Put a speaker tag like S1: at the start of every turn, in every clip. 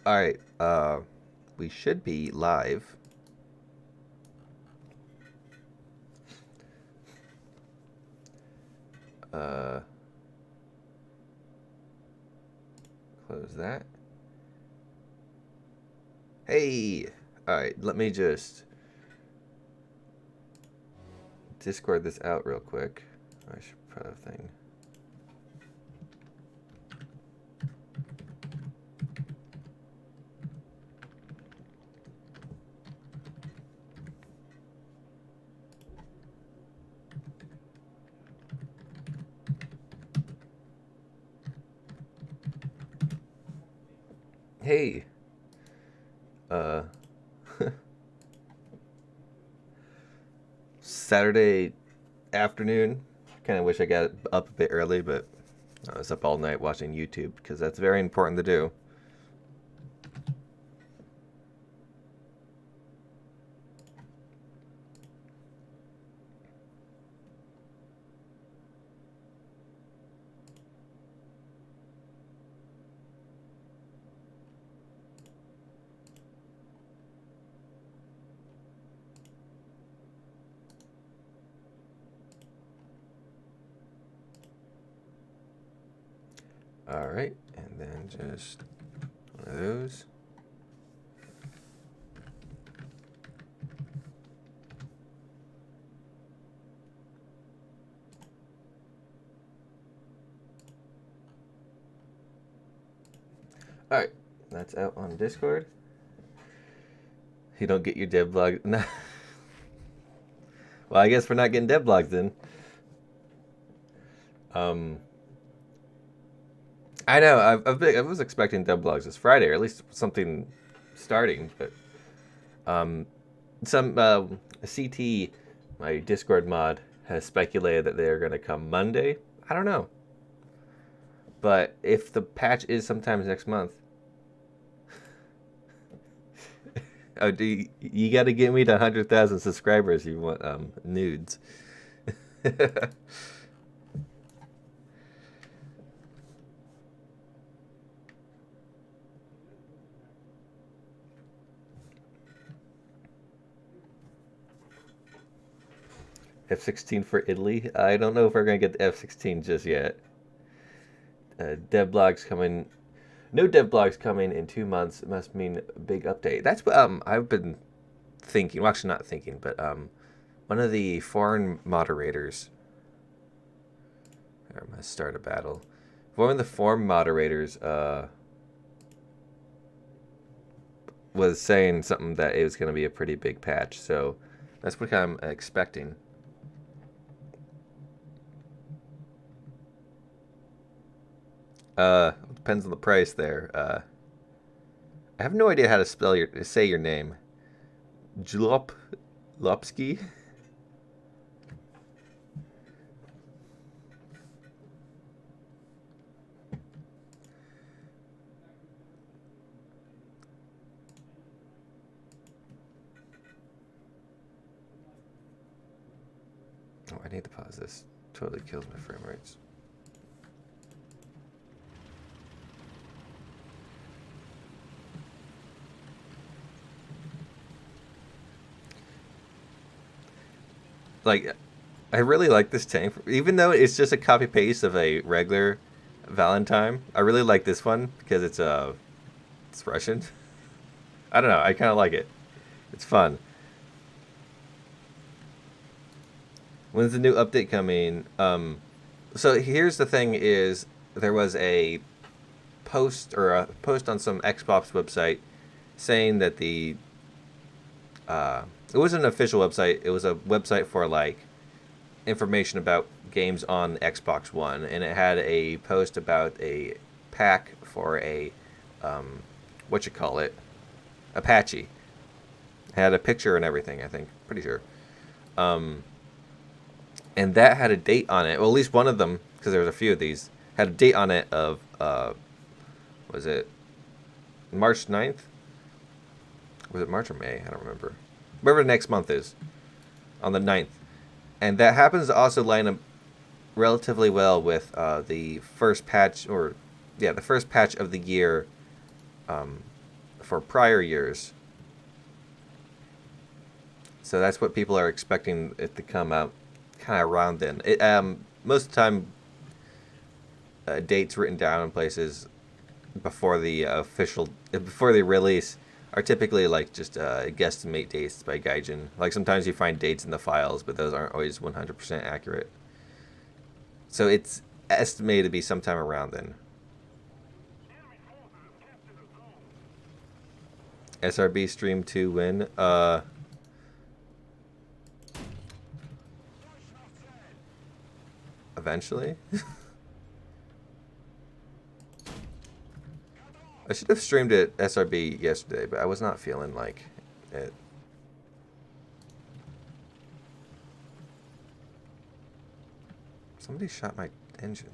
S1: All right. We should be live. Uh, Close that. Hey. All right. Let me just Discord this out real quick. I should put a thing. Hey. Uh, Saturday afternoon. Kind of wish I got up a bit early, but I was up all night watching YouTube because that's very important to do. All right, and then just one of those. All right, that's out on Discord. You don't get your dev blog. No. Well, I guess we're not getting dev blogs then. Um, I know. I was expecting dev blogs this Friday, or at least something starting. But some CT, my Discord mod, has speculated that they're going to come Monday. I don't know. But if the patch is sometimes next month, oh, you got to get me to 100,000 subscribers. You want nudes? F-16 for Italy. I don't know if we're gonna get the F-16 just yet. Dev blogs coming. No dev blogs coming in 2 months. It must mean a big update. That's what I've been thinking. Well, actually, not thinking, but one of the foreign moderators. I'm gonna start a battle. One of the foreign moderators was saying something that it was gonna be a pretty big patch. So that's what I'm expecting. Depends on the price there. I have no idea how to say your name. Lopsky? Oh, I need to pause this. Totally kills my frame rates. Like, I really like this tank, even though it's just a copy paste of a regular Valentine. I really like this one because it's Russian. I don't know. I kind of like it. It's fun. When's the new update coming? So here's the thing: is there was a post on some Xbox website saying that it wasn't an official website. It was a website for like information about games on Xbox One, and it had a post about a pack for a what you call it, Apache. It had a picture and everything. I think, pretty sure. And that had a date on it. Well, at least one of them, because there was a few of these, had a date on it of was it March 9th? Was it March or May? I don't remember. Whatever next month is, on the 9th. And that happens to also line up relatively well with the first patch, the first patch of the year for prior years. So that's what people are expecting it to come out kind of around then. Most of the time, dates written down in places before the before the release are typically like just guesstimate dates by Gaijin. Like sometimes you find dates in the files, but those aren't always 100% accurate. So it's estimated to be sometime around then. SRB Stream 2 win. Eventually. I should have streamed it SRB yesterday, but I was not feeling like it. Somebody shot my engine.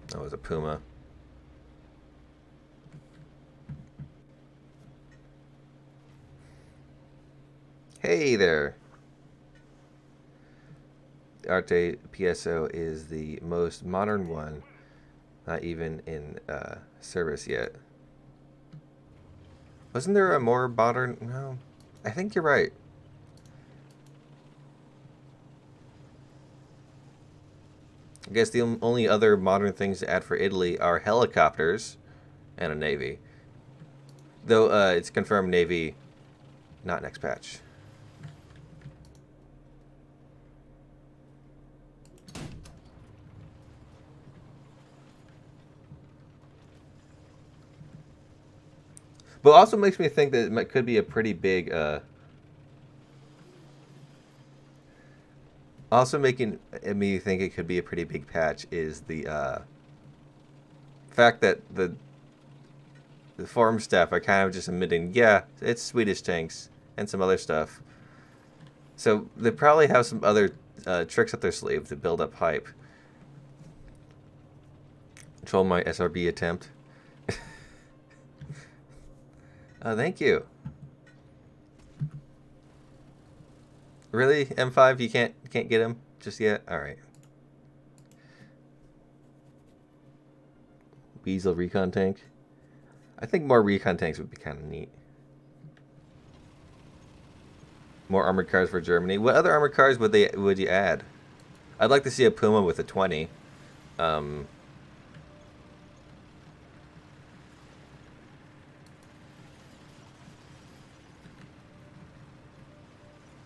S1: That was a Puma. Hey there. The Arte PSO is the most modern one, not even in service yet. Wasn't there a more modern? No, I think you're right. I guess the only other modern things to add for Italy are helicopters and a navy. Though it's confirmed navy, not next patch. But also makes me think that it could be a pretty big. Also making me think it could be a pretty big patch is the fact that the forum staff are kind of just admitting, yeah, it's Swedish tanks and some other stuff. So they probably have some other tricks up their sleeve to build up hype. Control my SRB attempt. Thank you. Really, M5? You can't get him just yet? All right. Weasel recon tank. I think more recon tanks would be kind of neat. More armored cars for Germany. What other armored cars would you add? I'd like to see a Puma with a 20.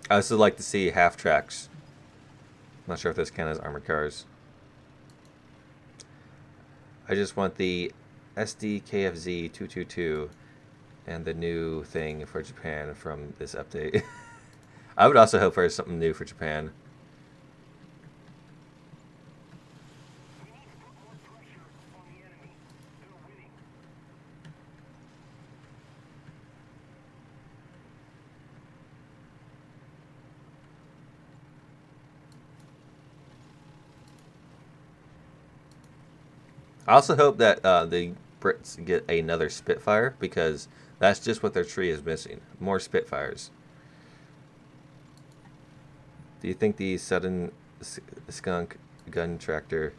S1: I also like to see half tracks. Not sure if this count as armored cars. I just want the SDKFZ 222 and the new thing for Japan from this update. I would also hope for something new for Japan. I also hope that the Brits get another Spitfire, because that's just what their tree is missing. More Spitfires. Do you think the sudden skunk gun tractor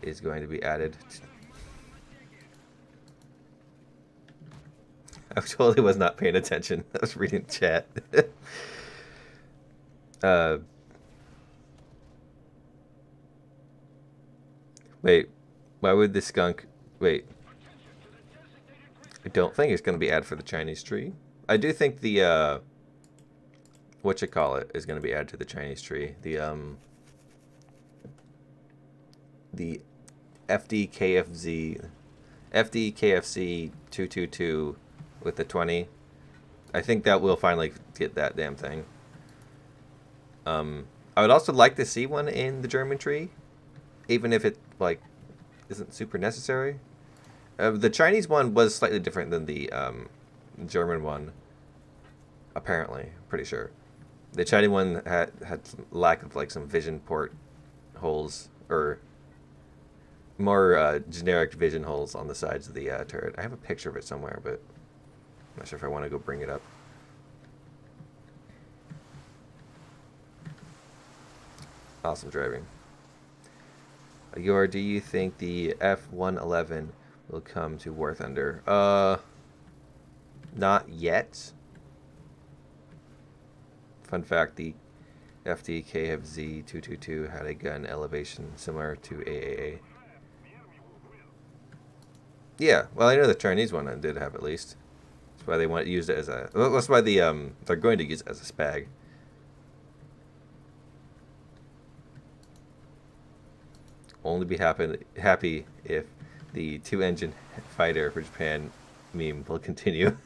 S1: is going to be added? I totally was not paying attention. I was reading chat. Wait, why would the skunk... Wait. I don't think it's going to be added for the Chinese tree. I do think the, whatchamacallit is going to be added to the Chinese tree. The FDKFZ... FDKFC 222 with the 20. I think that will finally get that damn thing. I would also like to see one in the German tree, even if it like isn't super necessary. The Chinese one was slightly different than the German one. Apparently, pretty sure. The Chinese one had some lack of like some vision port holes, or more generic vision holes on the sides of the turret. I have a picture of it somewhere, but Not sure if I want to go bring it up. Awesome driving. Yor, do you think the F-111 will come to War Thunder? Not yet. Fun fact, the FD-KFZ-222 had a gun elevation similar to AAA. Yeah, well, I know the Chinese one did have at least. That's why they used it as a. That's why they're going to use it as a spag. Only be happy if the two-engine fighter for Japan meme will continue.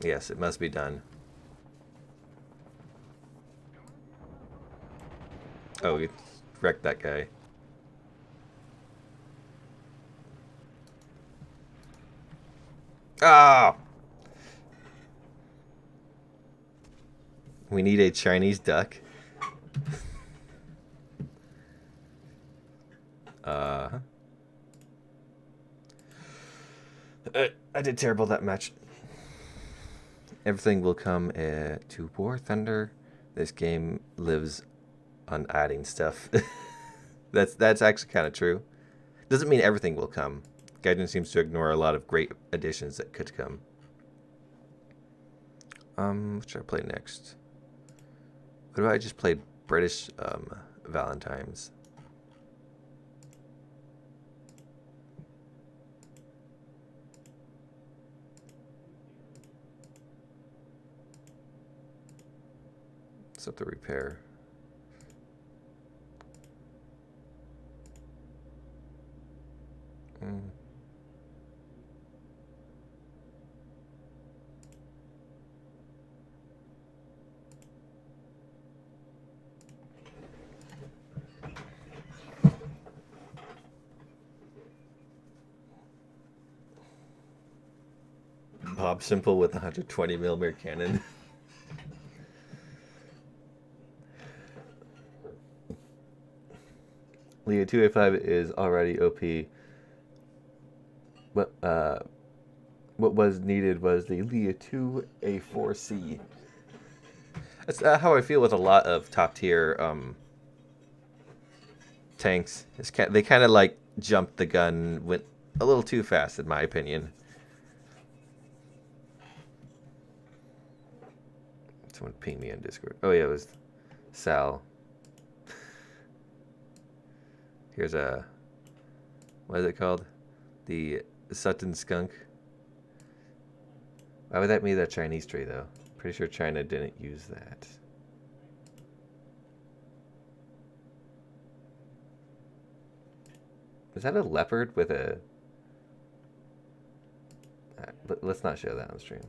S1: Yes, it must be done. Oh, we wrecked that guy. Ah! We need a Chinese duck. I did terrible that match. Everything will come to War Thunder. This game lives on adding stuff. that's actually kind of true. Doesn't mean everything will come. Gaijin seems to ignore a lot of great additions that could come. What should I play next? What do I just play? British Valentine's. Set the repair. Bob Simple with 120mm cannon. Leo 2A5 is already OP. What was needed was the Leo 2A4C. That's how I feel with a lot of top tier tanks. They kind of like jumped the gun, went a little too fast in my opinion. Someone pinged me on Discord. Oh yeah, it was Sal. Here's a, what is it called? The Sutton skunk. Why would that be that Chinese tree though? Pretty sure China didn't use that. Is that a leopard with a... let's not show that on stream.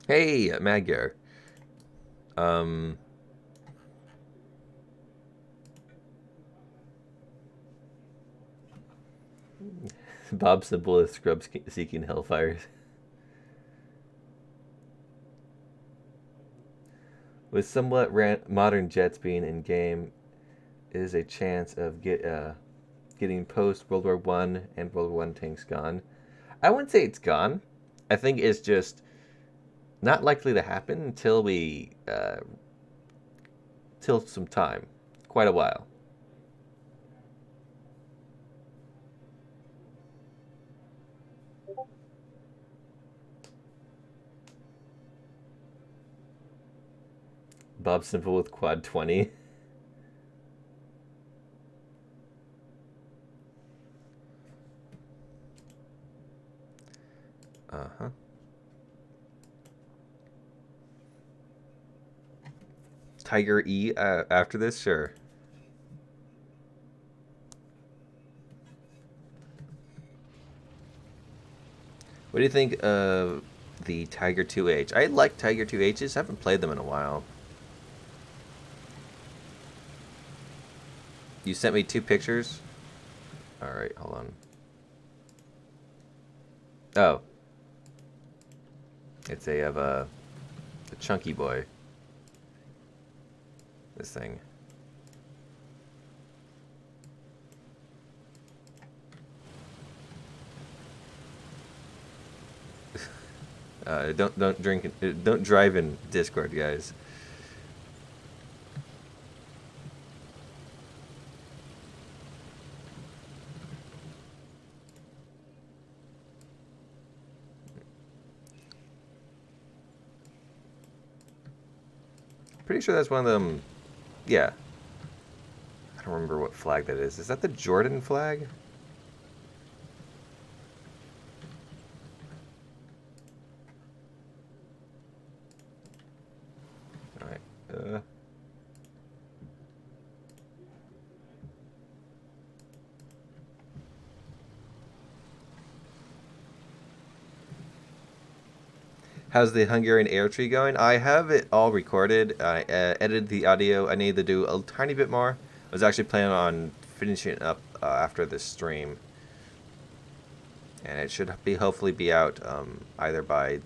S1: Hey, Magyar. Bob Simple is scrub seeking hellfires. With somewhat modern jets being in game, is a chance of getting post World War I and World War I tanks gone. I wouldn't say it's gone. I think it's just not likely to happen until till some time, quite a while. Bob Simple with quad 20. Uh-huh. Tiger E after this? Sure. What do you think of the Tiger 2H? I like Tiger 2Hs. Haven't played them in a while. You sent me 2 pictures? Alright, hold on. Oh. It's a chunky boy. This thing. Don't drink. Don't drive in Discord, guys. Pretty sure that's one of them. Yeah. I don't remember what flag that is. Is that the Jordan flag? Alright. How's the Hungarian air tree going? I have it all recorded. I edited the audio. I need to do a tiny bit more. I was actually planning on finishing it up after this stream. And it should be hopefully be out either by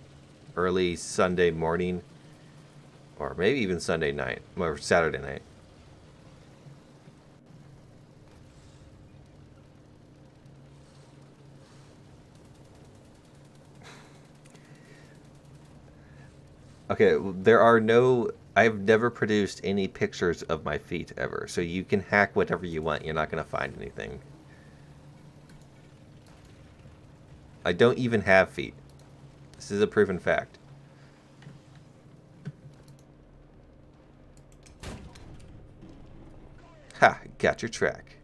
S1: early Sunday morning or maybe even Sunday night or Saturday night. Okay, there are no... I've never produced any pictures of my feet ever, so you can hack whatever you want. You're not going to find anything. I don't even have feet. This is a proven fact. Ha! Got your track.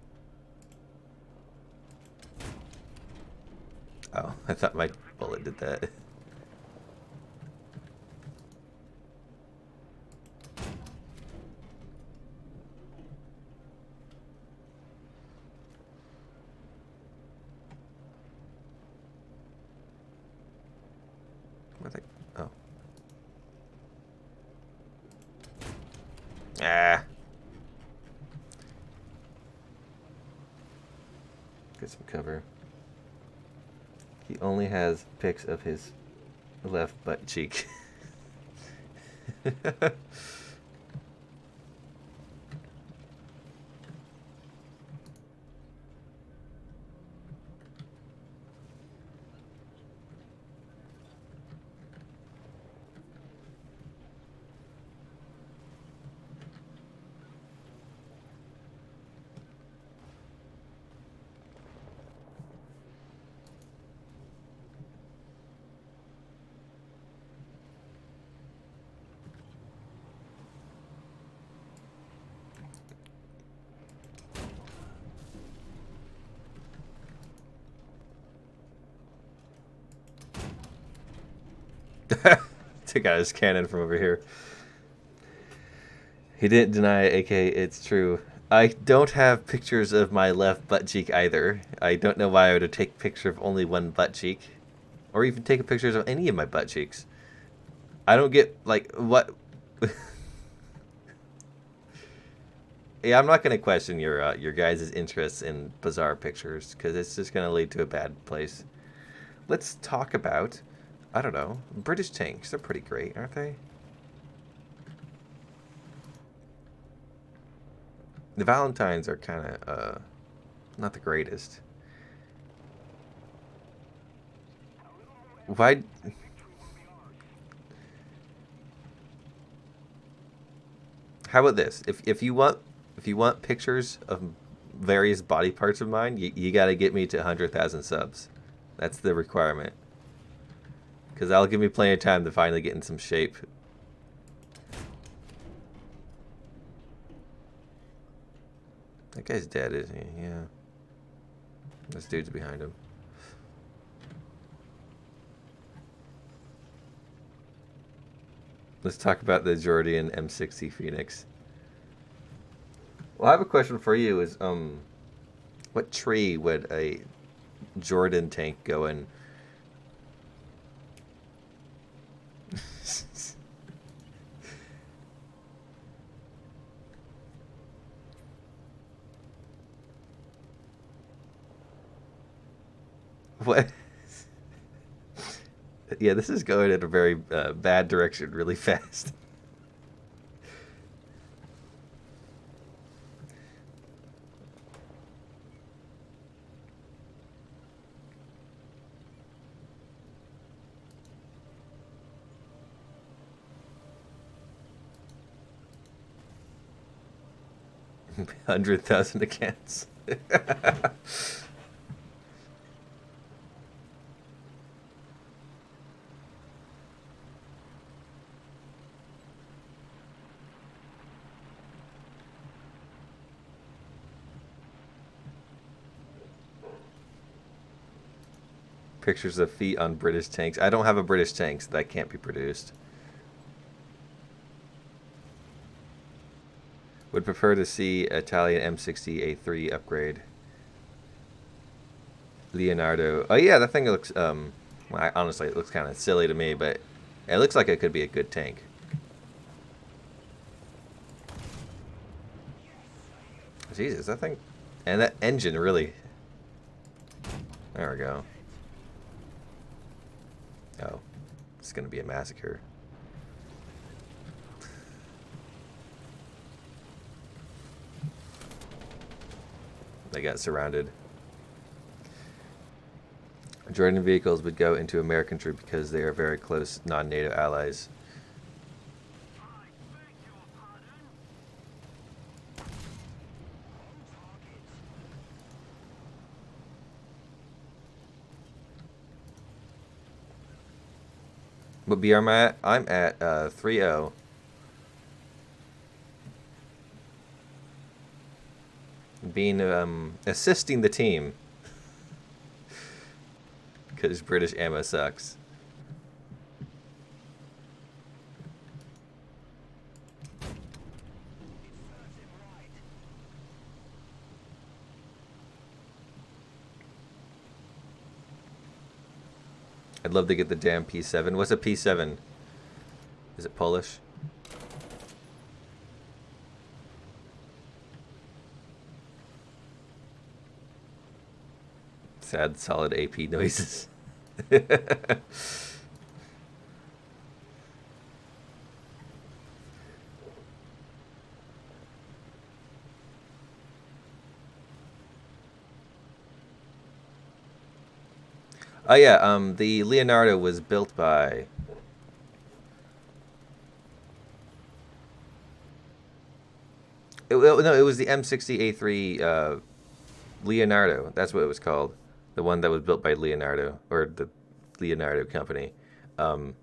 S1: Oh, I thought my bullet did that. Oh. Ah. Get some cover. He only has pics of his left butt cheek. Took out his cannon from over here. He didn't deny it, aka it's true. I don't have pictures of my left butt cheek either. I don't know why I would take a picture of only one butt cheek. Or even take pictures of any of my butt cheeks. I don't get, like, what... Yeah, I'm not going to question your guys' interests in bizarre pictures, because it's just going to lead to a bad place. Let's talk about, I don't know, British tanks. They're pretty great, aren't they? The Valentines are kind of, not the greatest. Why... How about this? If you want pictures of various body parts of mine, you got to get me to 100,000 subs. That's the requirement. Because that'll give me plenty of time to finally get in some shape. That guy's dead, isn't he? Yeah. This dude's behind him. Let's talk about the Jordan M60 Phoenix. Well, I have a question for you. Is what tree would a Jordan tank go in? What? Yeah, this is going in a very bad direction really fast. $100,000 accounts. Pictures of feet on British tanks. I don't have a British tank, so that can't be produced. Would prefer to see Italian M60A3 upgrade. Leonardo. Oh yeah, that thing looks. Honestly, it looks kind of silly to me, but it looks like it could be a good tank. Jesus, that thing, and that engine really. There we go. Oh, it's gonna be a massacre. They got surrounded. Jordan vehicles would go into American troops because they are very close non-NATO allies. What BR am I at? I'm at 3-0. Being assisting the team because British ammo sucks. I'd love to get the damn P7. What's a P7? Is it Polish? Sad, solid AP noises. Oh yeah, the Leonardo was built by. No, it was the M60A3 Leonardo. That's what it was called. The one that was built by Leonardo, or the Leonardo company. Because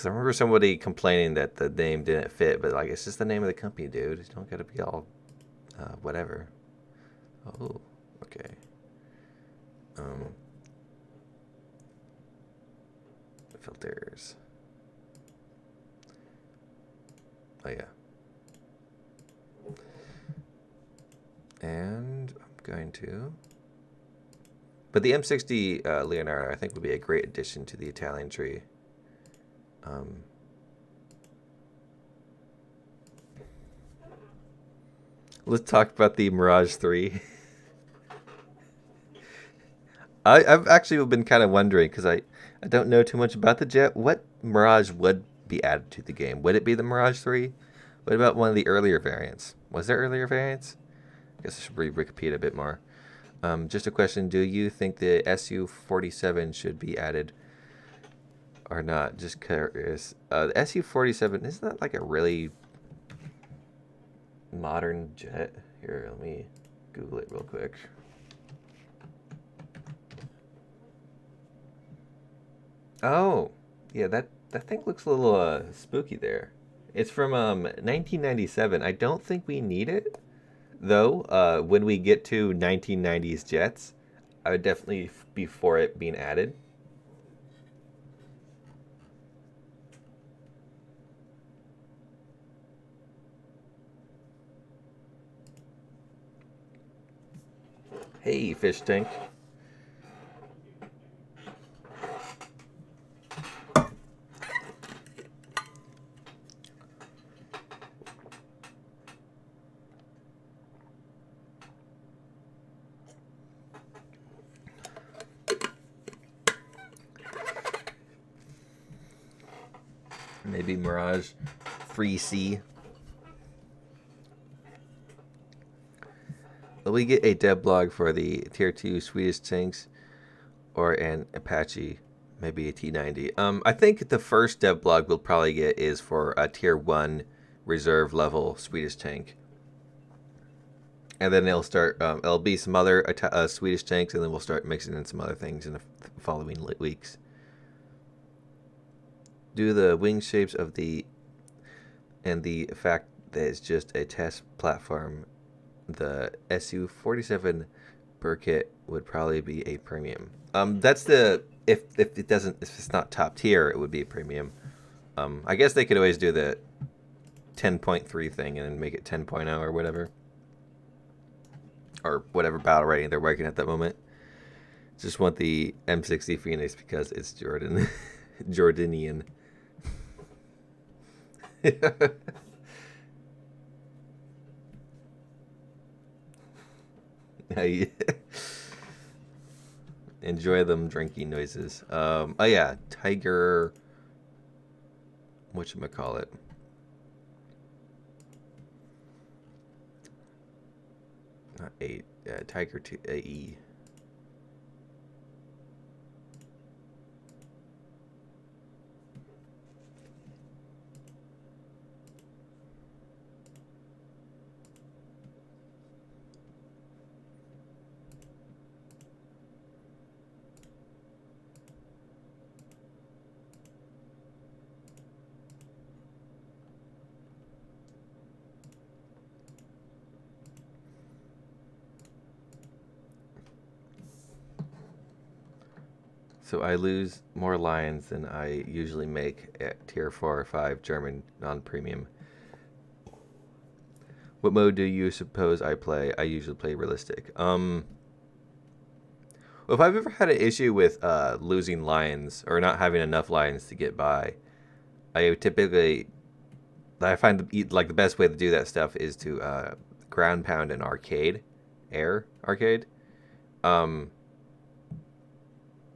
S1: I remember somebody complaining that the name didn't fit, but like, it's just the name of the company, dude. You don't gotta be all whatever. Oh, okay. Filters. Oh yeah. And I'm going to. But the M60 Leonardo, I think, would be a great addition to the Italian tree. Let's talk about the Mirage 3. I've actually been kind of wondering, because I don't know too much about the jet. What Mirage would be added to the game? Would it be the Mirage 3? What about one of the earlier variants? Was there earlier variants? I guess I should read Wikipedia a bit more. Just a question, do you think the Su-47 should be added or not? Just curious. The Su-47, isn't that like a really modern jet? Here, let me Google it real quick. Oh, yeah, that thing looks a little spooky there. It's from 1997. I don't think we need it, though. When we get to 1990s jets, I would definitely be for it being added. Hey, fish tank. Maybe Mirage Free C. Will we get a dev blog for the Tier 2 Swedish tanks or an Apache, maybe a T90? I think the first dev blog we'll probably get is for a Tier 1 reserve level Swedish tank. And then it'll be some other Swedish tanks, and then we'll start mixing in some other things in the following weeks. Due to the wing shapes of and the fact that it's just a test platform, the Su-47 Burkett would probably be a premium. That's if it's not top tier, it would be a premium. I guess they could always do the 10.3 thing and then make it 10.0 or whatever. Or whatever battle rating they're working at that moment. Just want the M60 Phoenix because it's Jordanian. Enjoy them drinking noises. Oh yeah, Tiger. Whatchamacallit? Not 8. Tiger 2 AE. So I lose more lions than I usually make at tier 4 or 5 German non-premium. What mode do you suppose I play? I usually play realistic. Well, if I've ever had an issue with losing lions or not having enough lions to get by, I find the best way to do that stuff is to ground pound an air arcade.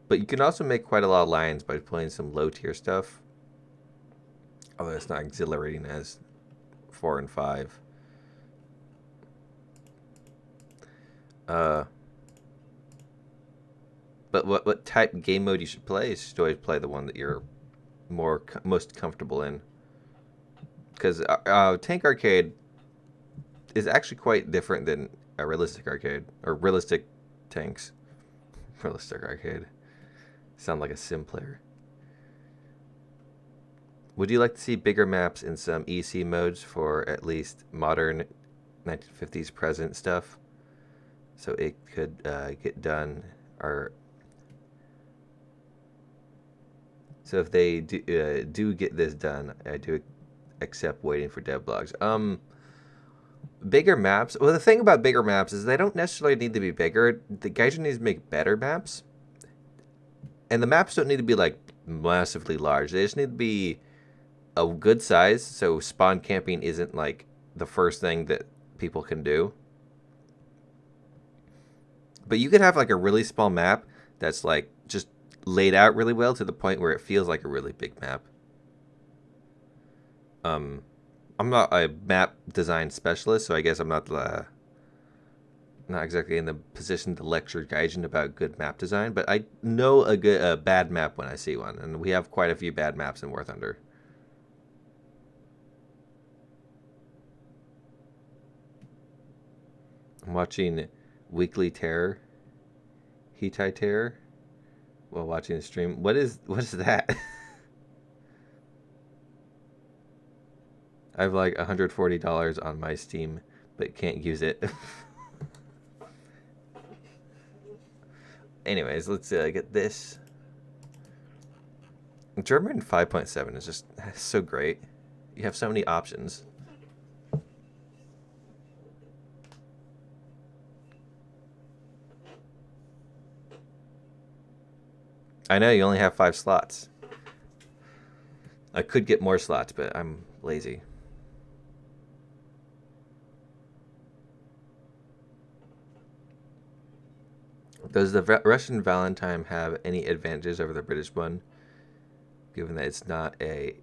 S1: But you can also make quite a lot of lions by playing some low tier stuff. Although it's not exhilarating as 4 and 5. But what type game mode you should play is you should always play the one that you're most comfortable in. Because tank arcade is actually quite different than a realistic arcade or realistic tanks. Realistic arcade. Sound like a sim player. Would you like to see bigger maps in some EC modes for at least modern 1950s present stuff? So it could get done. So if they do get this done, I do accept waiting for dev blogs. Bigger maps. Well, the thing about bigger maps is they don't necessarily need to be bigger. The Gaijin needs to make better maps. And the maps don't need to be like massively large. They just need to be a good size, so spawn camping isn't like the first thing that people can do. But you could have like a really small map that's like just laid out really well to the point where it feels like a really big map. I'm not a map design specialist, so I guess I'm not exactly in the position to lecture Gaijin about good map design, but I know a bad map when I see one, and we have quite a few bad maps in War Thunder. I'm watching Weekly Terror, Hitai Terror, while watching the stream. What is that? I have like $140 on my Steam, but can't use it. Anyways, let's get this. German 5.7 is just so great. You have so many options. I know you only have 5 slots. I could get more slots, but I'm lazy. Does the Russian Valentine have any advantages over the British one, given that it's not a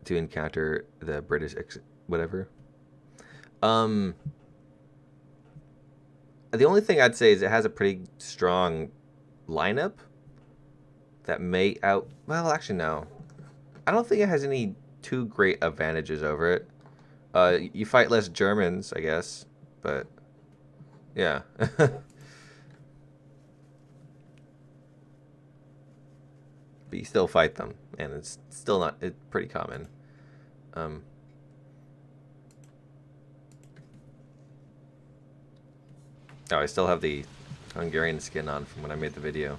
S1: to encounter the British whatever. The only thing I'd say is it has a pretty strong lineup that may out. Well, actually, no. I don't think it has any too great advantages over it. You fight less Germans, I guess, but yeah. But you still fight them, and it's still not. It's pretty common. Oh, I still have the Hungarian skin on from when I made the video.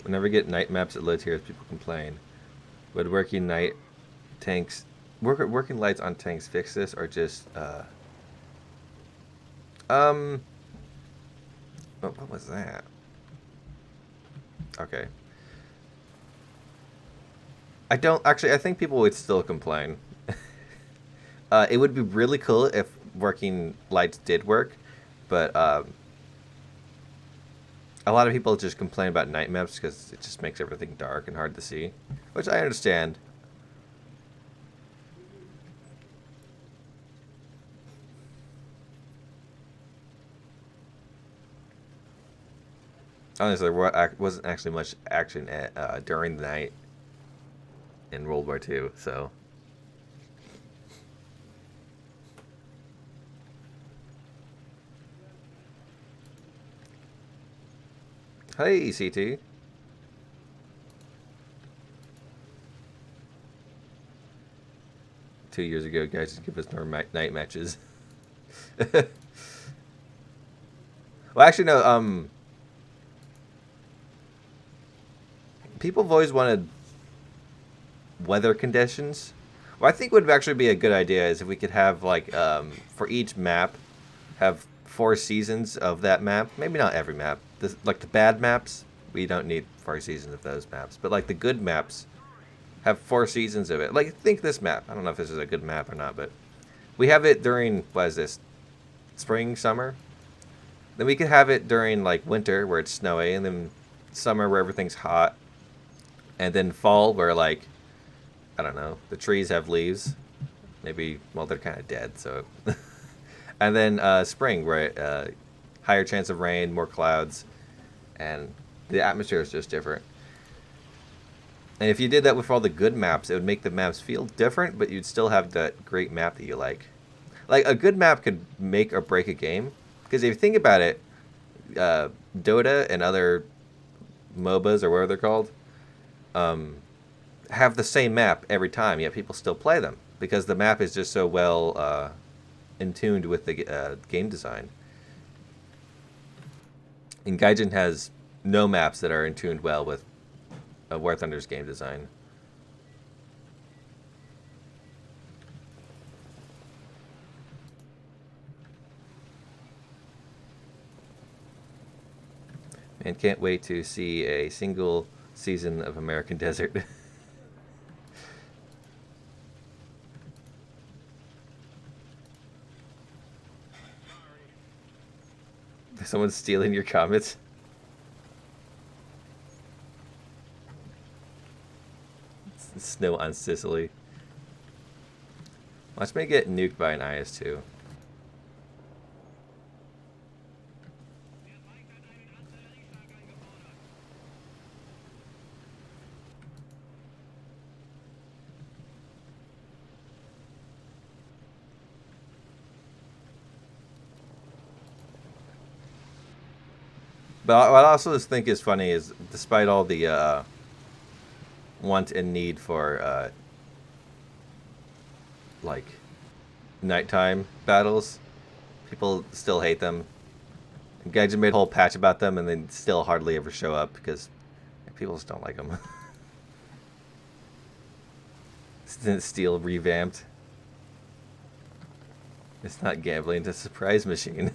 S1: Whenever we get night maps at low tiers, people complain. Would working night tanks, working lights on tanks fix this, or just what was that? Okay. I don't actually. I think people would still complain. It would be really cool if working lights did work, but a lot of people just complain about night maps because it just makes everything dark and hard to see, which I understand. Honestly, there wasn't actually much action during the night in World War II, so. Hey, CT. Two years ago, guys, just give us more night matches. Well, actually, no. People have always wanted weather conditions. What I think would actually be a good idea is if we could have, like, for each map, have 4 seasons of that map. Maybe not every map. Like the bad maps, we don't need 4 seasons of those maps. But like the good maps, have 4 seasons of it. Like, think this map. I don't know if this is a good map or not, but we have it during, what is this, spring, summer? Then we could have it during, like, winter, where it's snowy, and then summer, where everything's hot. And then fall, where, like, I don't know, the trees have leaves. Maybe, well, they're kind of dead, so. And then spring, where higher chance of rain, more clouds, and the atmosphere is just different. And if you did that with all the good maps, it would make the maps feel different, but you'd still have that great map that you like. Like, a good map could make or break a game. Because if you think about it, Dota and other MOBAs, or whatever they're called, have the same map every time, yet people still play them. Because the map is just so well in tuned with the game design. And Gaijin has no maps that are in tuned well with War Thunder's game design. Man, can't wait to see a single season of American Desert. Someone's stealing your comments. It's snow on Sicily. Watch me get nuked by an IS-2. But what I also just think is funny is, despite all the want and need for like nighttime battles, people still hate them. Gaijin made a whole patch about them, and they still hardly ever show up because people just don't like them. Steel revamped. It's not gambling; it's a surprise machine.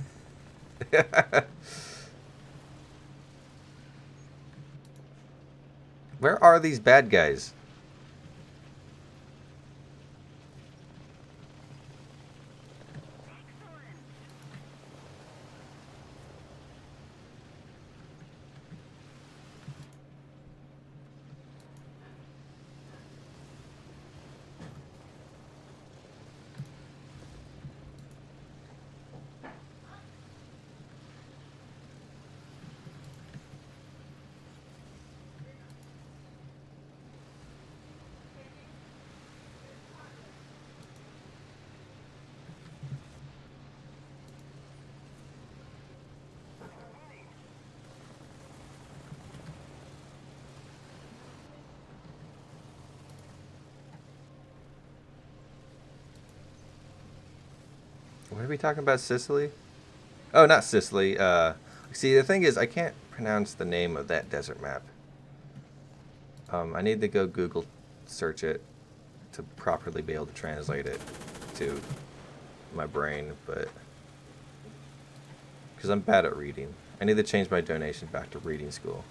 S1: Where are these bad guys? What are we talking about? Sicily? Oh, not Sicily. See, the thing is, I can't pronounce the name of that desert map. I need to go Google search it to properly be able to translate it to my brain, but because I'm bad at reading. I need to change my donation back to reading school.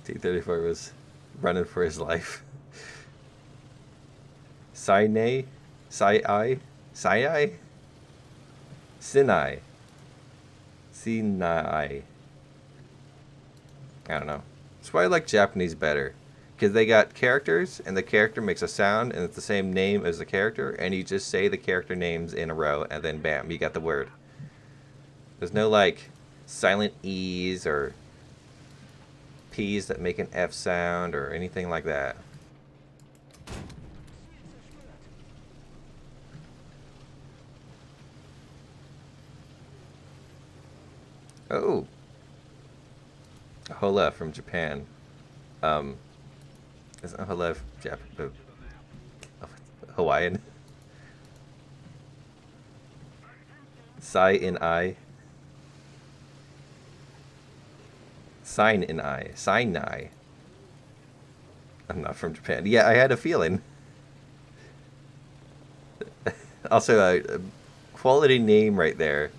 S1: T-34 was running for his life. Sinai? Sinai? Sinai? Sinai. Sinai. I don't know. That's why I like Japanese better. Because they got characters, and the character makes a sound, and it's the same name as the character, and you just say the character names in a row, and then bam, you got the word. There's no, like, silent E's or P's that make an F sound or anything like that. Oh. Hola from Japan. Isn't Hola Hawaiian? Sai in I. Sign in I. Sinai. I'm not from Japan. Yeah, I had a feeling. Also, a quality name right there.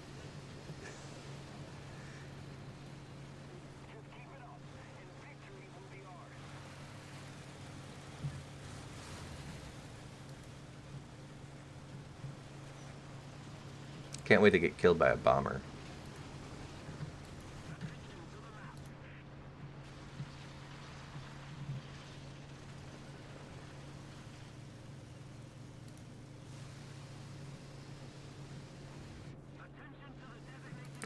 S1: Can't wait to get killed by a bomber.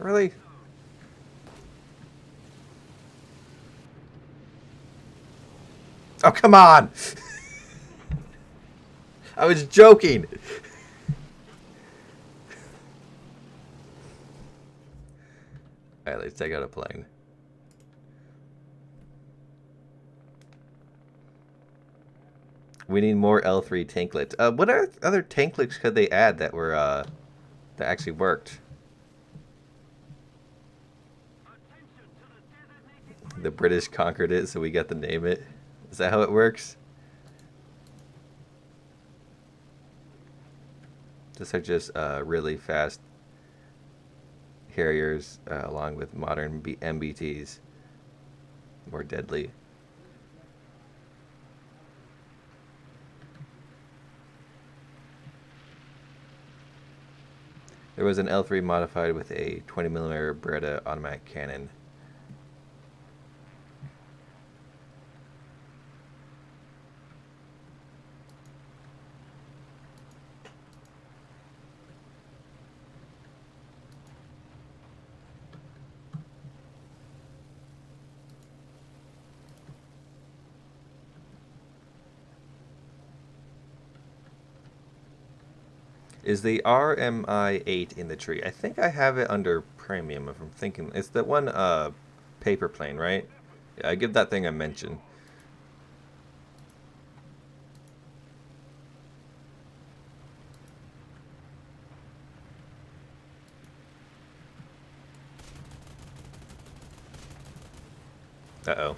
S1: Really? Oh, come on! I was joking! Alright, let's take out a plane. We need more L3 tanklets. What other tanklets could they add that were, that actually worked? The British conquered it, so we got to name it. Is that how it works? These are just really fast Harriers, along with modern MBTs. More deadly. There was an L3 modified with a 20mm Beretta automatic cannon. Is the RMI-8 in the tree? I think I have it under premium, if I'm thinking. It's the one paper plane, right? Yeah, I give that thing a mention. Uh-oh.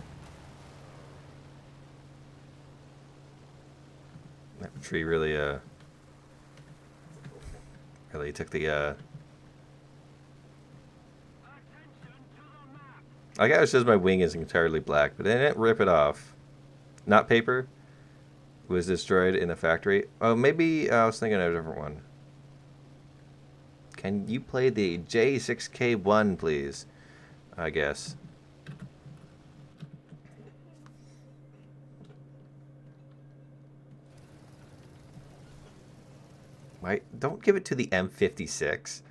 S1: Tree really really took the I guess it says my wing is entirely black, but they didn't rip it off. Not paper. Was destroyed in the factory. Oh, maybe I was thinking of a different one. Can you play the J6K1, please? I guess. Why? Don't give it to the M56.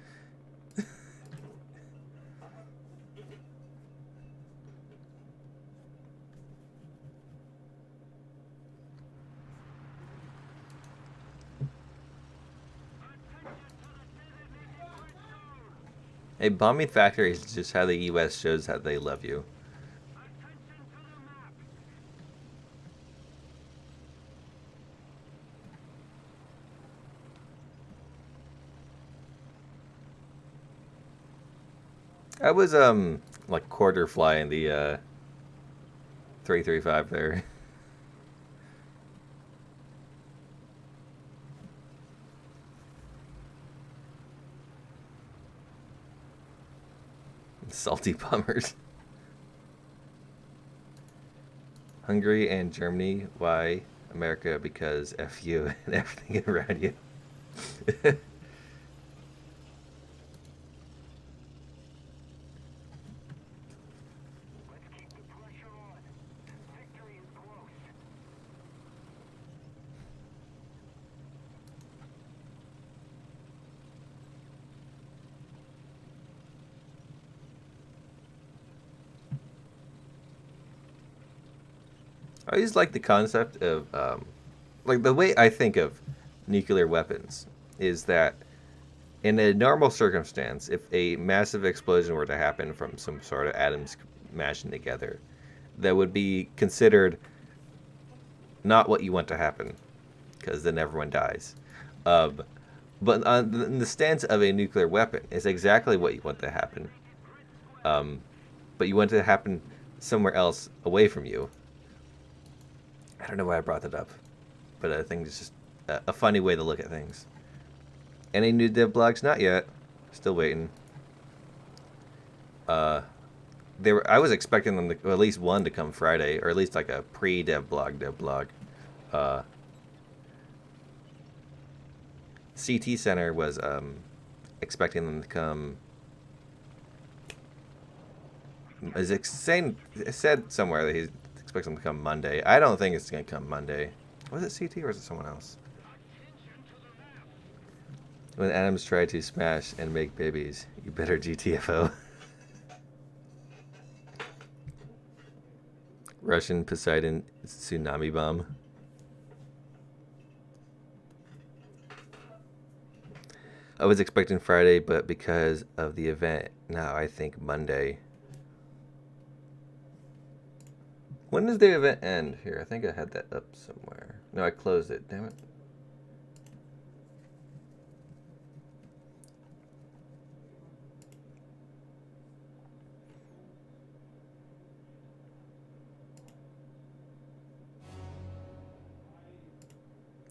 S1: A bombing factory is just how the U.S. shows how they love you. I was like quarter flying the 335 there. Salty bombers. Hungary and Germany. Why? America, because F you and everything around you. I always like the concept of, like the way I think of nuclear weapons is that in a normal circumstance, if a massive explosion were to happen from some sort of atoms mashing together, that would be considered not what you want to happen, because then everyone dies. Um, but in the stance of a nuclear weapon, it's exactly what you want to happen. Um, but you want it to happen somewhere else away from you. I don't know why I brought that up, but I think it's just a funny way to look at things. Any new dev blogs? Not yet. Still waiting. I was expecting them to, well, at least one to come Friday, or at least like a pre-dev blog, CT Center was expecting them to come. Is it saying? It said somewhere that he expects them to come Monday. I don't think it's gonna come Monday. Was it CT or is it someone else? When atoms try to smash and make babies, you better GTFO. Russian Poseidon tsunami bomb. I was expecting Friday, but because of the event, now I think Monday. When does the event end? Here, I think I had that up somewhere. No, I closed it. Damn it.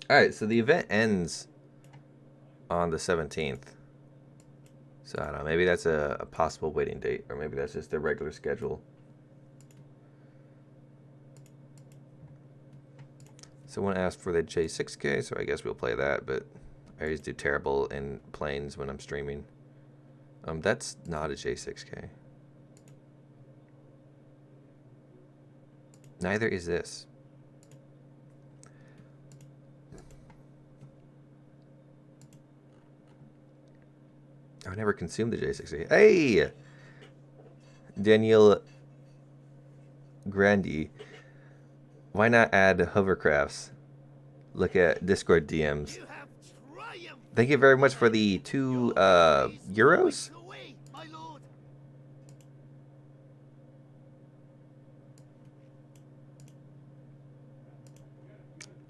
S1: Alright, so the event ends on the 17th. So I don't know, maybe that's a possible waiting date, or maybe that's just their regular schedule. Someone asked for the J6K, so I guess we'll play that, but I always do terrible in planes when I'm streaming. That's not a J6K. Neither is this. I never consumed the J6K. Hey! Daniel Grandi. Why not add hovercrafts? Look at Discord DMs. Thank you very much for the 2 euros.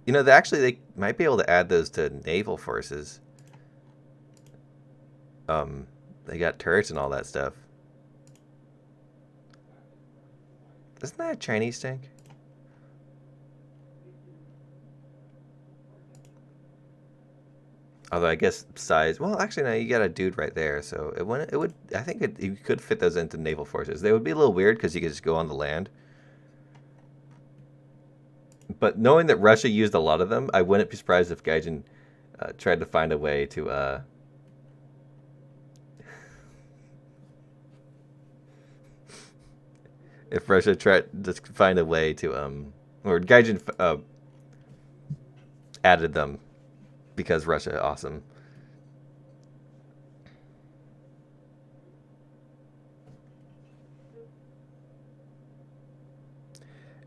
S1: You know, they might be able to add those to naval forces. They got turrets and all that stuff. Isn't that a Chinese tank? Although I guess size. Well, actually, no. You got a dude right there, so it wouldn't. It would. I think you could fit those into naval forces. They would be a little weird because you could just go on the land. But knowing that Russia used a lot of them, I wouldn't be surprised if Gaijin tried to find a way to. If Russia tried to find a way to or Gaijin added them because Russia awesome.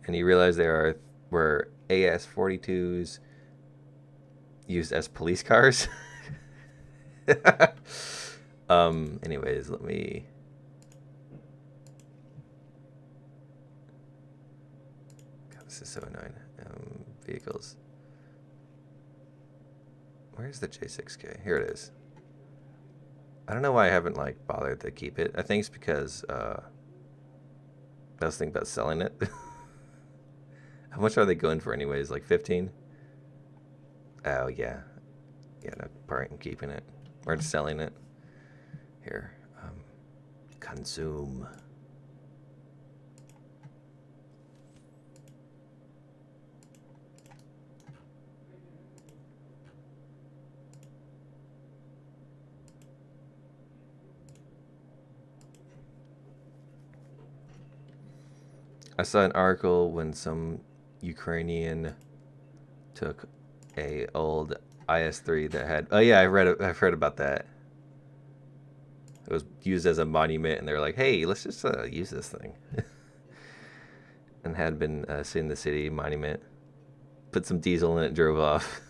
S1: And you realize there were AS-42s used as police cars. Anyways, let me. God, this is so annoying. Vehicles. Where's the J6K? Here it is. I don't know why I haven't like bothered to keep it. I think it's because I was thinking about selling it. How much are they going for anyways? Like 15? Oh yeah. Yeah, no point in keeping it. Or selling it. Here. Consume. I saw an article when some Ukrainian took a old IS-3 that had. Oh yeah, I've heard about that. It was used as a monument, and they were like, "Hey, let's just use this thing," and had been sitting in the city monument. Put some diesel in it, drove off.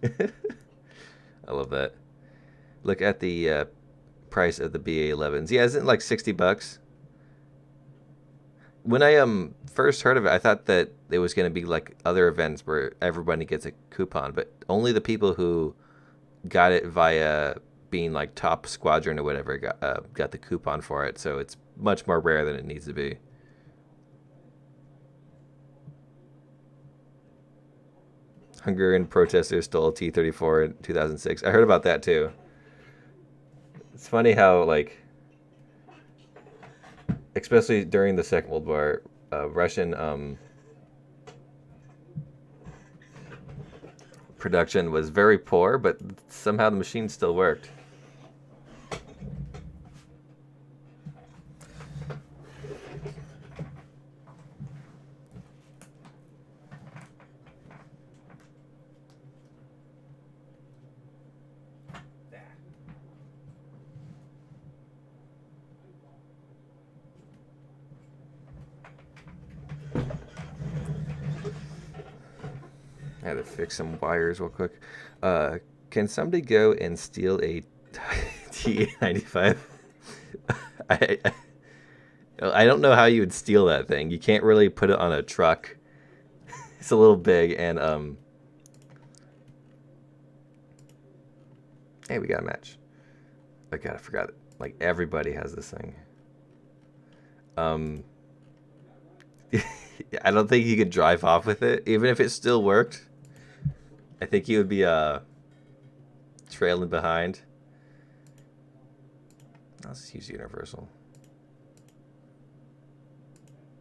S1: I love that. Look at the price of the BA-11s. Yeah, isn't it like $60? When I first heard of it, I thought that it was going to be like other events where everybody gets a coupon, but only the people who got it via being like top squadron or whatever got the coupon for it. So it's much more rare than it needs to be. Hungarian protesters stole a T-34 in 2006. I heard about that too. It's funny how like, especially during the Second World War, Russian production was very poor, but somehow the machine still worked. I had to fix some wires real quick. Can somebody go and steal a T95? I, I I don't know how you would steal that thing. You can't really put it on a truck. It's a little big, and hey, we got a match. Oh god, I forgot it. Like everybody has this thing. I don't think you could drive off with it, even if it still worked. I think you would be trailing behind. I'll just use universal.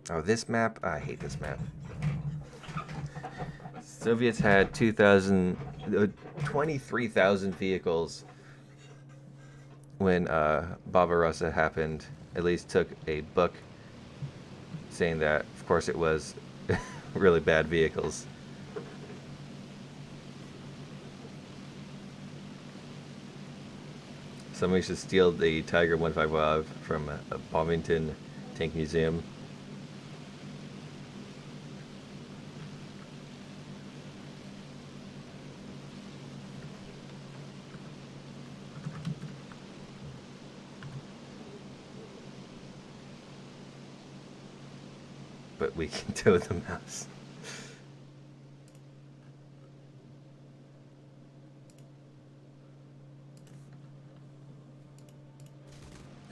S1: Oh, this map? I hate this map. Soviets had 23,000 vehicles when Barbarossa happened. At least took a book saying that, of course, it was really bad vehicles. Somebody should steal the Tiger 155 from a Bovington Tank Museum. But we can tow the mouse.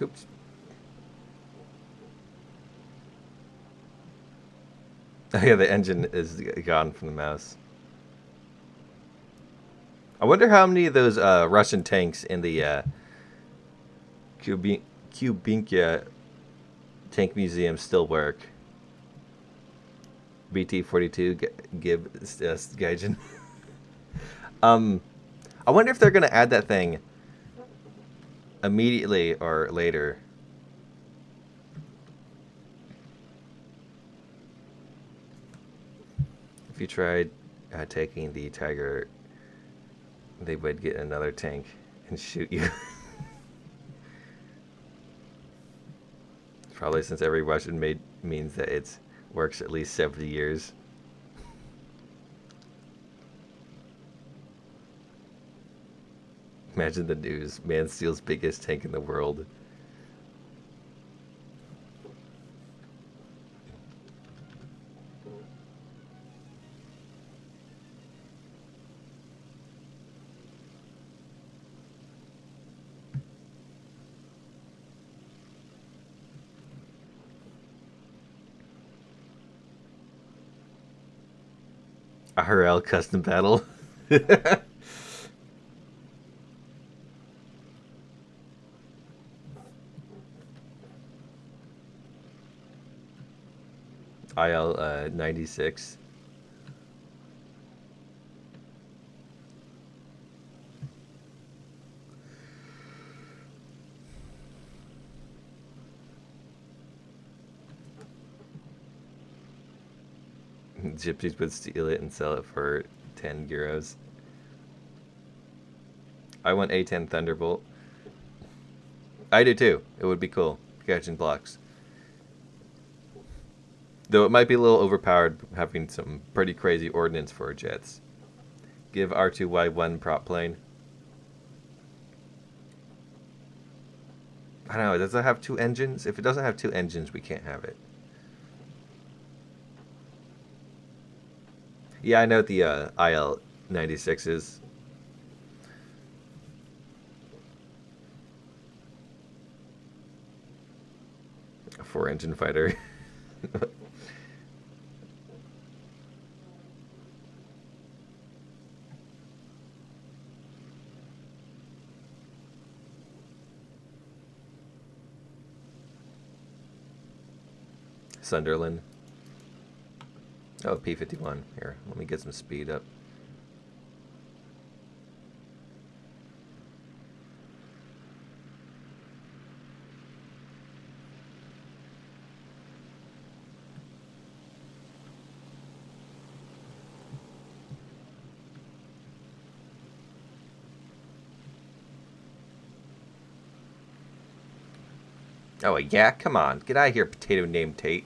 S1: Oops. Oh yeah, the engine is gone from the mouse. I wonder how many of those Russian tanks in the Kubinka Tank Museum still work. BT-42 give Gaijin. I wonder if they're gonna add that thing immediately or later. If you tried taking the Tiger, they would get another tank and shoot you. Probably since every Russian made means that it works at least 70 years. Imagine the news. Man steals biggest tank in the world. RL custom battle. IL 96. Gypsies would steal it and sell it for 10 euros. I want A10 Thunderbolt. I do too. It would be cool. Catching blocks. Though it might be a little overpowered having some pretty crazy ordnance for jets. Give R2Y1 prop plane. I don't know, does it have 2 engines? If it doesn't have 2 engines, we can't have it. Yeah, I know what the IL-96 is. A 4-engine fighter. Sunderland. Oh, P-51. Here, let me get some speed up. Oh, yeah? Come on. Get out of here, potato named Tate.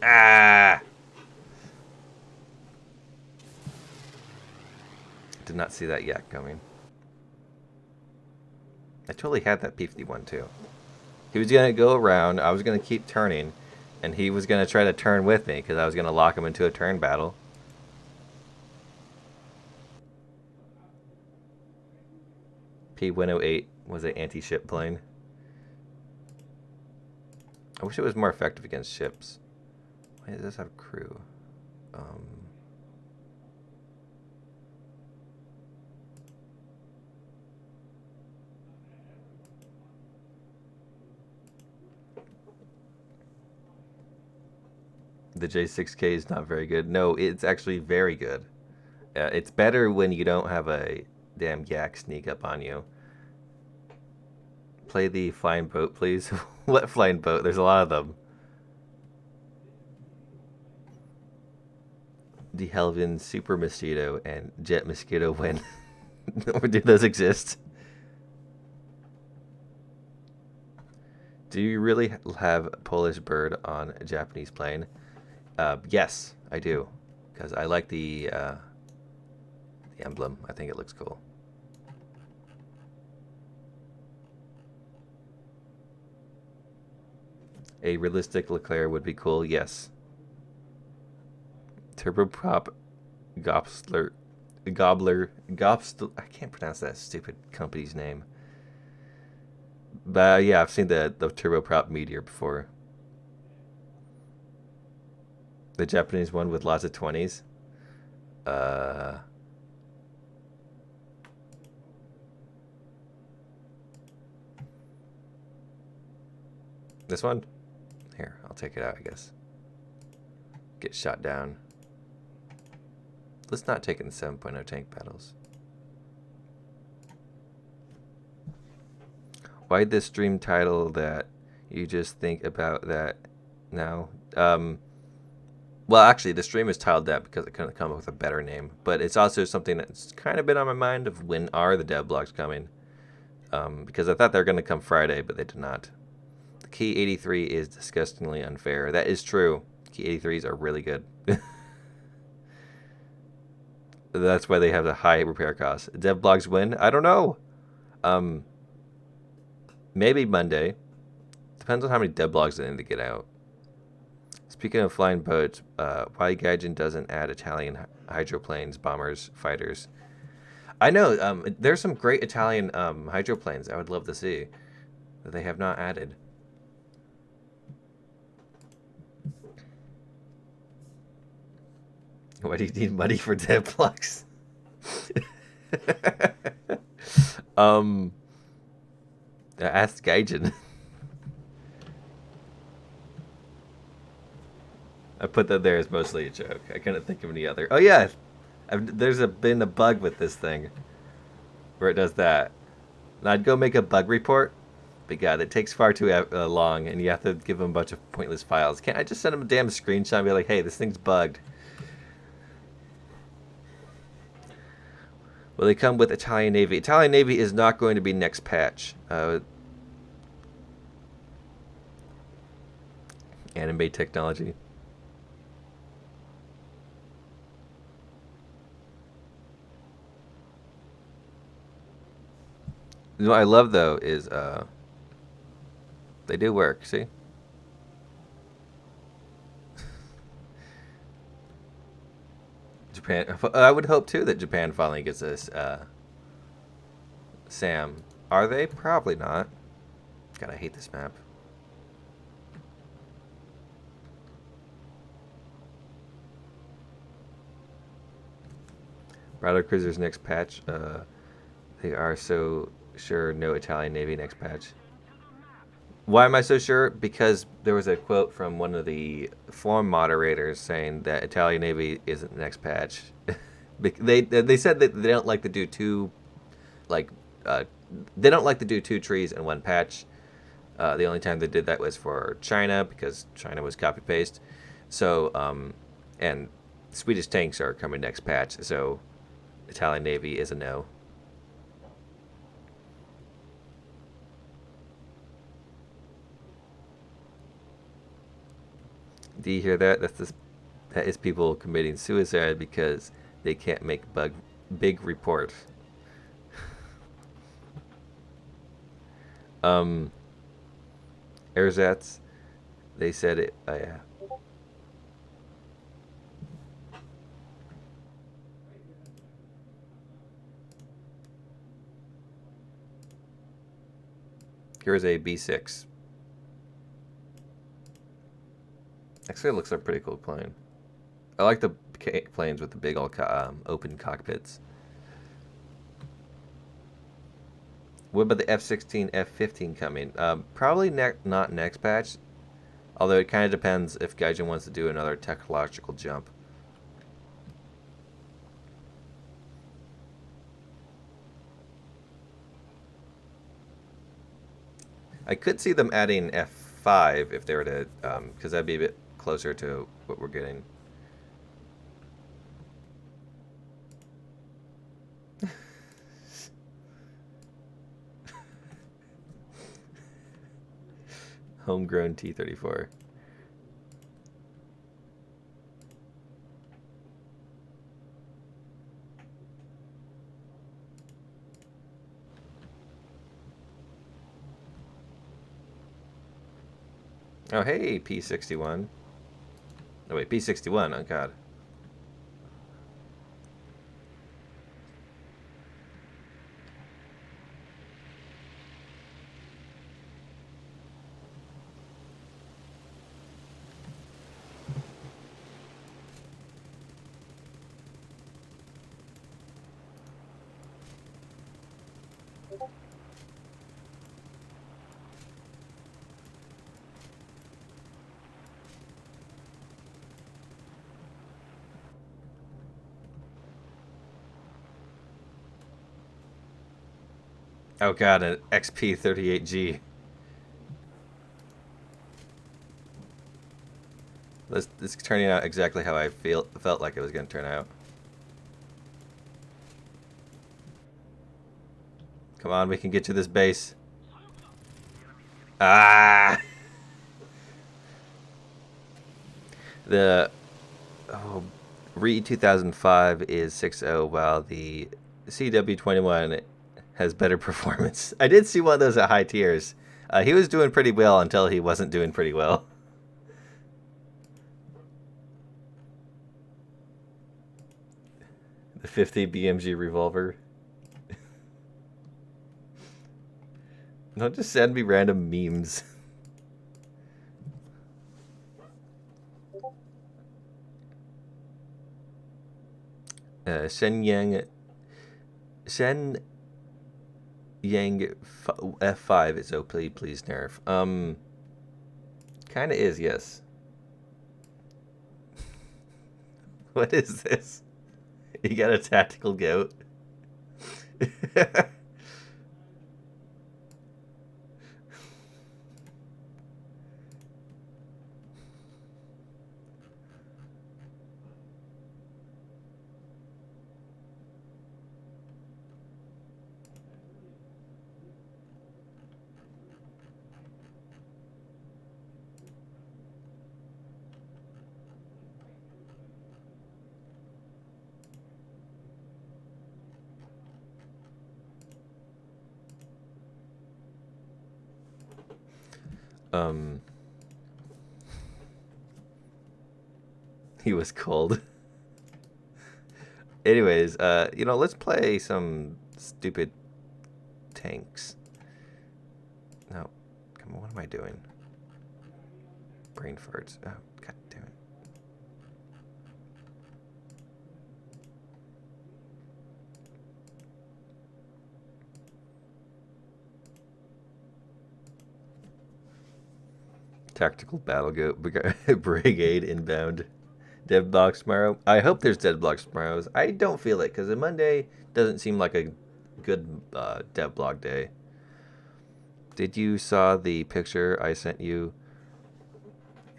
S1: Ah! Did not see that yak coming. I totally had that P-51 too. He was going to go around, I was going to keep turning, and he was going to try to turn with me because I was going to lock him into a turn battle. P-108 was an anti-ship plane. I wish it was more effective against ships. Why does this have crew? The J6K is not very good. No, it's actually very good. It's better when you don't have a damn yak sneak up on you. Play the flying boat, please. What flying boat? There's a lot of them. The Helvin, Super Mosquito, and Jet Mosquito win. Or do those exist? Do you really have Polish bird on a Japanese plane? Yes, I do. Because I like the emblem. I think it looks cool. A realistic Leclerc would be cool, yes. Turboprop Gobstler. I can't pronounce that stupid company's name. But yeah, I've seen the turboprop Meteor before. The Japanese one with lots of 20s. This one? Here, I'll take it out, I guess. Get shot down. Let's not take in the 7.0 tank battles. Why'd this stream title that you just think about that now? Well, actually, the stream is titled that because it couldn't come up with a better name. But it's also something that's kind of been on my mind of when are the dev blogs coming. Because I thought they were going to come Friday, but they did not. The Key 83 is disgustingly unfair. That is true. Key 83s are really good. That's why they have the high repair costs. Dev blogs win? I don't know. Maybe Monday. Depends on how many dev blogs they need to get out. Speaking of flying boats, why Gaijin doesn't add Italian hydroplanes, bombers, fighters? I know, there's some great Italian hydroplanes I would love to see that they have not added. Why do you need money for dev plugs? Ask Gaijin. I put that there as mostly a joke. I couldn't think of any other. Oh yeah, there's been a bug with this thing where it does that. And I'd go make a bug report, but God, it takes far too long, and you have to give them a bunch of pointless files. Can't I just send them a damn screenshot and be like, hey, this thing's bugged? Will they come with Italian Navy? Italian Navy is not going to be next patch. Anime technology. You know what I love though is they do work. See. Japan. I would hope too that Japan finally gets this. Sam, are they? Probably not. God, I hate this map. Battle Cruiser's next patch. They are so sure no Italian Navy next patch. Why am I so sure? Because there was a quote from one of the forum moderators saying that Italian Navy isn't the next patch. They said that they don't like to do two, like, they don't like to do two trees in one patch. The only time they did that was for China because China was copy paste. So, and Swedish tanks are coming next patch. So, Italian Navy is a no. Do you hear that? That is people committing suicide because they can't make big report. Ersatz, they said it. Yeah. Here's a B6. Actually, it looks like a pretty cool plane. I like the planes with the big open cockpits. What about the F-16, F-15 coming? Probably not next patch. Although it kind of depends if Gaijin wants to do another technological jump. I could see them adding F5 if they were to, because that'd be a bit closer to what we're getting. Homegrown T-34. Oh, hey, P61. Oh, wait, P61. Oh, God. Oh god, an XP38G. This is turning out exactly how I felt like it was going to turn out. Come on, we can get to this base. Ah! The Re 2005 is 6.0, while the CW21 has better performance. I did see one of those at high tiers. He was doing pretty well until he wasn't doing pretty well. The 50 BMG revolver. Don't just send me random memes. Shen Yang F5 is OP, please nerf. Kinda is, yes. What is this? You got a tactical goat? He was cold. Anyways, let's play some stupid tanks. No, come on, what am I doing? Brain farts. Oh, god damn it. Tactical battle goat brigade inbound. Dev blocks tomorrow. I hope there's dev blocks tomorrow. I don't feel it because a Monday doesn't seem like a good dev blog day. Did you saw the picture I sent you?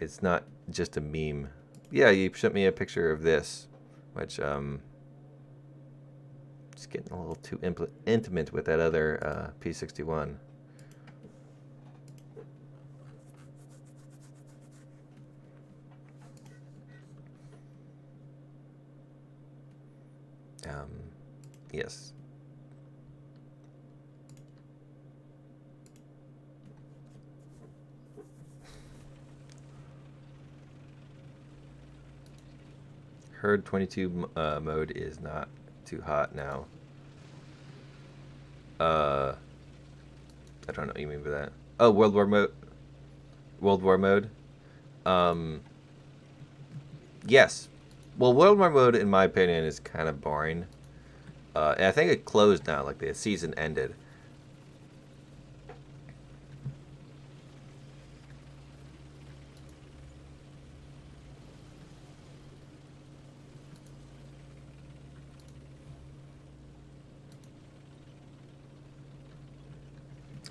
S1: It's not just a meme. Yeah, you sent me a picture of this, which just getting a little too intimate with that other P61. Yes. Herd 22 mode is not too hot now. I don't know what you mean by that. Oh, World War mode. World War mode. Yes. Well, World War mode, in my opinion, is kind of boring. And I think it closed now, like the season ended.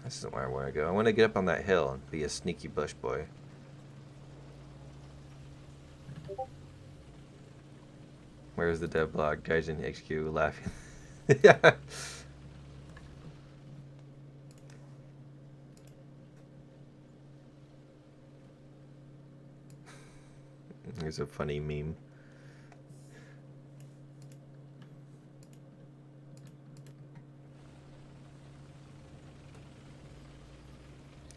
S1: This isn't where I want to go. I want to get up on that hill and be a sneaky bush boy. Where's the dev blog? Gaijin HQ laughing. Yeah. Here's a funny meme.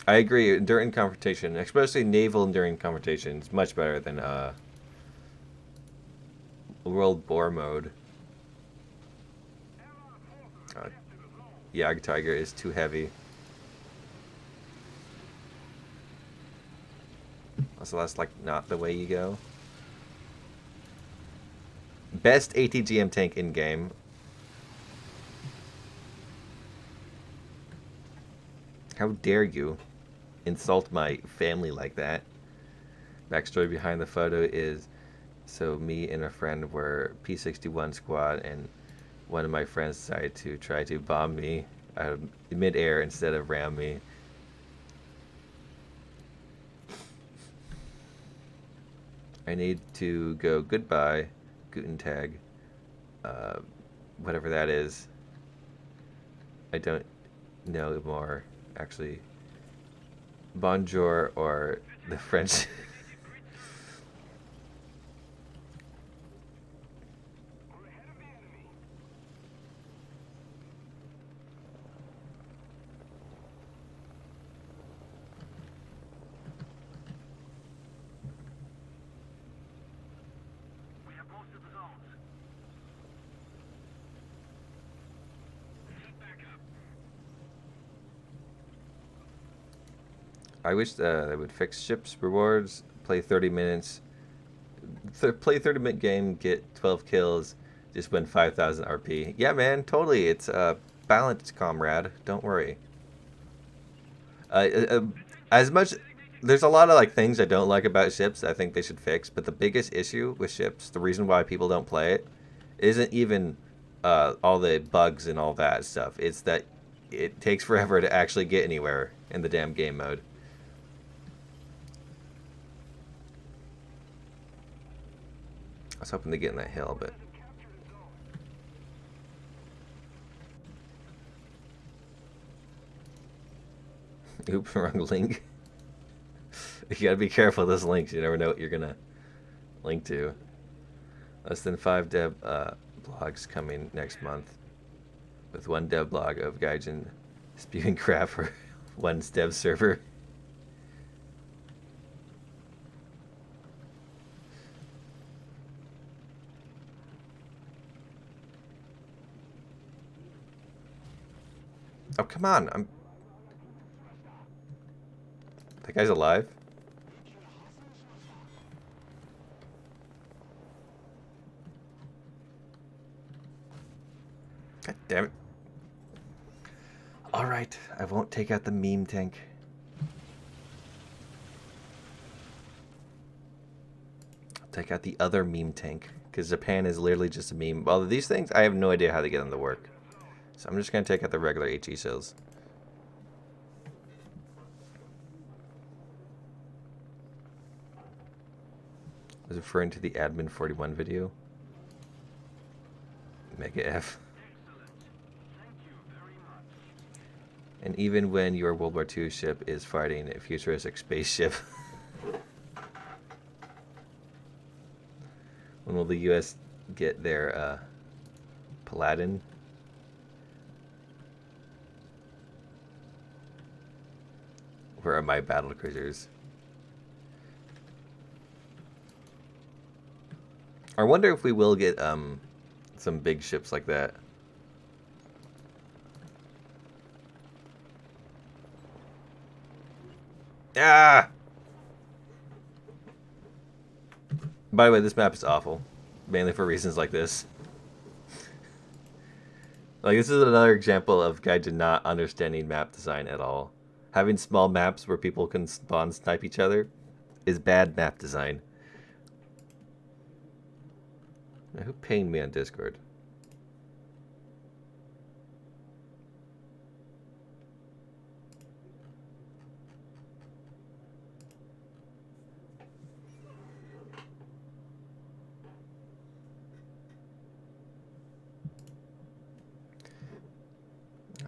S1: I agree. During confrontation, especially naval during confrontation, is much better than World War mode. Yag Tiger is too heavy. So that's like not the way you go. Best ATGM tank in game. How dare you insult my family like that? Backstory behind the photo is, so me and a friend were P61 squad and one of my friends decided to try to bomb me mid-air instead of ram me. I need to go goodbye, Guten Tag, whatever that is. I don't know more, actually. Bonjour or the French. I wish they would fix ships rewards. Play 30 minutes. Play 30-minute game. Get 12 kills. Just win 5,000 RP. Yeah, man, totally. It's balanced, comrade. Don't worry. As much, there's a lot of like things I don't like about ships. I think they should fix. But the biggest issue with ships, the reason why people don't play it, isn't even all the bugs and all that stuff. It's that it takes forever to actually get anywhere in the damn game mode. I was hoping to get in that hill, but... Oops, wrong link. You gotta be careful with those links. You never know what you're gonna link to. Less than 5 dev blogs coming next month. With 1 dev blog of Gaijin spewing crap for 1 dev server. Oh, come on. That guy's alive? God damn it. Alright, I won't take out the meme tank. I'll take out the other meme tank. Because Japan is literally just a meme. Well, these things, I have no idea how to get them to work. So I'm just going to take out the regular HE cells. I was referring to the Admin 41 video. Mega F. And even when your World War II ship is fighting a futuristic spaceship. When will the US get their Paladin? Where are my battle cruisers? I wonder if we will get some big ships like that. Ah! By the way, this map is awful. Mainly for reasons like this. Like, this is another example of Gaijin not understanding map design at all. Having small maps where people can spawn snipe each other is bad map design. Now, who pinged me on Discord?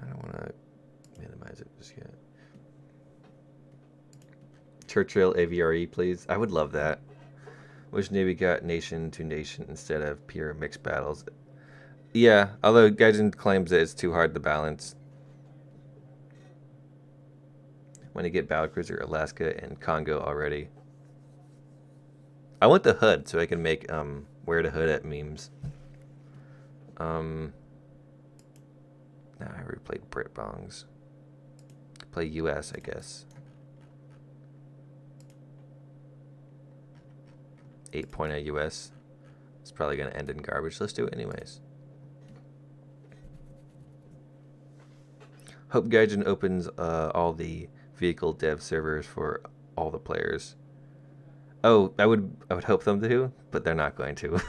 S1: I don't want to minimize it just yet. Churchill AVRE, please. I would love that. Wish Navy got nation to nation instead of pure mixed battles. Yeah, although Gaijin claims that it's too hard to balance. When you get Battlecruiser Alaska and Congo already. I want the HUD so I can make where to hood at memes. Nah, I already played Brit Bongs. Play US, I guess. 8.0 US. It's probably going to end in garbage. Let's do it anyways. Hope Gaijin opens all the vehicle dev servers for all the players. Oh, I would hope them to, but they're not going to.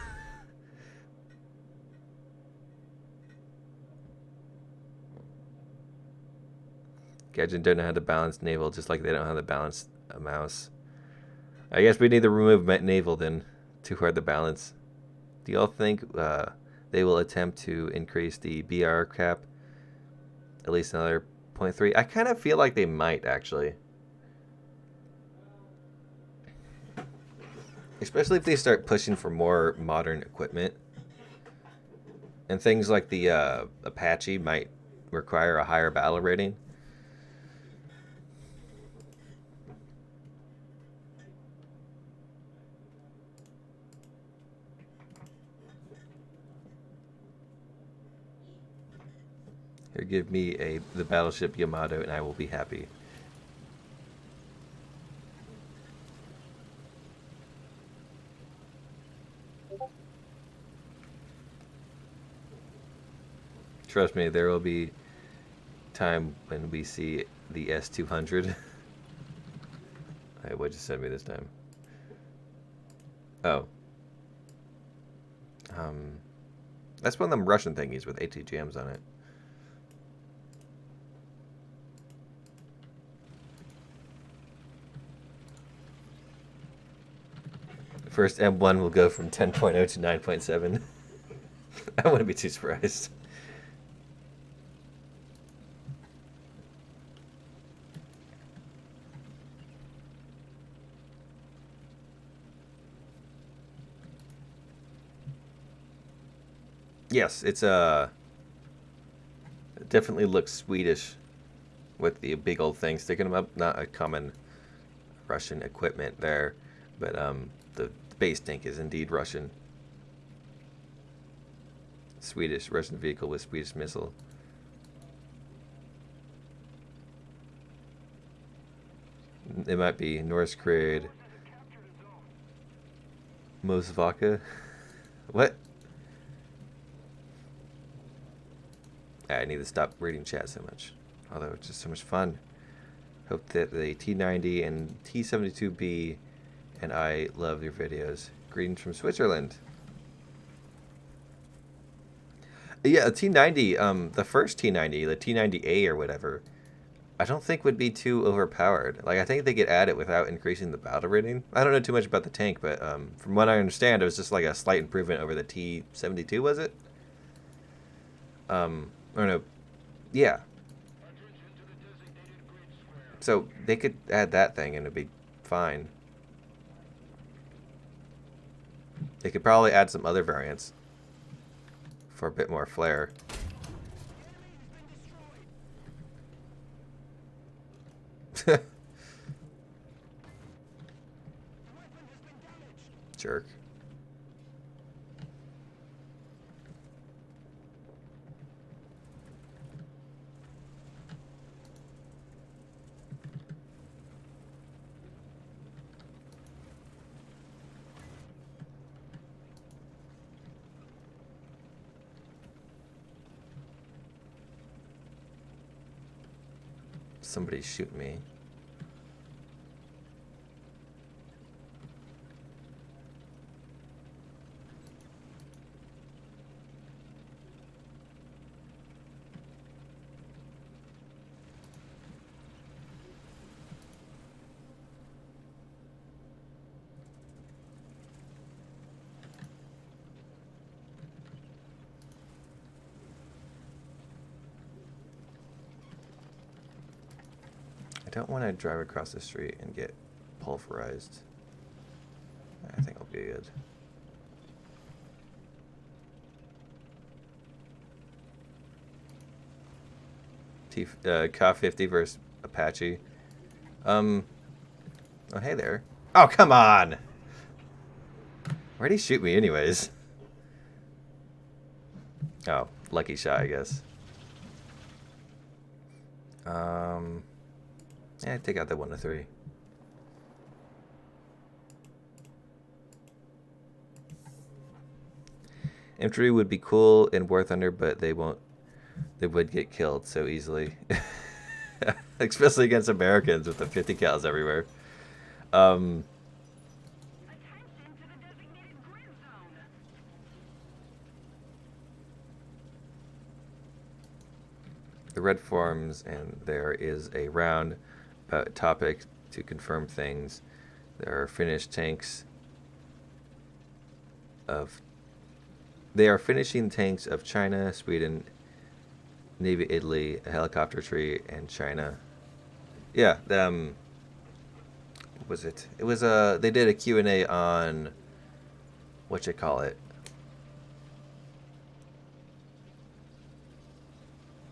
S1: Gaijin don't know how to balance Naval, just like they don't know how to balance a mouse. I guess we need to remove Naval then. Too hard to balance. Do y'all think they will attempt to increase the BR cap at least another 0.3? I kind of feel like they might, actually. Especially if they start pushing for more modern equipment. And things like the Apache might require a higher battle rating. Here, give me the battleship Yamato and I will be happy. Trust me, there will be time when we see the S-200. What'd you send me this time? Oh. That's one of them Russian thingies with ATGMs on it. The first M1 will go from 10.0 to 9.7. I wouldn't be too surprised. Yes, it's it definitely looks Swedish with the big old thing sticking them up. Not a common Russian equipment there, but the base tank is indeed Russian. Swedish, Russian vehicle with Swedish missile. It might be Norse created Mosvaka. What? I need to stop reading chat so much. Although it's just so much fun. Hope that the T90 and T72B and I love your videos. Greetings from Switzerland. Yeah, the T90, the first T90, the T90A or whatever, I don't think would be too overpowered. Like, I think they could add it without increasing the battle rating. I don't know too much about the tank, but from what I understand, it was just like a slight improvement over the T72, was it? Or no, yeah. So they could add that thing and it'd be fine. They could probably add some other variants for a bit more flair. Jerk. Somebody shoot me. I don't want to drive across the street and get pulverized. I think I'll be good. K50 versus Apache. Oh, hey there. Oh, come on! Where'd he shoot me anyways? Oh, lucky shot, I guess. Yeah, take out that 1 to 3. Infantry would be cool in War Thunder, but they won't. They would get killed so easily, especially against Americans with the 50 cals everywhere. the red forums, and there is a round about topic to confirm things. There are finished tanks of. They are finishing tanks of China, Sweden, Navy, Italy, a helicopter tree, and China. Yeah, what was it? It was they did a Q&A on what you call it.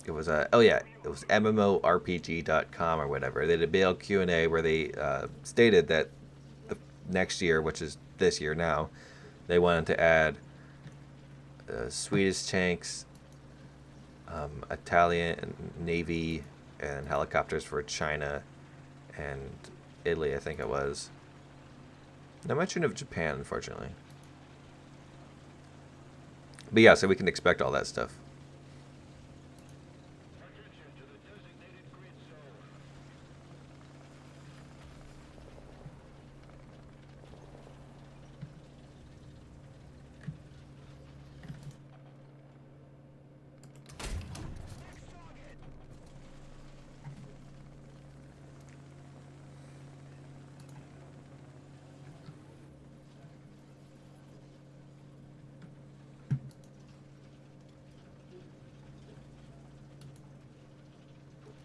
S1: It was it was MMORPG.com or whatever. They did a big Q&A where they stated that the next year, which is this year now, they wanted to add Swedish tanks, Italian Navy, and helicopters for China and Italy, I think it was. No mention of Japan, unfortunately. But yeah, so we can expect all that stuff.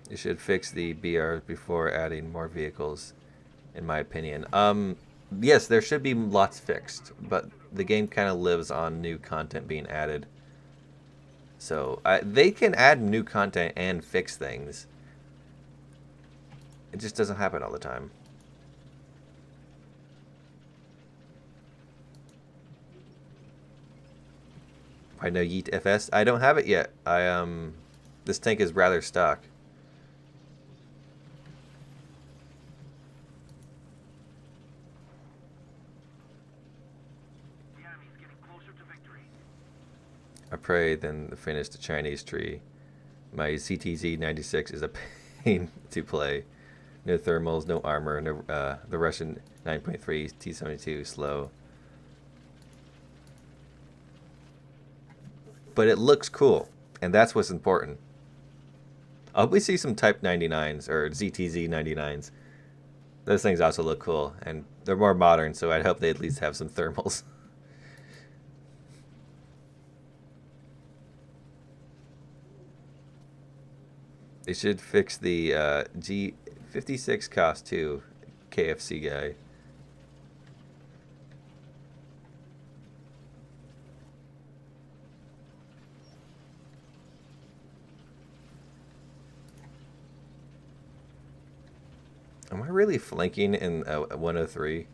S1: You should fix the BR before adding more vehicles, in my opinion. Yes, there should be lots fixed, but the game kind of lives on new content being added. So they can add new content and fix things. It just doesn't happen all the time. I know Yeet FS. I don't have it yet. This tank is rather stock. I pray then finish the Chinese tree. My CTZ 96 is a pain to play. No thermals, no armor, no the Russian 9.3 T-72 slow. But it looks cool, and that's what's important. I hope we see some Type 99s or ZTZ 99s. Those things also look cool, and they're more modern, so I'd hope they at least have some thermals. They should fix the G56 cost too, KFC guy. Am I really flanking in 103?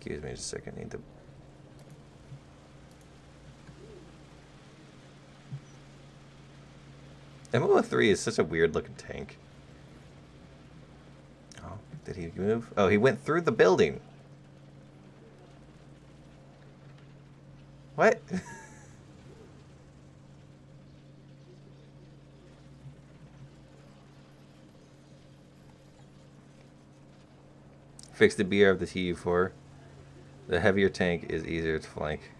S1: Excuse me just a second. I need to. M103 is such a weird looking tank. Oh, did he move? Oh, he went through the building. What? Fix the BR of the TU4. The heavier tank is easier to flank.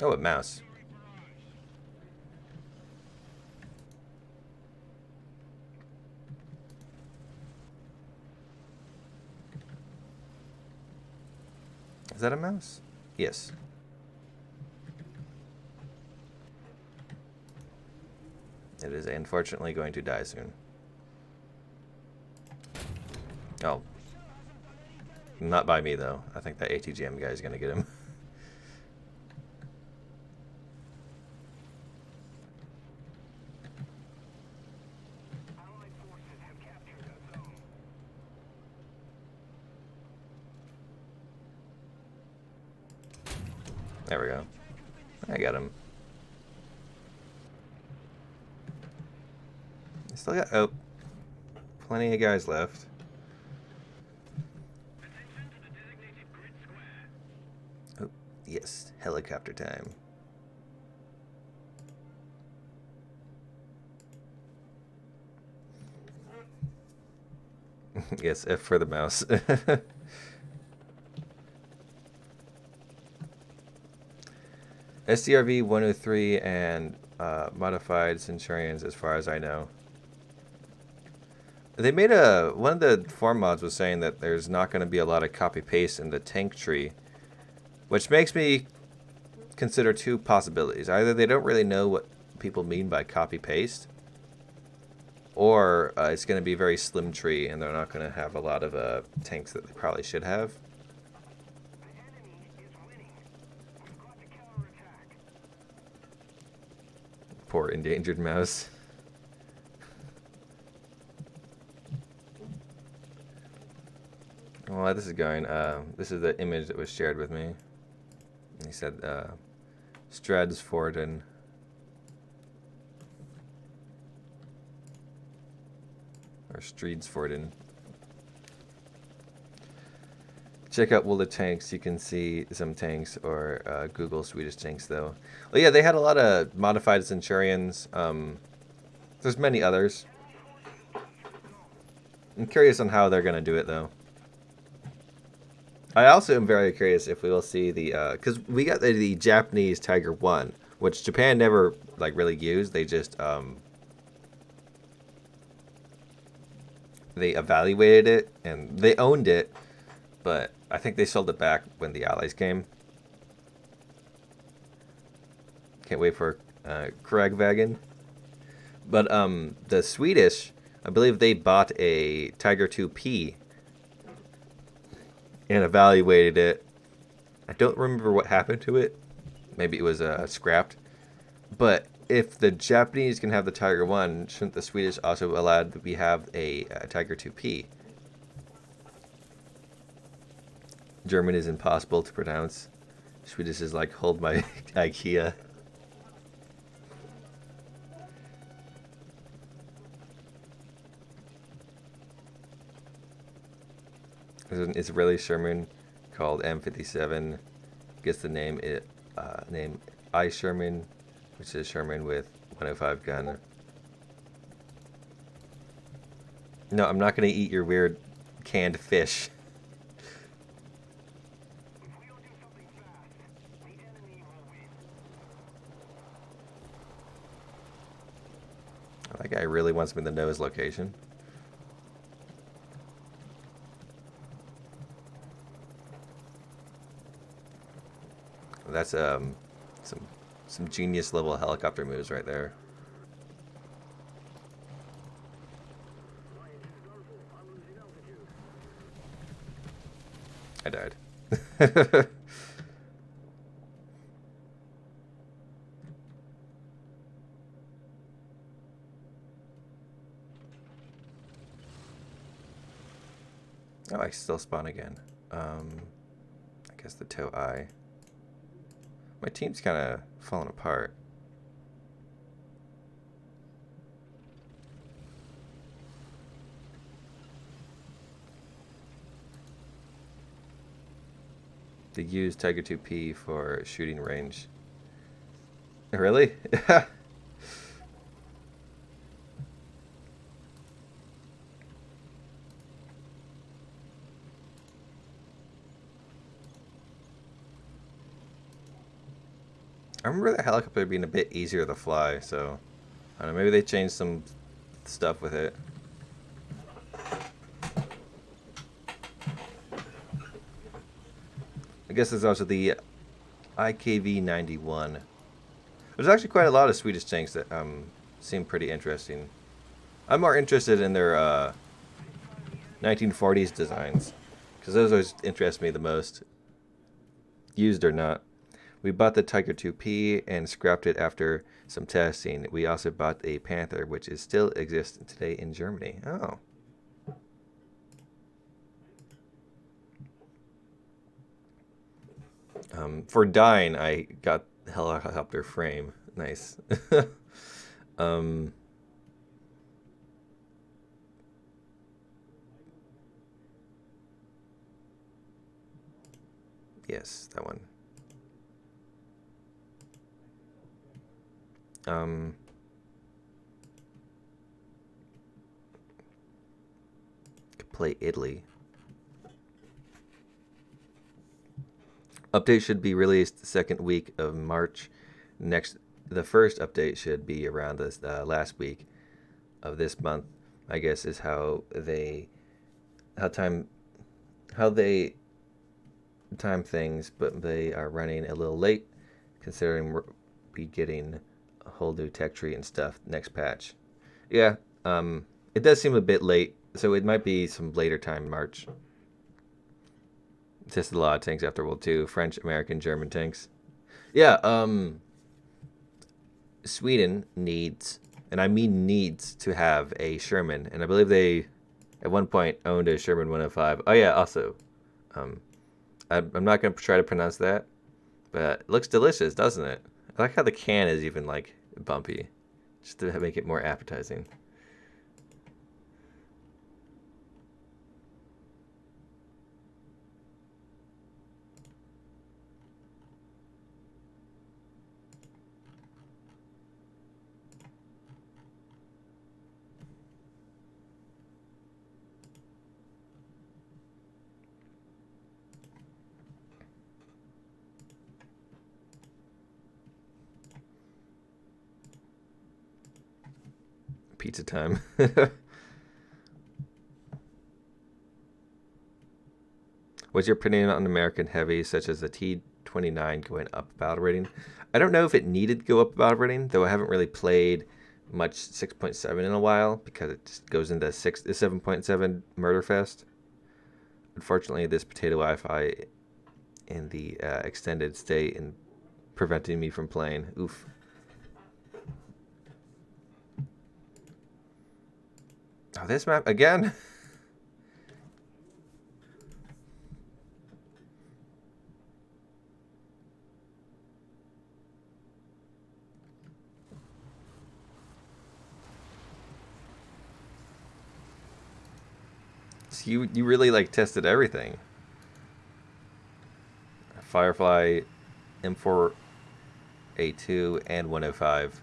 S1: Oh, a mouse. Is that a mouse? Yes. It is unfortunately going to die soon. Oh. Not by me, though. I think that ATGM guy is going to get him. There we go. I got him. Still got, oh, plenty of guys left. Oh, yes, helicopter time. Yes, F for the mouse. SDRV 103 and modified Centurions, as far as I know. They made one of the form mods was saying that there's not going to be a lot of copy paste in the tank tree, which makes me consider two possibilities. Either they don't really know what people mean by copy paste, or it's going to be a very slim tree and they're not going to have a lot of tanks that they probably should have. Poor endangered mouse. Well, this is going. This is the image that was shared with me. He said, Stradsforden. Or Streedsforden. Check out World of Tanks. You can see some tanks, or Google Swedish tanks, though. Well, yeah, they had a lot of modified Centurions. There's many others. I'm curious on how they're going to do it, though. I also am very curious if we will see the... because we got the Japanese Tiger 1, which Japan never, like, really used. They just... they evaluated it, and they owned it, but I think they sold it back when the Allies came. Can't wait for Kragvagen. But the Swedish, I believe they bought a Tiger 2P and evaluated it. I don't remember what happened to it. Maybe it was scrapped. But if the Japanese can have the Tiger 1, shouldn't the Swedish also allow that we have a Tiger 2P? German is impossible to pronounce. Swedish is like, hold my IKEA. There's an Israeli Sherman called M57. Gets the name I Sherman, which is Sherman with 105 gun. No, I'm not going to eat your weird canned fish. That guy really wants me to know his location. That's some genius level helicopter moves right there. I died. Oh, I still spawn again. I guess the toe eye. My team's kind of falling apart. They use Tiger 2P for shooting range. Really? I remember the helicopter being a bit easier to fly, so I don't know, maybe they changed some stuff with it. guess there's also the IKV-91. There's actually quite a lot of Swedish tanks that seem pretty interesting. I'm more interested in their 1940s designs, because those always interest me the most, used or not. We bought the Tiger 2P and scrapped it after some testing. We also bought a Panther, which is still exists today in Germany. Oh. For dying, I got the helicopter frame. Nice. Yes, that one. Could play Italy. Update should be released the second week of March. The first update should be around this last week of this month. I guess is how they time things, but they are running a little late, considering we'll be getting a whole new tech tree and stuff next patch. Yeah, it does seem a bit late, so it might be some later time in March. Tested a lot of tanks after World II, French, American, German tanks. Yeah, Sweden needs, and I mean needs, to have a Sherman, and I believe they at one point owned a Sherman 105. Oh yeah, also, I'm not going to try to pronounce that, but it looks delicious, doesn't it? I like how the can is even like bumpy, just to make it more appetizing. Pizza time. What's your opinion on American heavies such as the T-29 going up battle rating? I don't know if it needed to go up battle rating, though I haven't really played much 6.7 in a while because it just goes into 7.7 murder fest. Unfortunately, this potato Wi-Fi in the extended state and preventing me from playing. Oof. Oh, this map again? So you really like tested everything. Firefly, M4A2, and 105.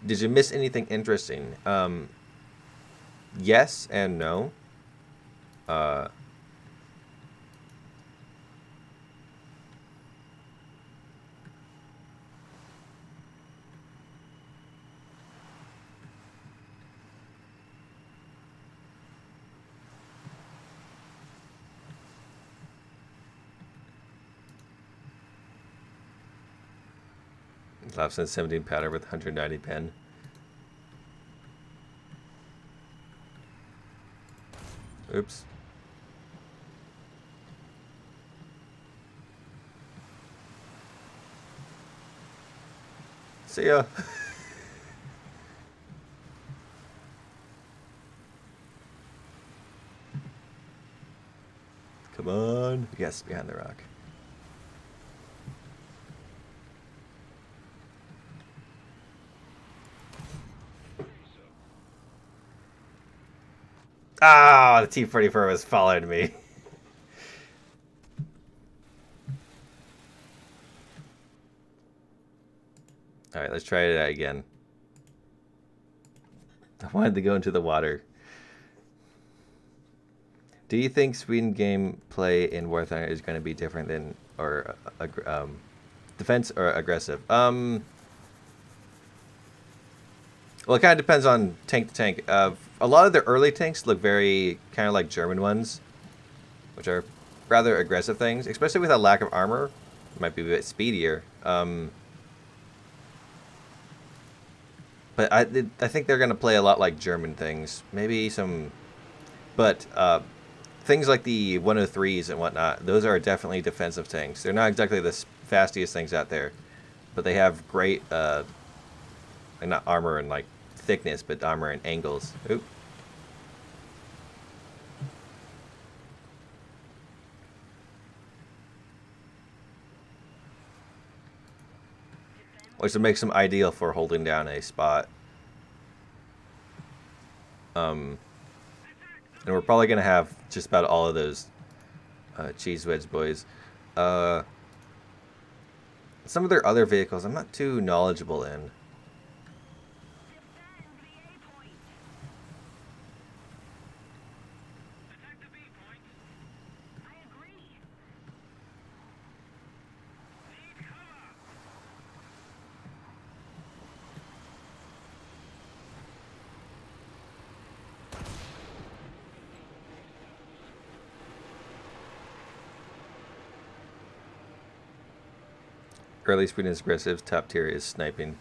S1: Did you miss anything interesting? Yes and no. Lapsen 17 powder with 190 pen. Oops. See ya. Come on. Yes, behind the rock. Ah, the T-44 was following me. All right, let's try it again. I wanted to go into the water. Do you think Sweden gameplay in War Thunder is going to be different than or defense or aggressive? Well, it kind of depends on tank to tank. A lot of the early tanks look very kind of like German ones, which are rather aggressive things, especially with a lack of armor. It might be a bit speedier. But I think they're going to play a lot like German things. Maybe some... But things like the 103s and whatnot, those are definitely defensive tanks. They're not exactly the fastest things out there, but they have great... not armor and like thickness, but armor and angles. Oop. Which makes them ideal for holding down a spot. And we're probably going to have just about all of those cheese wedge boys. Some of their other vehicles I'm not too knowledgeable in. Early speed is aggressive, top tier is sniping.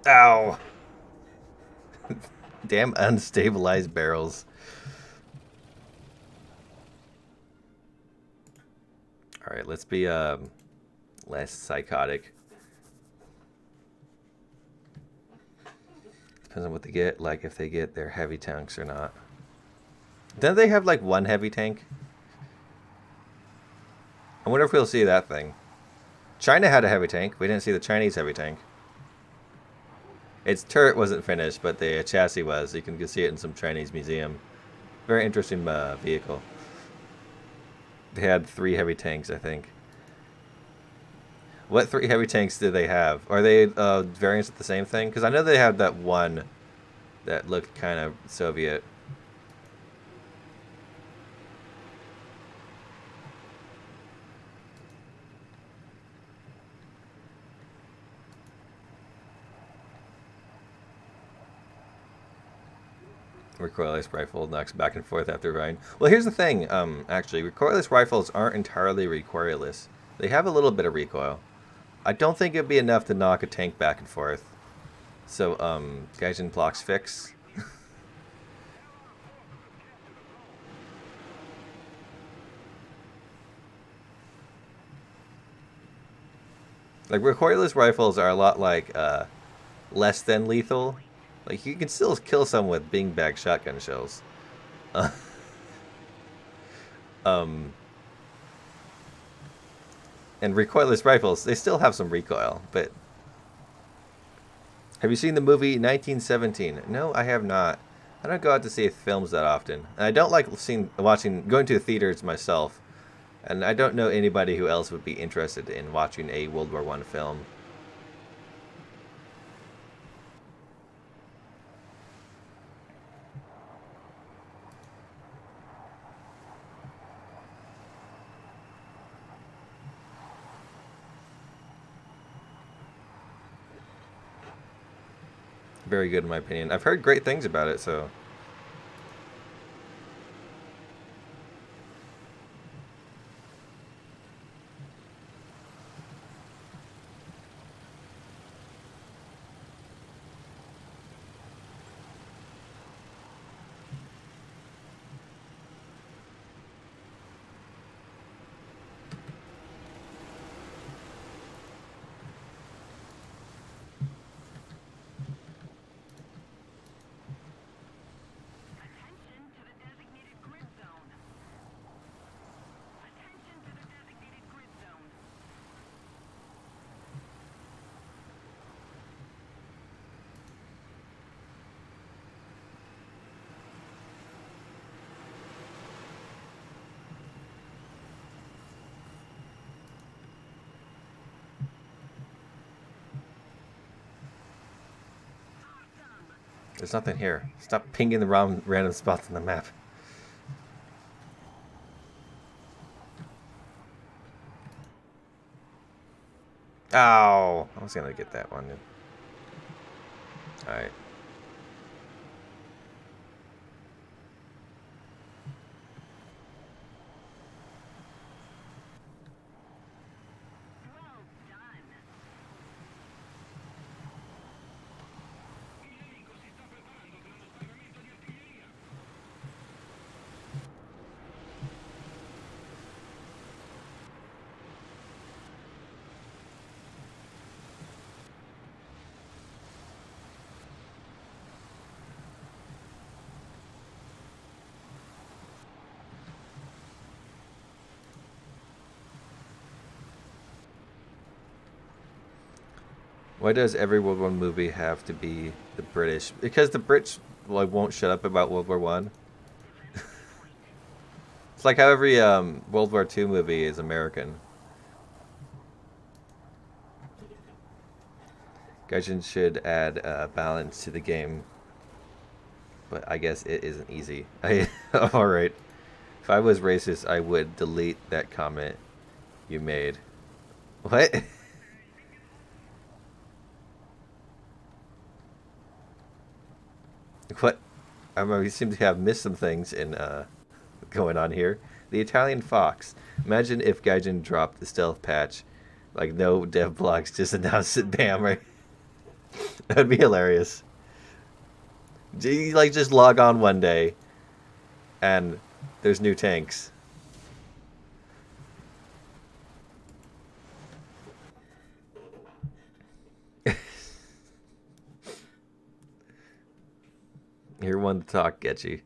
S1: Ow! Damn unstabilized barrels. Alright, let's be less psychotic. Depends on what they get, like if they get their heavy tanks or not. Don't they have like one heavy tank? I wonder if we'll see that thing. China had a heavy tank. We didn't see the Chinese heavy tank. Its turret wasn't finished, but the chassis was. You can go see it in some Chinese museum. Very interesting vehicle. They had 3 heavy tanks, I think. What 3 heavy tanks did they have? Are they variants of the same thing? Because I know they had that one that looked kind of Soviet. Recoilless rifle knocks back and forth after riding. Well, here's the thing. Actually, recoilless rifles aren't entirely recoilless. They have a little bit of recoil. I don't think it'd be enough to knock a tank back and forth. So, Gaijin plox fix. Like, recoilless rifles are a lot like, less than lethal. Like, you can still kill someone with beanbag shotgun shells. And recoilless rifles, they still have some recoil, but... Have you seen the movie 1917? No, I have not. I don't go out to see films that often. And I don't like going to the theaters myself. And I don't know anybody who else would be interested in watching a World War I film. Very good in my opinion. I've heard great things about it, so... There's nothing here. Stop pinging the wrong random spots on the map. Ow! I was gonna get that one. Alright. Why does every World War movie have to be the British? Because the Brits won't shut up about World War One. It's like how every World War Two movie is American. Gaijin should add balance to the game, but I guess it isn't easy. All right. If I was racist, I would delete that comment you made. What? What? We seem to have missed some things in going on here. The Italian Fox. Imagine if Gaijin dropped the stealth patch, like no dev blogs, just announced it, bam, right? That'd be hilarious. Like just log on one day, and there's new tanks. You're one to talk, Getchy.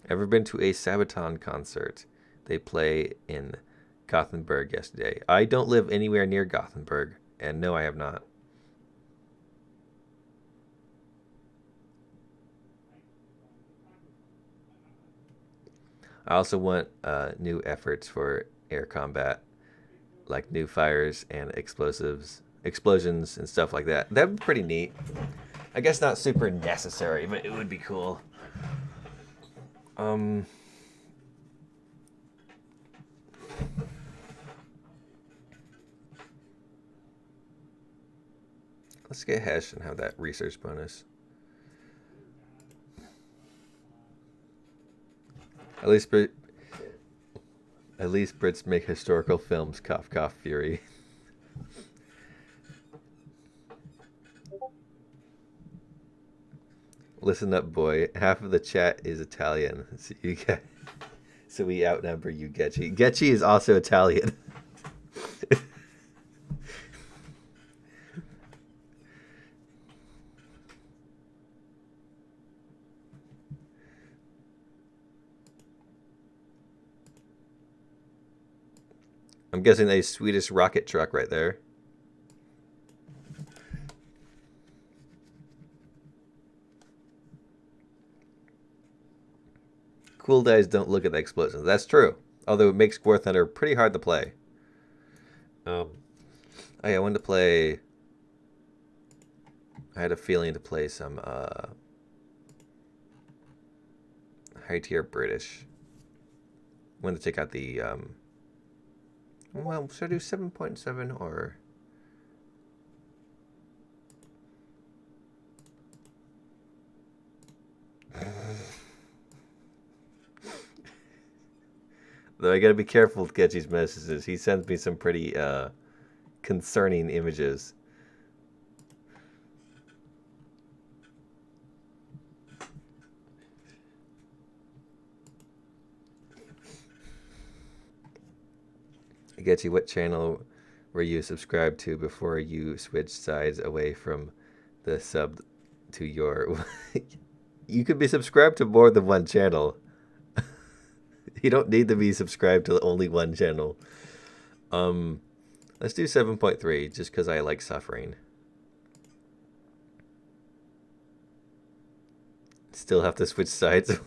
S1: Ever been to a Sabaton concert? They play in Gothenburg yesterday. I don't live anywhere near Gothenburg, and no, I have not. I also want new efforts for air combat, like new fires and explosions and stuff like that. That'd be pretty neat. I guess not super necessary, but it would be cool. Let's get Hesh and have that research bonus. At least Brits make historical films. Cough, cough, fury. Listen up, boy. Half of the chat is Italian, so we outnumber you, Getchy. Getchy is also Italian. I'm guessing a Swedish rocket truck right there. Cool guys don't look at the explosions. That's true. Although it makes War Thunder pretty hard to play. Oh yeah, I wanted to play. I had a feeling to play some high tier British. I wanted to take out the well, should I do 7.7 or though I gotta be careful with Getchy's messages. He sends me some pretty concerning images. Getchy, what channel were you subscribed to before you switched sides away from the sub to your... You could be subscribed to more than one channel. You don't need to be subscribed to only one channel. Let's do 7.3 just because I like suffering. Still have to switch sides.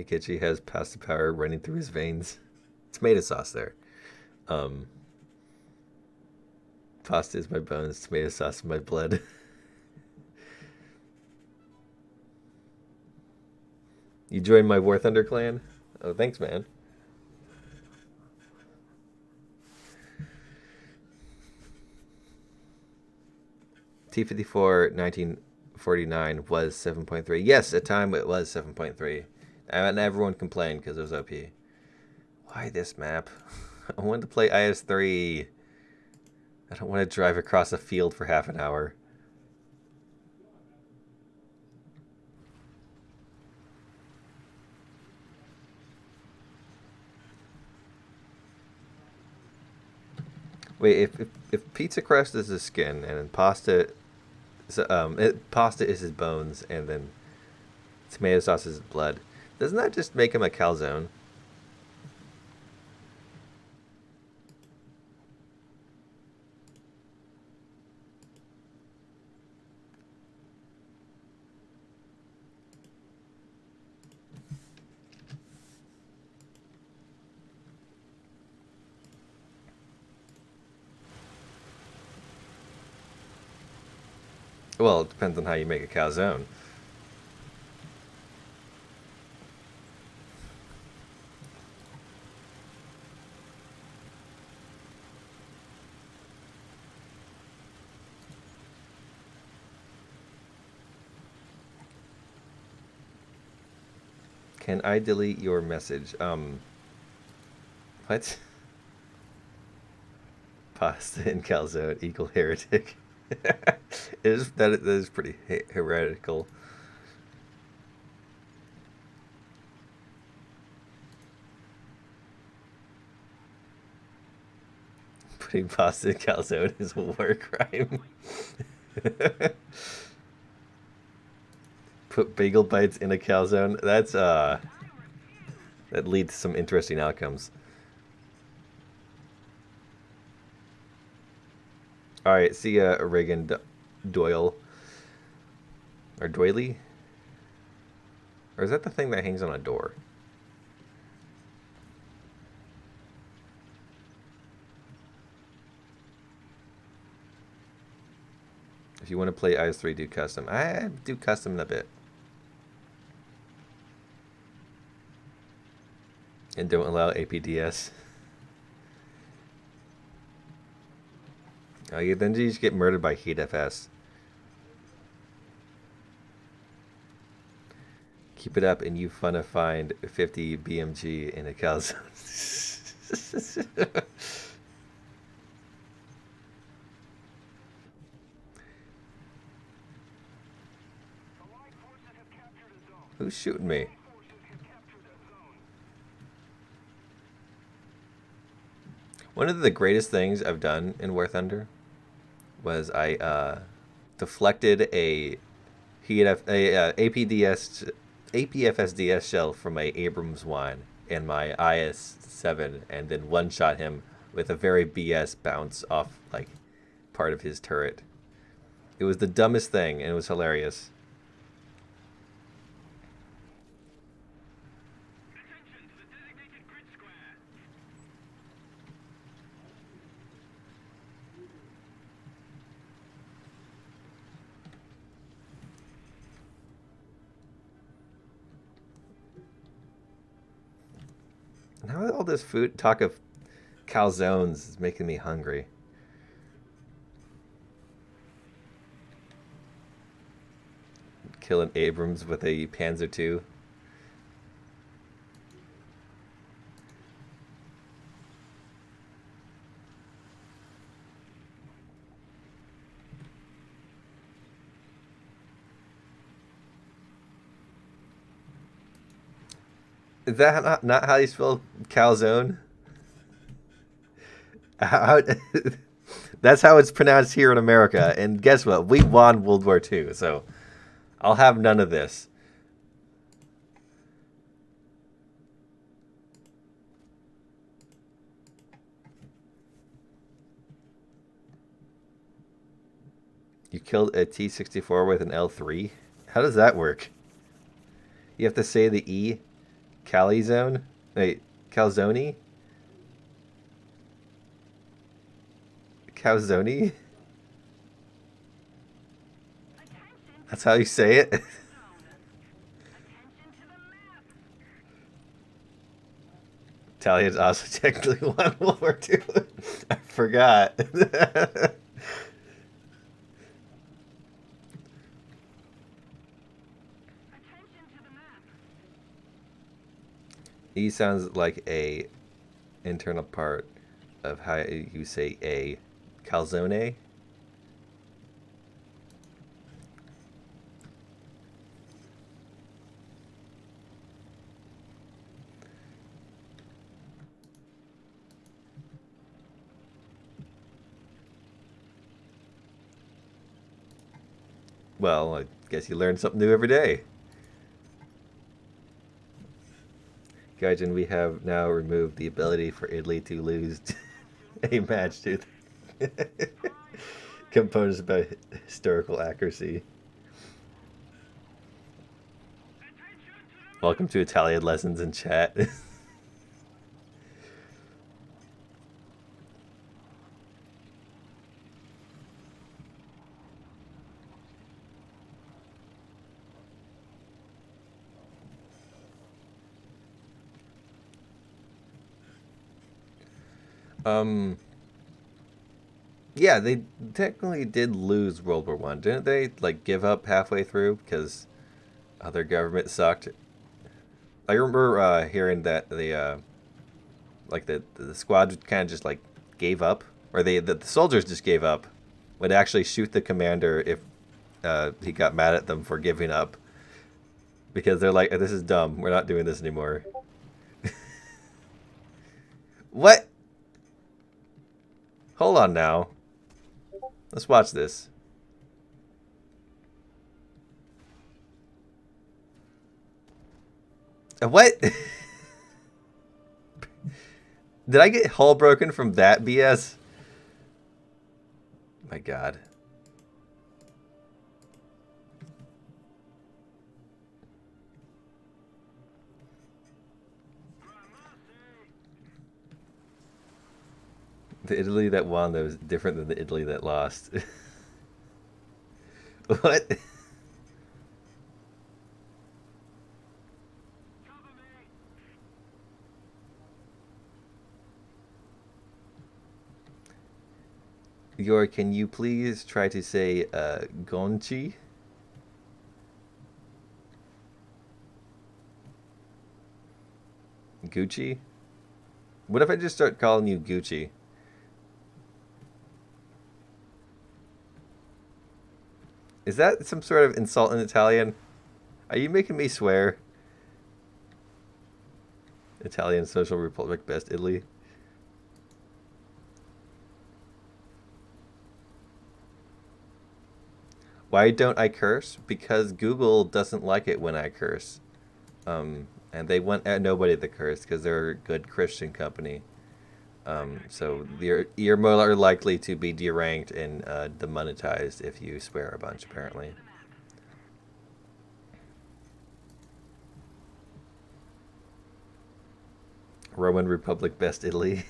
S1: Ikichi has pasta power running through his veins. Tomato sauce there. Pasta is my bones, tomato sauce is my blood. You joined my War Thunder clan? Oh, thanks, man. T-54 1949 was 7.3. Yes, at time it was 7.3. And everyone complained because it was OP. Why this map? I wanted to play IS-3. I don't want to drive across a field for half an hour. Wait, if pizza crust is his skin and then pasta, pasta is his bones and then tomato sauce is his blood, doesn't that just make him a calzone? Well, it depends on how you make a calzone. Can I delete your message? What? Pasta and calzone equal heretic. That is pretty heretical. Putting pasta in calzone is a war crime. Put bagel bites in a calzone. That's that leads to some interesting outcomes. All right, see ya, Reagan Doyle or Doily, or is that the thing that hangs on a door? If you want to play IS-3, do custom. I do custom in a bit. And don't allow APDS. Oh, yeah, then you just get murdered by Heat FS. Keep it up and you finna find 50 BMG in a calzone. Who's shooting me? One of the greatest things I've done in War Thunder was I deflected a APFSDS shell from my Abrams one and my IS-7, and then one-shot him with a very BS bounce off like part of his turret. It was the dumbest thing, and it was hilarious. Now all this food talk of calzones is making me hungry. Killing Abrams with a Panzer II. Is that not how you spell calzone? How, that's how it's pronounced here in America. And guess what? We won World War II, so I'll have none of this. You killed a T-64 with an L3? How does that work? You have to say the E Calzone? Wait, Calzone? Calzone? That's how you say it? Italians also technically won World War II. I forgot. E sounds like a internal part of how you say a calzone. Well, I guess you learn something new every day. Gaijin, we have now removed the ability for Italy to lose a match to components about historical accuracy. Welcome to Italian lessons in chat. Yeah, they technically did lose World War One, didn't they? Like give up halfway through because other government sucked. I remember hearing that the squad kind of just like gave up, or the soldiers just gave up. Would actually shoot the commander if he got mad at them for giving up, because they're like, "This is dumb. We're not doing this anymore." What? Hold on now. Let's watch this. What? Did I get hull broken from that BS? My God. The Italy that won, that was different than the Italy that lost. What? Yor, can you please try to say Gonchi? Gucci? What if I just start calling you Gucci? Is that some sort of insult in Italian? Are you making me swear? Italian Social Republic Best Italy. Why don't I curse? Because Google doesn't like it when I curse. And they want nobody to curse because they're a good Christian company. So you're more likely to be deranked and demonetized if you swear a bunch, apparently. Roman Republic Best Italy.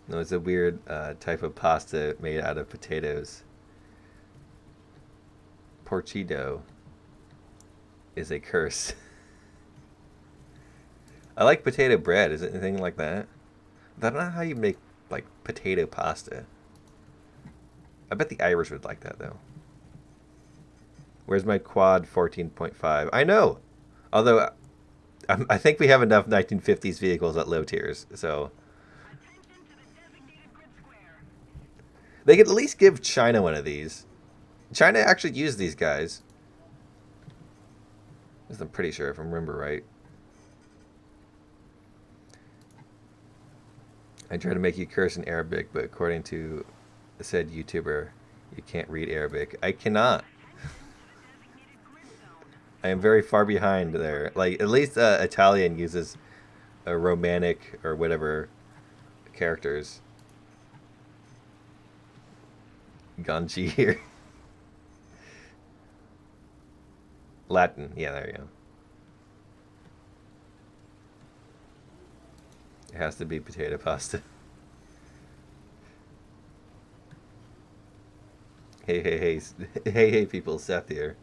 S1: No, it's a weird type of pasta made out of potatoes. Porcido is a curse. I like potato bread. Is it anything like that? I don't know how you make like potato pasta. I bet the Irish would like that though. Where's my quad 14.5? I know. Although I think we have enough 1950s vehicles at low tiers, so they could at least give China one of these. China actually used these guys. I'm pretty sure if I remember right. I try to make you curse in Arabic, but according to said YouTuber, you can't read Arabic. I cannot. I am very far behind there. Like, at least Italian uses a romantic or whatever characters. Ganji here. Latin. Yeah, there you go. It has to be potato pasta. Hey, people, Seth here.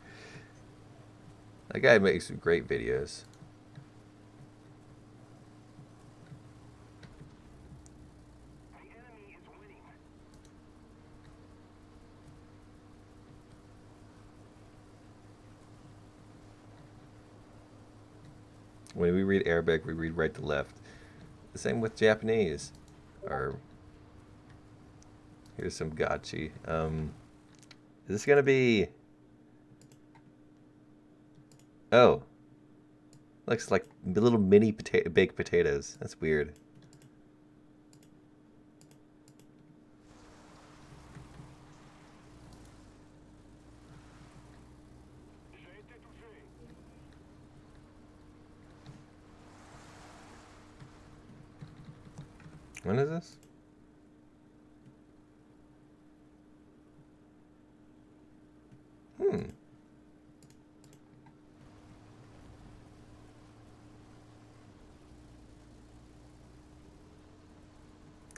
S1: That guy makes great videos. When we read Arabic, we read right to left. The same with Japanese. Or here's some gotchi. Is this gonna be? Oh, looks like little mini baked potatoes. That's weird. When is this? Hmm.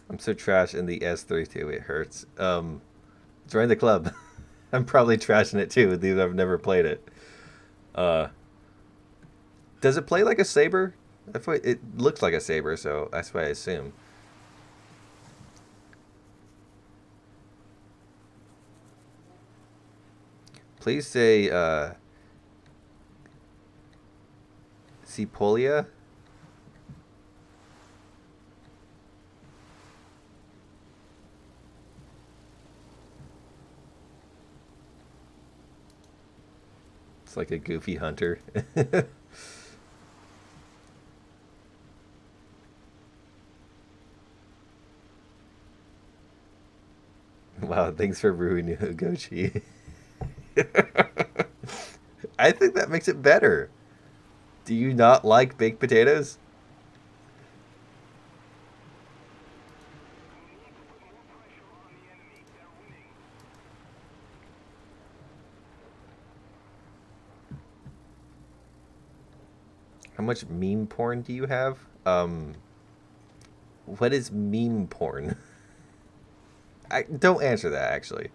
S1: I'm so trash in the S32. It hurts. Join the club. I'm probably trashing it too. These I've never played it. Uh, does it play like a saber? I thought it looks like a saber, so that's what I assume. Please say Cipolia. It's like a goofy hunter. Wow, thanks for ruining Gochi. I think that makes it better. Do you not like baked potatoes? How much meme porn do you have? What is meme porn? I don't answer that actually.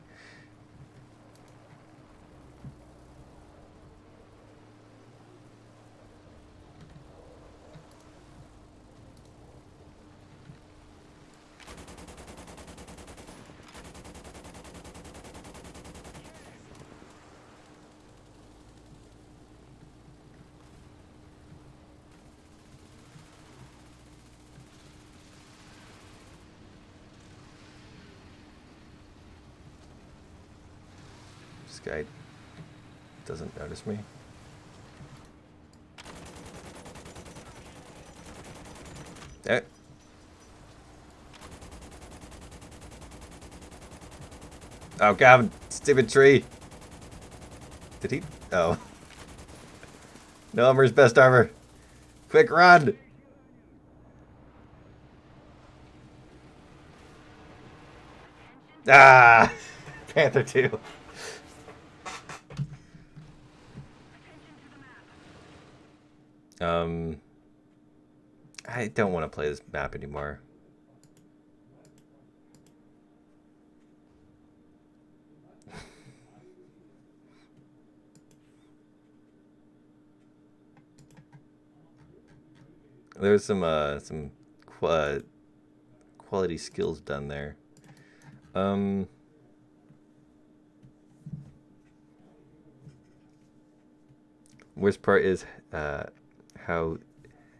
S1: This guy doesn't notice me. Eh. Oh god, stupid tree. Did he? Oh. No armor's best armor. Quick run! Ah! Panther 2. I don't want to play this map anymore. There's some quality skills done there. Worst part is how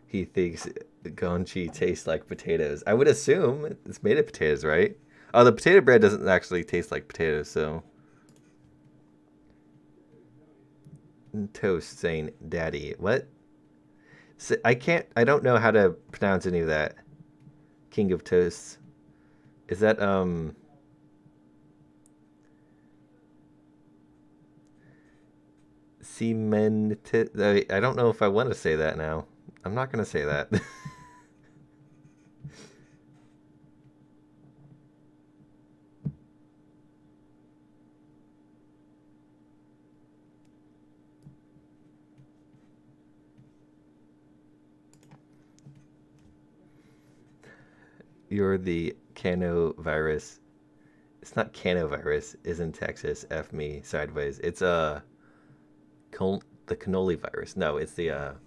S1: he thinks gonchi tastes like potatoes. I would assume it's made of potatoes, right? Oh, the potato bread doesn't actually taste like potatoes, so. Toast saying daddy. What? I don't know how to pronounce any of that. King of Toasts. Is that, cement? I don't know if I want to say that now. I'm not going to say that. You're the canovirus. It's not canovirus. Is in Texas. F me sideways. It's the cannoli virus. No, it's the I'm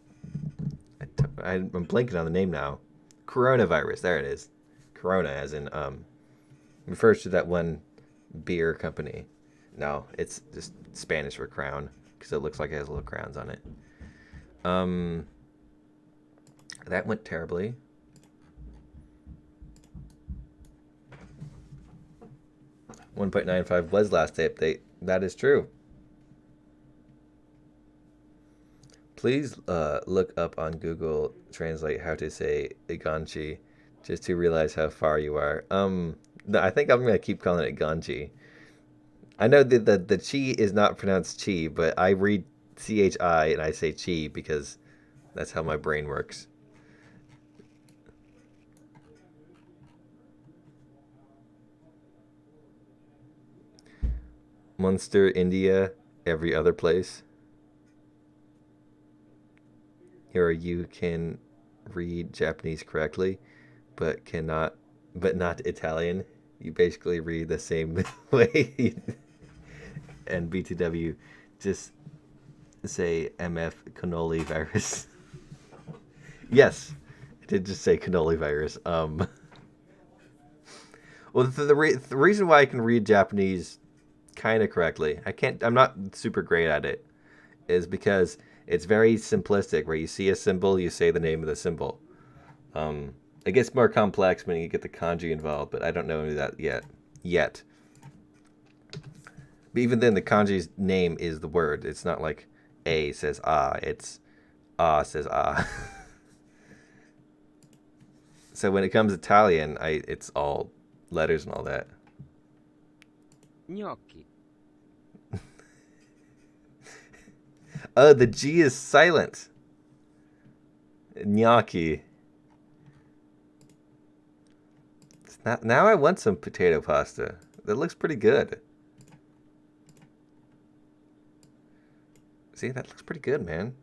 S1: blanking on the name now. Coronavirus. There it is. Corona, as in refers to that one beer company. No, it's just Spanish for crown because it looks like it has little crowns on it. That went terribly. .95 was last update. That is true. Please look up on Google Translate how to say Iganchi, just to realize how far you are. No, I think I'm gonna keep calling it Ganji. I know that the chi is not pronounced chi, but I read chi and I say chi because that's how my brain works. Munster, India, every other place. Or you can read Japanese correctly, but not Italian. You basically read the same way. And BTW, just say MF cannoli virus. Yes, I did just say cannoli virus. Well, the reason why I can read Japanese kind of correctly, I'm not super great at it, is because it's very simplistic. Where you see a symbol, you say the name of the symbol. It gets more complex when you get the kanji involved, but I don't know that yet. But even then, the kanji's name is the word. It's not like A says ah. It's ah says ah. So when it comes to Italian, it's all letters and all that.
S2: Gnocchi.
S1: Oh, the G is silent. Gnocchi. Now I want some potato pasta. That looks pretty good. See, that looks pretty good, man.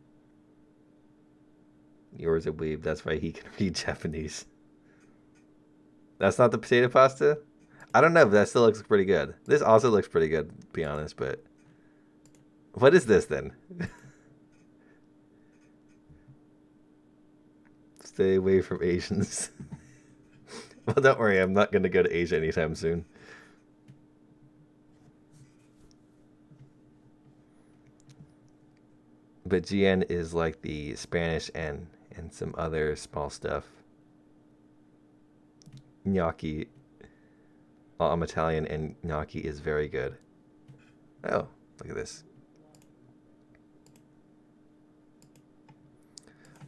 S1: Yours a weeb. That's why he can read Japanese. That's not the potato pasta? I don't know, but that still looks pretty good. This also looks pretty good, to be honest, but... What is this, then? Stay away from Asians. Well, don't worry, I'm not going to go to Asia anytime soon. But GN is like the Spanish and some other small stuff. Gnocchi. Well, I'm Italian, and gnocchi is very good. Oh, look at this.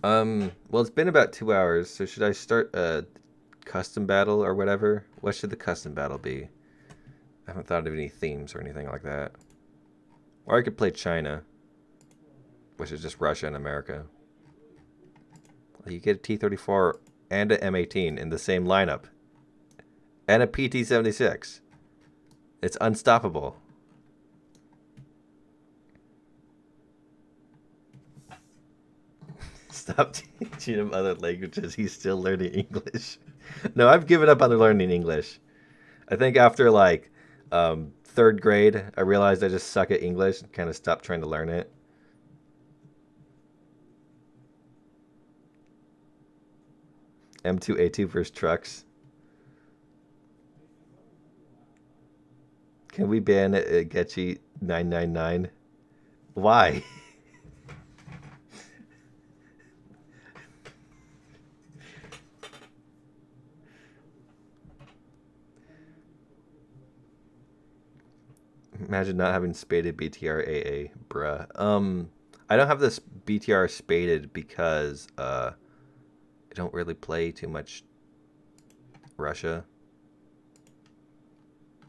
S1: Well, it's been about 2 hours, so should I start a custom battle or whatever? What should the custom battle be? I haven't thought of any themes or anything like that. Or I could play China, which is just Russia and America. You get a T-34 and a M18 in the same lineup. And a PT-76. It's unstoppable. Stop teaching him other languages. He's still learning English. No, I've given up on learning English. I think after like 3rd grade, I realized I just suck at English and kind of stopped trying to learn it. M2A2 versus trucks. Can we ban Getchy 999? Why? Imagine not having spaded BTR AA, bruh. I don't have this BTR spaded because I don't really play too much Russia.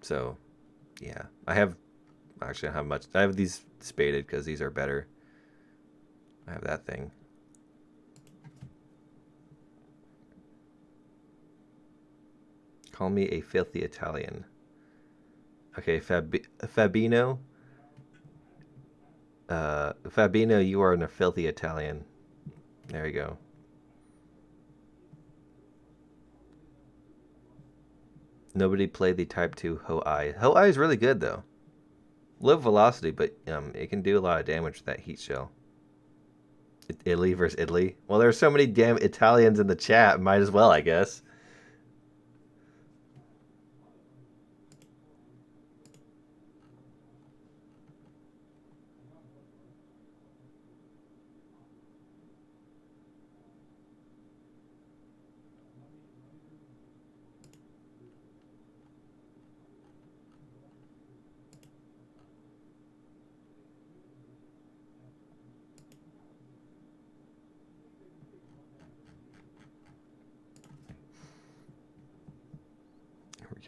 S1: So, yeah. I don't have much. I have these spaded because these are better. I have that thing. Call me a filthy Italian. Okay, Fabino. Fabino, you are a filthy Italian. There you go. Nobody played the Type 2 Ho-Ai. Ho-Ai is really good, though. Low velocity, but it can do a lot of damage with that heat shell. Italy versus Italy. Well, there's so many damn Italians in the chat. Might as well, I guess.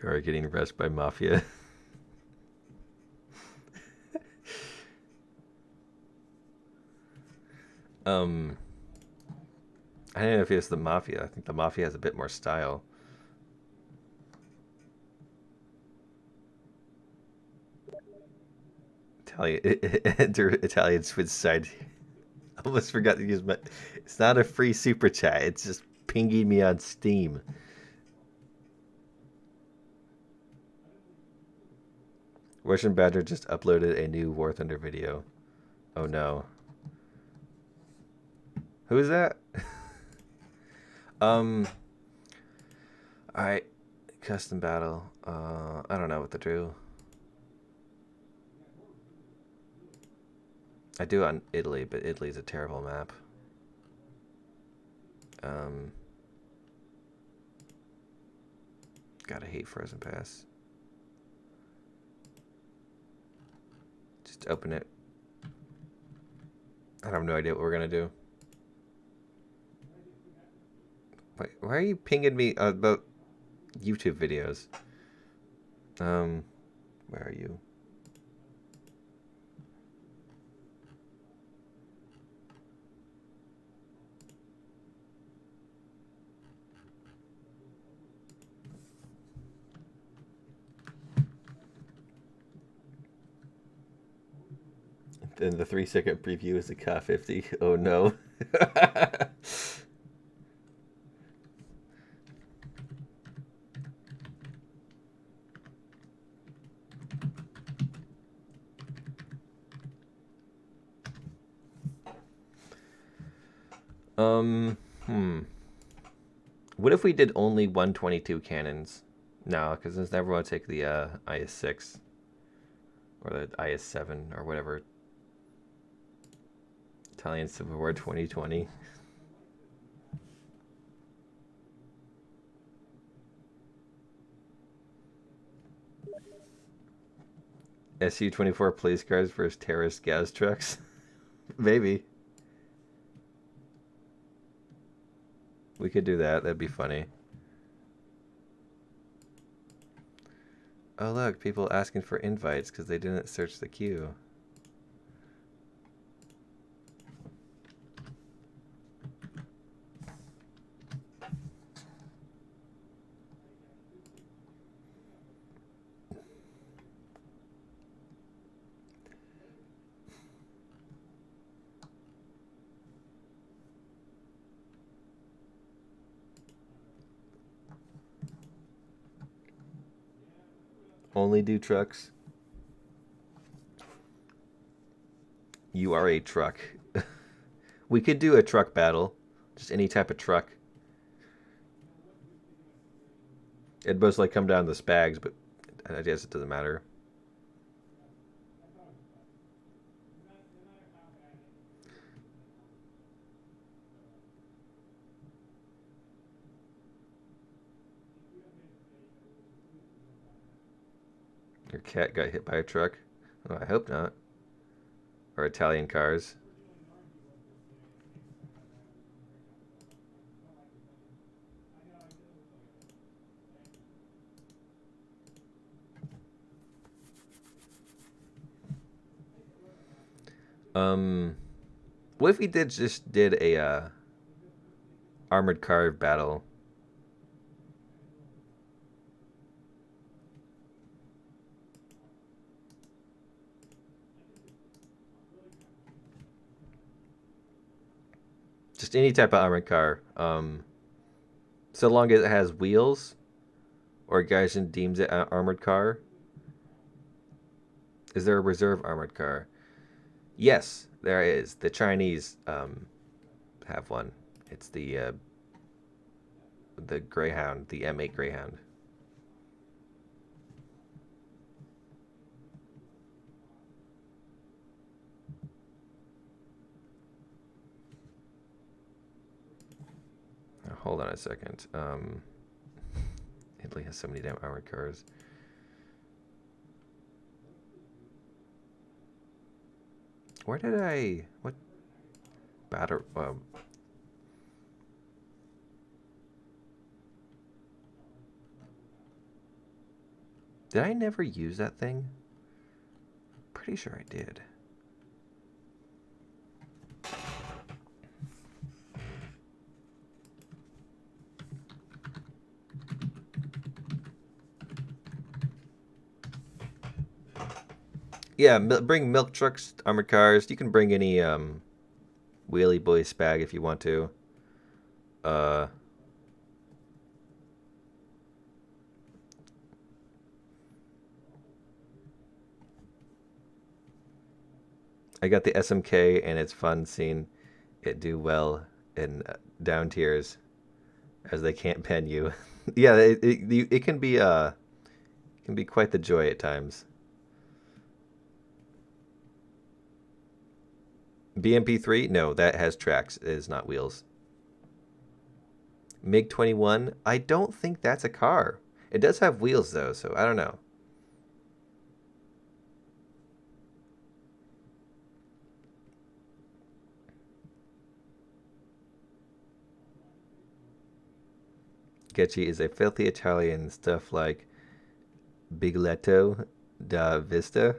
S1: You are getting rushed by Mafia. I don't know if it's the Mafia. I think the Mafia has a bit more style. Enter Italian switch side. Almost forgot to use my. It's not a free super chat. It's just pinging me on Steam. Russian Badger just uploaded a new War Thunder video. Oh no. Who is that? Alright. Custom battle. I don't know what to do. I do on Italy, but Italy's a terrible map. Gotta hate Frozen Pass. Just open it. I have no idea what we're gonna do. Wait, why are you pinging me about YouTube videos? Where are you? And the 3-second preview is the Ka 50. Oh no. What if we did only 122 cannons? No, because there's never want to take the IS-6 or the IS-7 or whatever. Italian Civil War 2020. SU-24 police cars versus terrorist gas trucks. Maybe. We could do that. That'd be funny. Oh, look. People asking for invites because they didn't search the queue. Only do trucks. You are a truck. We could do a truck battle. Just any type of truck. It'd most likely come down to the Spags, but I guess it doesn't matter. Your cat got hit by a truck? Oh, I hope not. Or Italian cars. What if we just did a armored car battle? Just any type of armored car. So long as it has wheels or Gaijin deems it an armored car. Is there a reserve armored car? Yes, there is. The Chinese have one. It's the Greyhound, the M8 Greyhound. Now, hold on a second. Italy has so many damn armored cars. Where did I... What? Batter... did I never use that thing? Pretty sure I did. Yeah, bring milk trucks, armored cars. You can bring any wheelie boy spag if you want to. I got the SMK, and it's fun seeing it do well in down tiers, as they can't pen you. Yeah, it can be quite the joy at times. BMP3? No, that has tracks. It is not wheels. MiG-21? I don't think that's a car. It does have wheels, though, so I don't know. Getchy is a filthy Italian, stuff like Biglietto da Vista.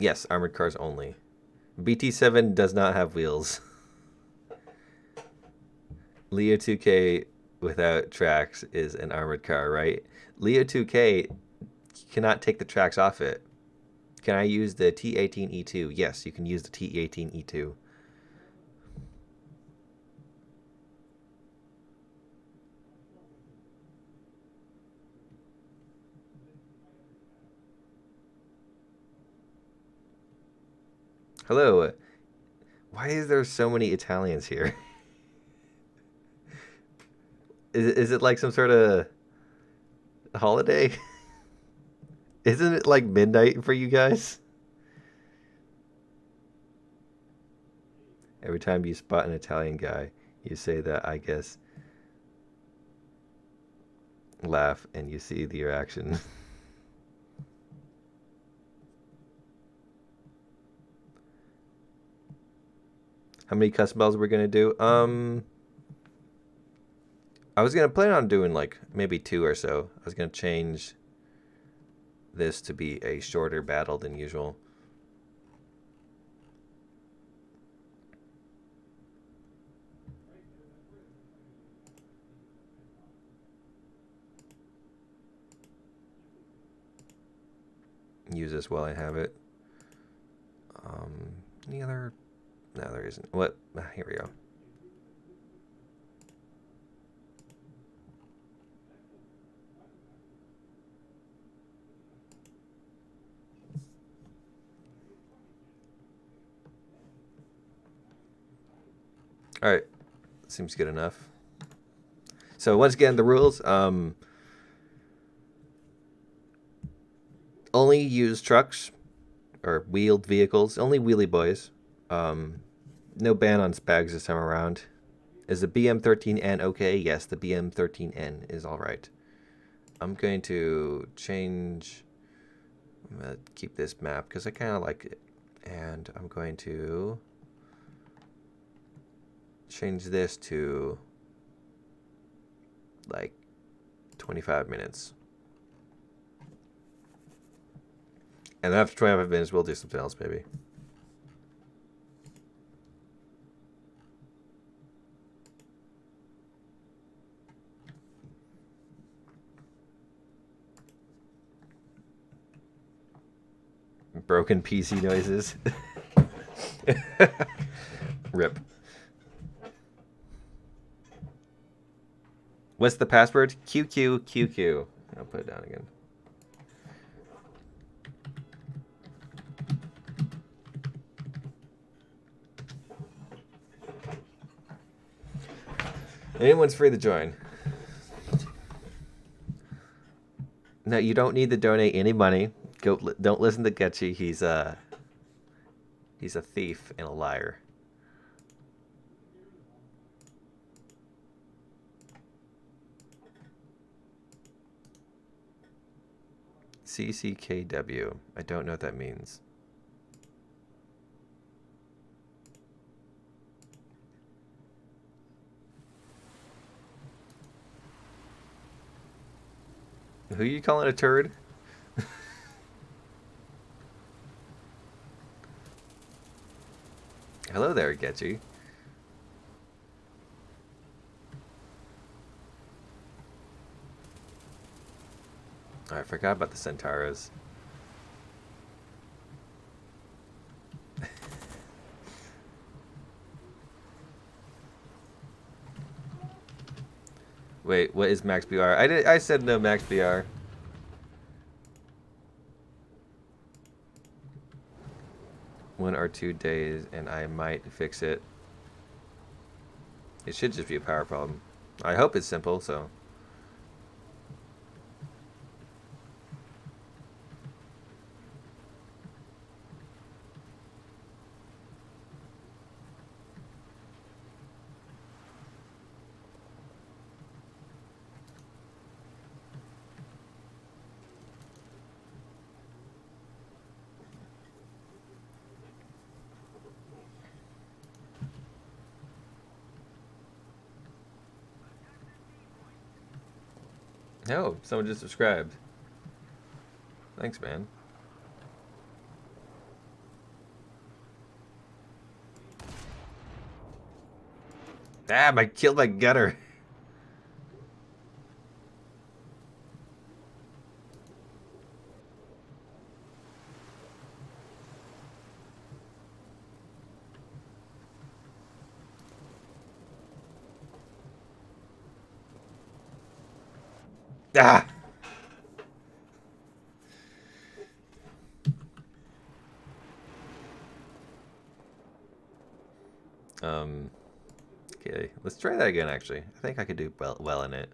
S1: Yes, armored cars only. BT7 does not have wheels. Leo 2K without tracks is an armored car, right? Leo 2K cannot take the tracks off it. Can I use the T18E2? Yes, you can use the T18E2. Hello. Why is there so many Italians here? Is it like some sort of holiday? Isn't it like midnight for you guys? Every time you spot an Italian guy, you say that, I guess, laugh, and you see the reaction. How many custom builds we're gonna do? I was gonna plan on doing like maybe 2 or so. I was gonna change this to be a shorter battle than usual. Use this while I have it. Any other? No, there isn't. What? Here we go. All right, seems good enough. So once again, the rules: only use trucks or wheeled vehicles. Only wheelie boys. No ban on spags this time around. Is the BM13N okay? Yes, the BM13N is all right. I'm going to change. I'm gonna keep this map because I kind of like it, and I'm going to change this to like 25 minutes. And then after 25 minutes, we'll do something else, maybe. Broken PC noises. Rip. What's the password? QQQQ. I'll put it down again. Anyone's free to join. No, you don't need to donate any money. Don't listen to Getchy. He's a thief and a liar. CCKW. I don't know what that means. Who are you calling a turd? Hello there, Getchy. Oh, I forgot about the Centauros. Wait, what is max BR? I said no max BR. One or 2 days and I might fix it. It should just be a power problem. I hope it's simple, so. No, someone just subscribed. Thanks, man. Damn, I killed my gutter. Ah! Okay, let's try that again, actually. I think I could do well in it.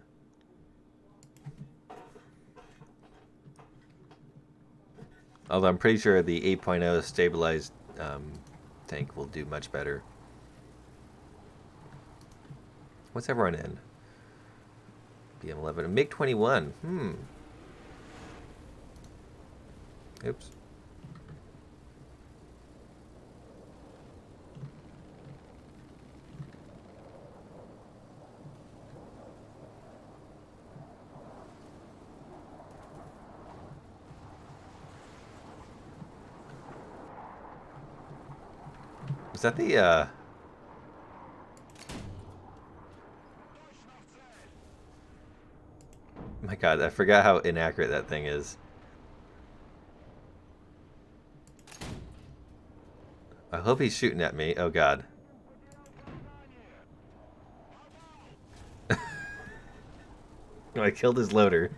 S1: Although I'm pretty sure the 8.0 stabilized tank will do much better. What's everyone in? BM11 and MiG-21. Oops. Is that the oh my god, I forgot how inaccurate that thing is. I hope he's shooting at me. Oh god. I killed his loader.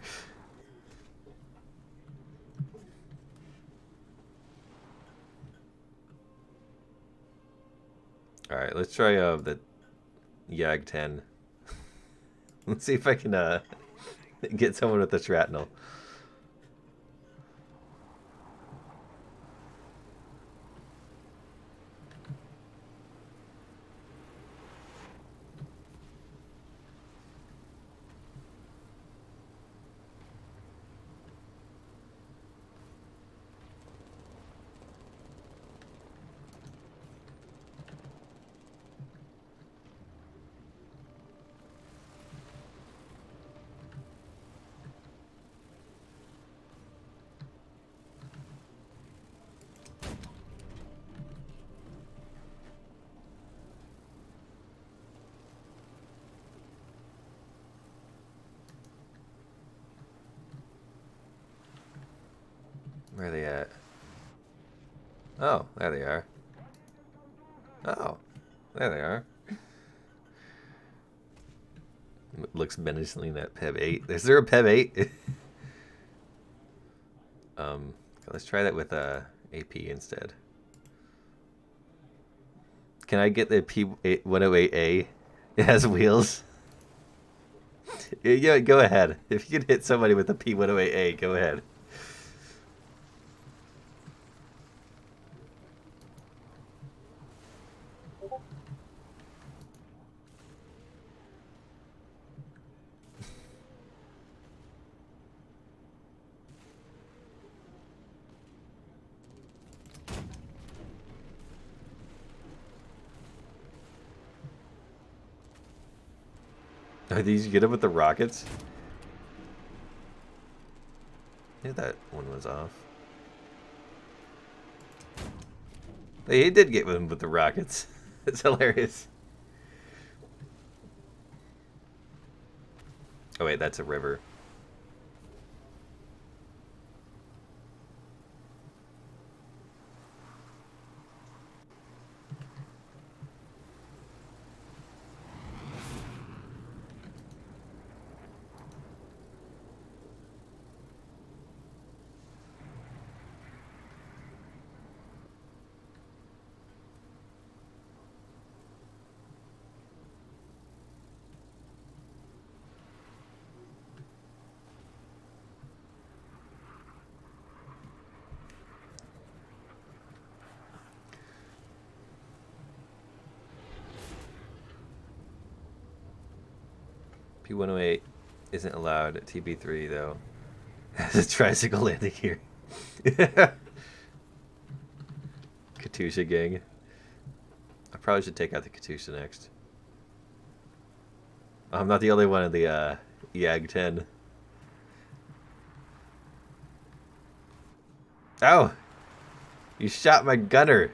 S1: Alright, let's try the Yag 10. Let's see if I can get someone with the shrapnel. Where are they at? Oh, there they are. Oh, there they are. Looks menacingly at Peb 8. Is there a Peb 8? Let's try that with AP instead. Can I get the P108A? It has wheels. Yeah, go ahead. If you can hit somebody with a P108A, go ahead. Are these you get them with the rockets? Yeah, that one was off. He did get them with the rockets. It's hilarious. Oh wait, that's a river. P108 isn't allowed at TB3 though. Has a tricycle landing here. Katusha gang. I probably should take out the Katusha next. I'm not the only one in the YAG 10. Ow! You shot my gunner!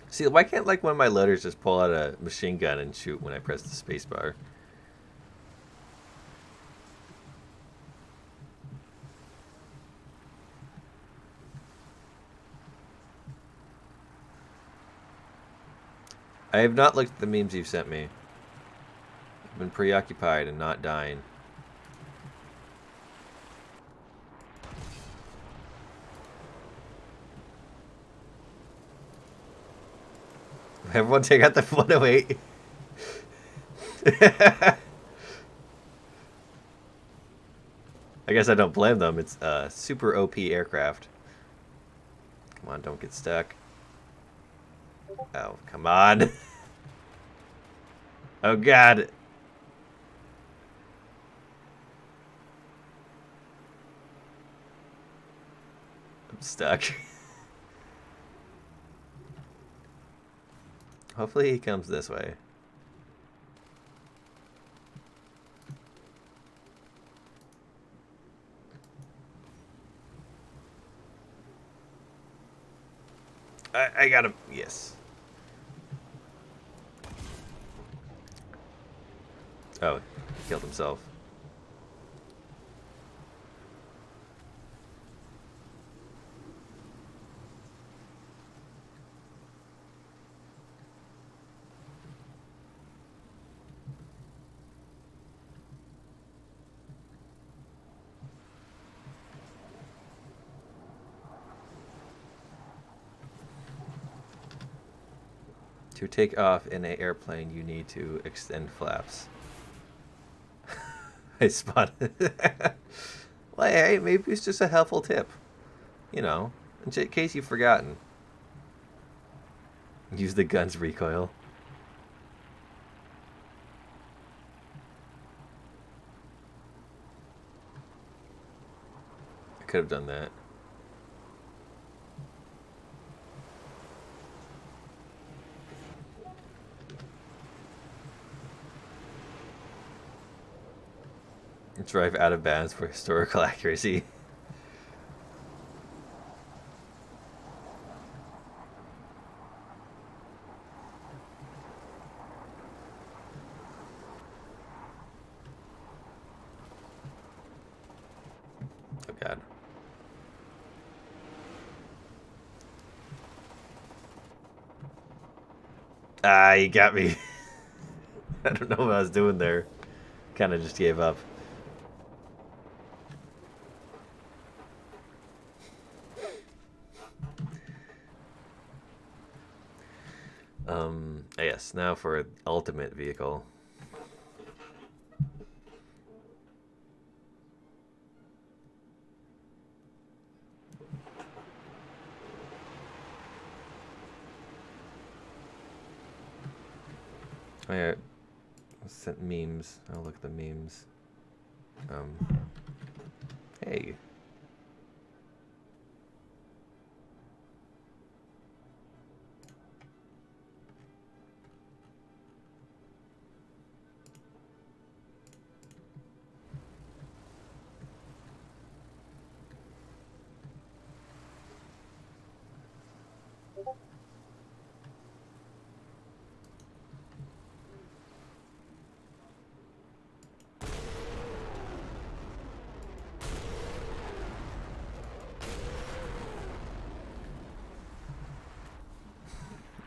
S1: See, why can't like one of my loaders just pull out a machine gun and shoot when I press the spacebar? I have not looked at the memes you've sent me. I've been preoccupied and not dying. Everyone take out the 108. I guess I don't blame them. It's a super OP aircraft. Come on, don't get stuck. Oh, come on. Oh, God. I'm stuck. Hopefully he comes this way. I got him. Yes. Oh, he killed himself. To take off in an airplane, you need to extend flaps. I spotted. Well, hey, maybe it's just a helpful tip. You know, in case you've forgotten. Use the gun's recoil. I could have done that. Drive out of bounds for historical accuracy. Ah, you got me. I don't know what I was doing there. Kind of just gave up. Yes, now for ultimate vehicle. Oh yeah, I sent memes. I'll look at the memes. Hey.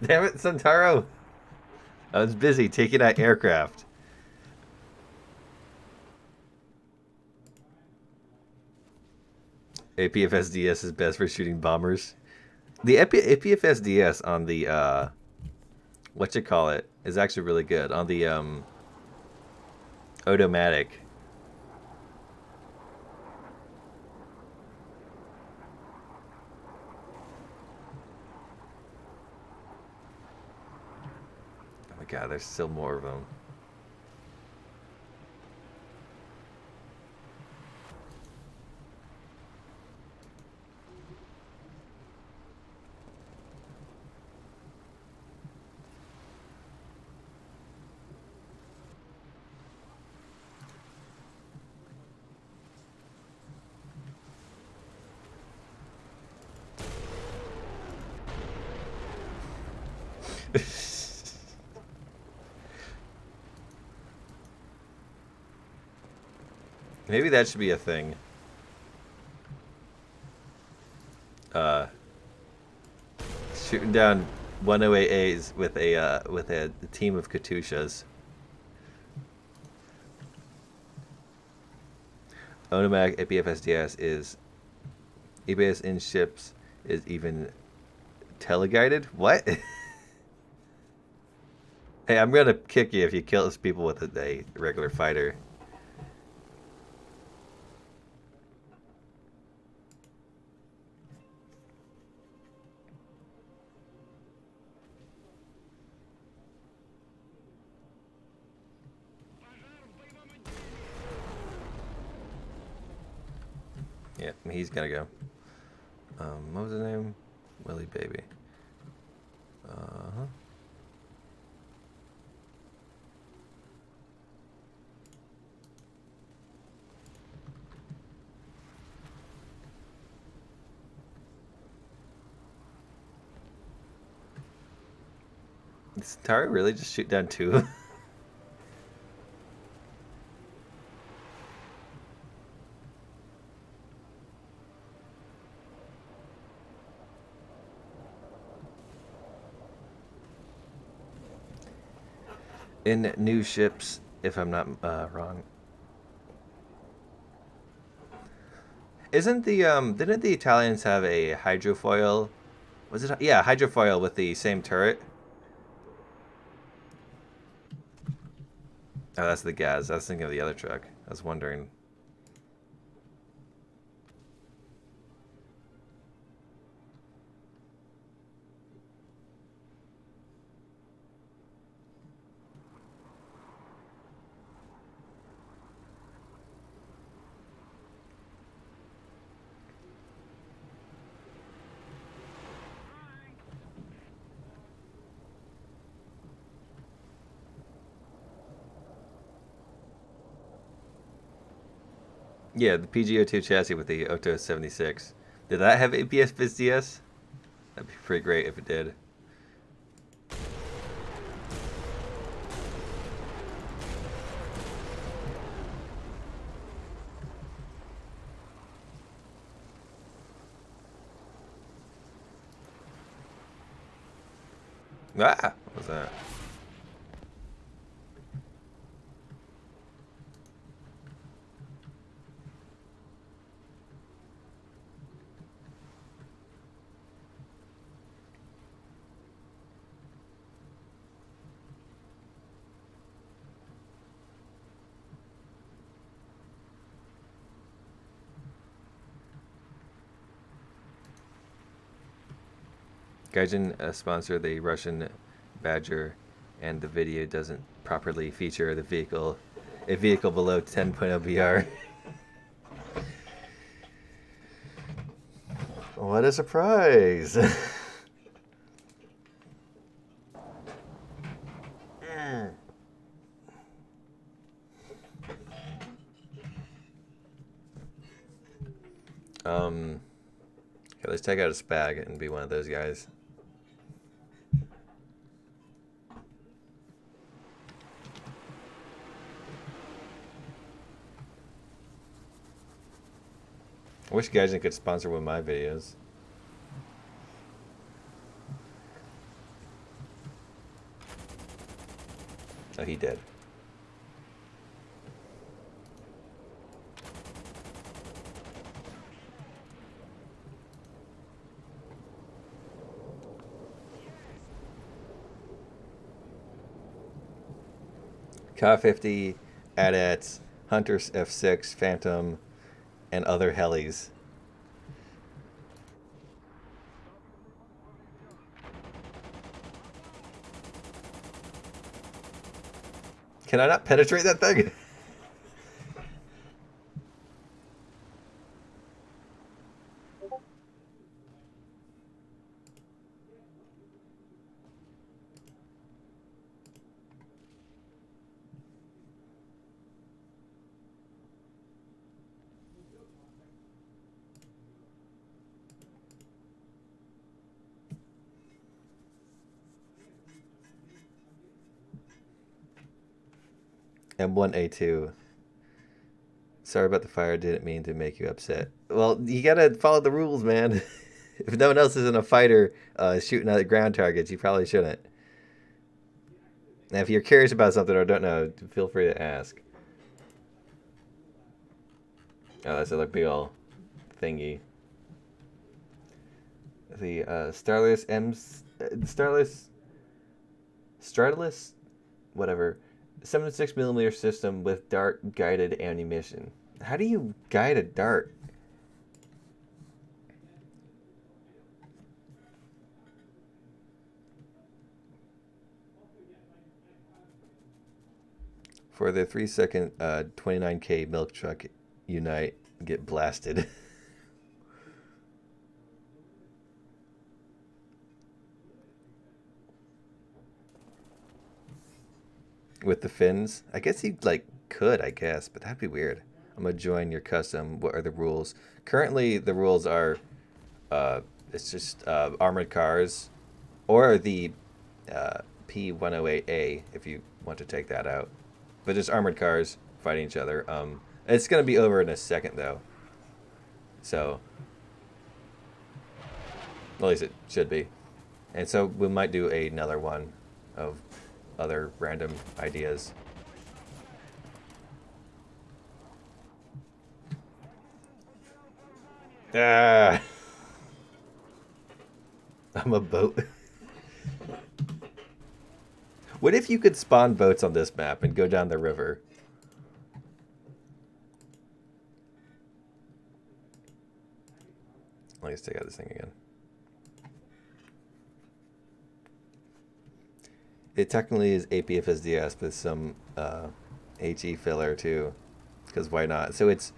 S1: Damn it, Santaro! I was busy taking out aircraft. APFSDS is best for shooting bombers. The APFSDS on the whatchamacallit is actually really good on the automatic. Oh my god, there's still more of them. Maybe that should be a thing. Shooting down 108As with a team of Katyushas. Automatic APFSDS is ABS in ships is even teleguided. What? Hey, I'm gonna kick you if you kill those people with a regular fighter. Yeah, he's gonna go. What was his name? Willie Baby. Uh-huh. Does Tara really just shoot down two? In new ships, if I'm not wrong. Isn't the didn't the Italians have a hydrofoil? Was it, yeah, hydrofoil with the same turret? Oh, that's the gas. I was thinking of the other truck. I was wondering. Yeah, the PGO2 chassis with the Oto 76. Did that have APS FISDS? That'd be pretty great if it did. Ah! What was that? Gaijin sponsor the Russian Badger, and the video doesn't properly feature a vehicle below 10.0 BR. What a surprise! Okay, let's take out a spag and be one of those guys. I wish Gaijin could sponsor one of my videos. Oh, he did. Ka-50, AT-ATs, Hunter F6, Phantom, and other Helis. Can I not penetrate that thing? M1A2. Sorry about the fire, didn't mean to make you upset. Well, you gotta follow the rules, man. If no one else isn't a fighter shooting at ground targets, you probably shouldn't. Now, if you're curious about something or don't know, feel free to ask. Oh, that's a big ol' thingy. The Stratus, whatever, 76mm system with dart guided ammunition. How do you guide a dart? For the 3-second 29K milk truck unite, get blasted. With the fins? I guess he could, I guess, but that'd be weird. I'm gonna join your custom. What are the rules? Currently the rules are it's just armored cars or the P108A if you want to take that out. But just armored cars fighting each other. It's gonna be over in a second though. So at least it should be. And so we might do another one of other random ideas. Ah! I'm a boat. What if you could spawn boats on this map and go down the river? Let's take out this thing again. It technically is APFSDS with some HE filler too, because why not? So it's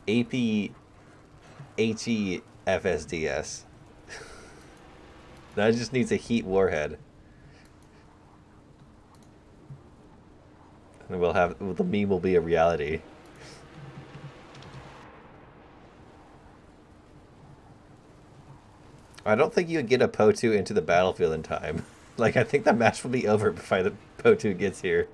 S1: AP HE FSDS. That just needs a heat warhead. And the meme will be a reality. I don't think you would get a PO2 into the battlefield in time. Like, I think the match will be over before the PO2 gets here.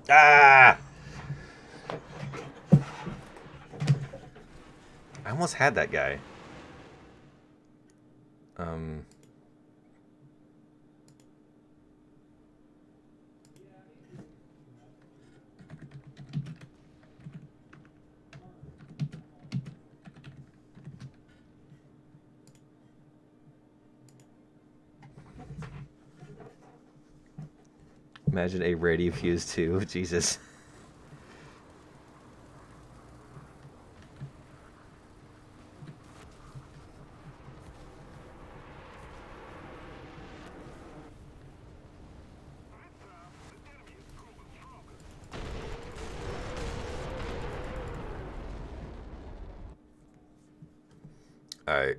S1: Ah! I almost had that guy. Imagine a radio fuse too. Jesus. Alright.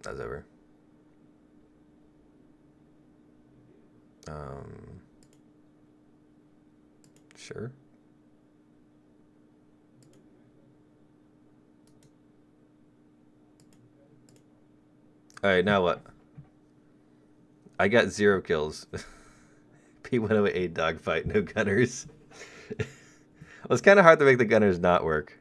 S1: That's over. Sure. Alright, now what? I got 0 kills. P108 dogfight, no gunners. Well, it's kind of hard to make the gunners not work.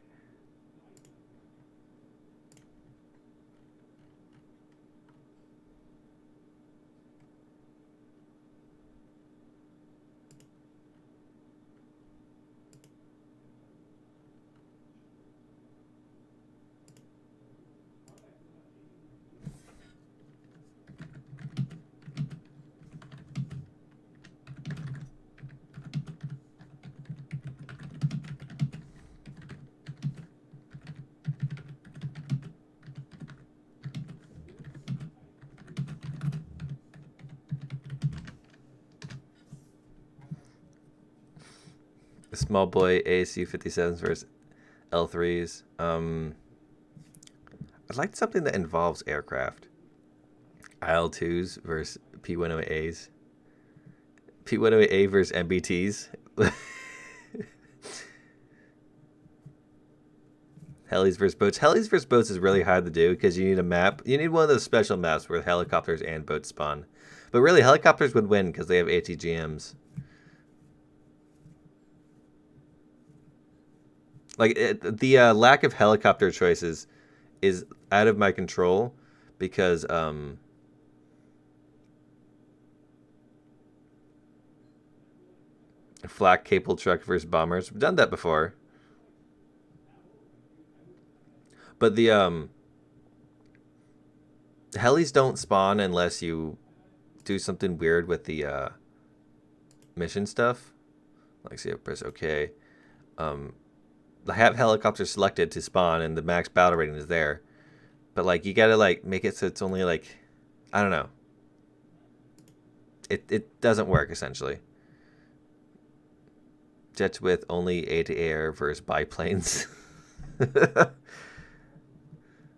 S1: Small boy ASU 57s versus L3s. I'd like something that involves aircraft. IL2s versus P108As. P108A versus MBTs. Helis versus boats. Helis versus boats is really hard to do because you need a map. You need one of those special maps where helicopters and boats spawn. But really, helicopters would win because they have ATGMs. Like, the lack of helicopter choices is out of my control because flak cable truck versus bombers. We've done that before. But the helis don't spawn unless you do something weird with the mission stuff. Like, see, I press OK. I have helicopters selected to spawn, and the max battle rating is there. But like, you gotta like make it so it's only like, I don't know. It doesn't work essentially. Jets with only air-to-air versus biplanes.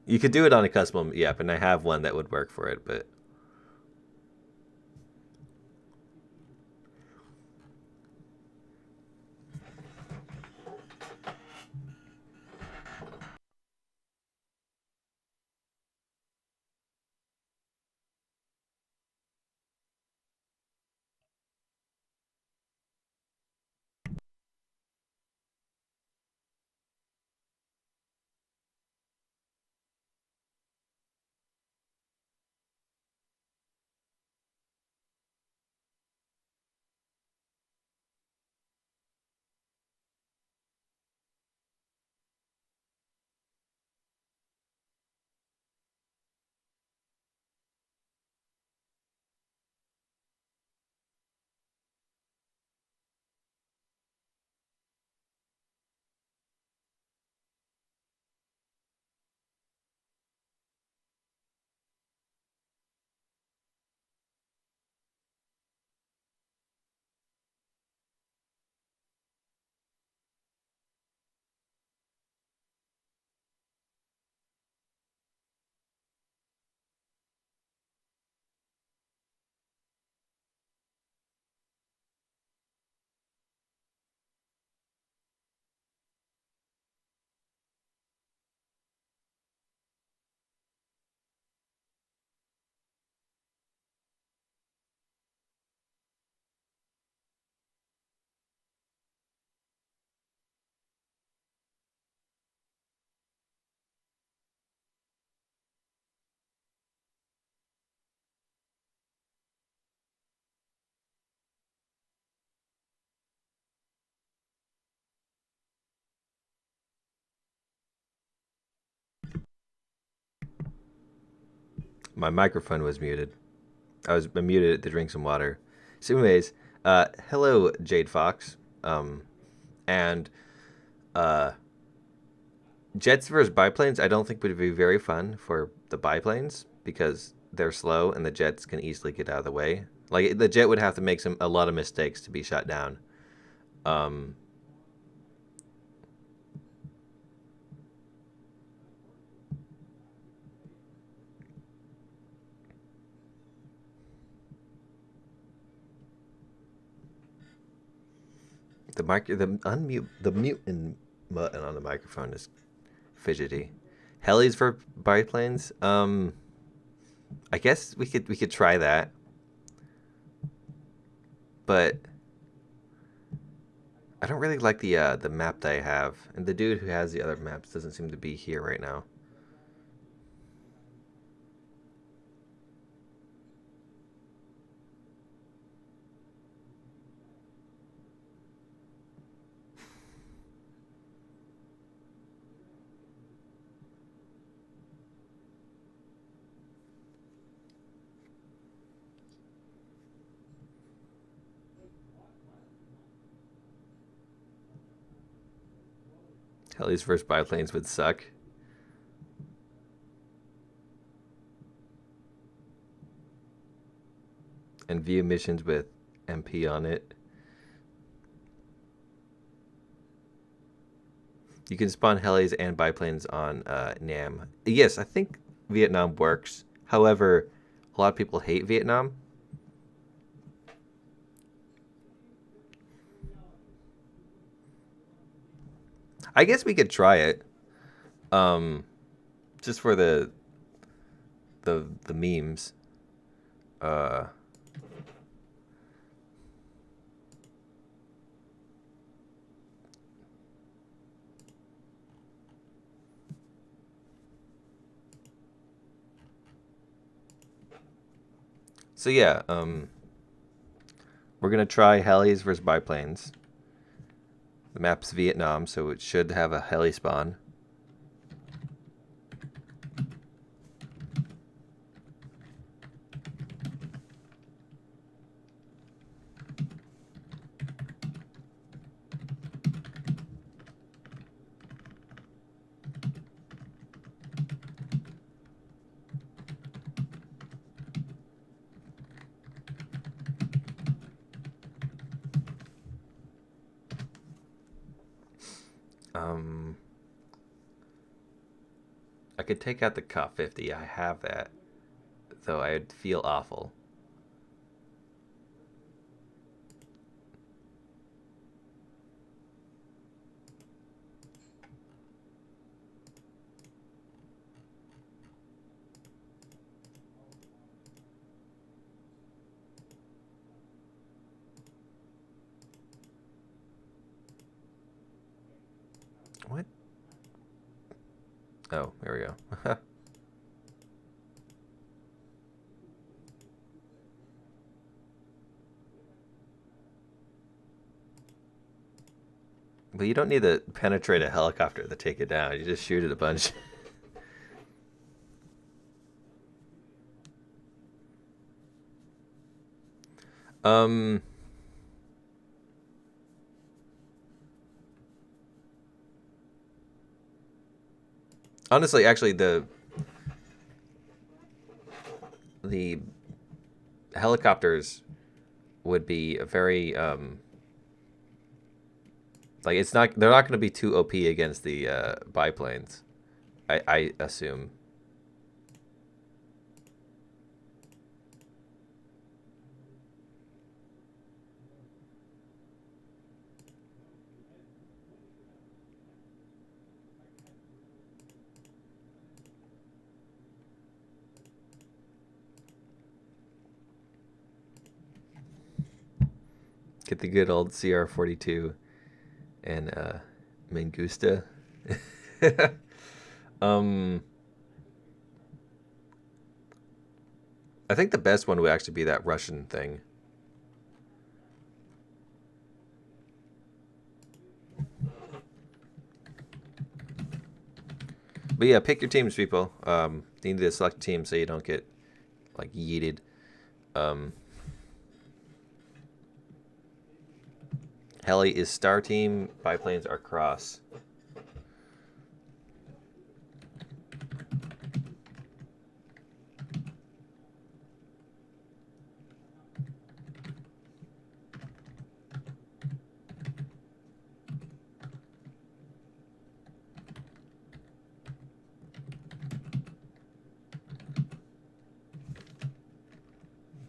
S1: You could do it on a custom yep, and I have one that would work for it, but my microphone was muted. I was muted to drink some water. So anyways, Hello, Jade Fox. And jets versus biplanes, I don't think would be very fun for the biplanes because they're slow and the jets can easily get out of the way. Like the jet would have to make a lot of mistakes to be shot down. Um, the mute button on the microphone is fidgety. Helis for biplanes. I guess we could try that, but I don't really like the map that I have, and the dude who has the other maps doesn't seem to be here right now. Helis versus biplanes would suck. And view missions with MP on it. You can spawn helis and biplanes on Nam. Yes, I think Vietnam works. However, a lot of people hate Vietnam. I guess we could try it. Just for the memes. So yeah, we're gonna try helis versus biplanes. The map's Vietnam, so it should have a heli spawn. I could take out the Cop 50. I have that, though I'd feel awful. What? Oh, there we go. But you don't need to penetrate a helicopter to take it down. You just shoot it a bunch. Honestly, actually, the helicopters would be a very like they're not going to be too OP against the biplanes. I assume. Get the good old CR-42 and Mangusta. I think the best one would actually be that Russian thing. But yeah, pick your teams, people. You need to select a team so you don't get like yeeted. Heli is star team. Biplanes are cross.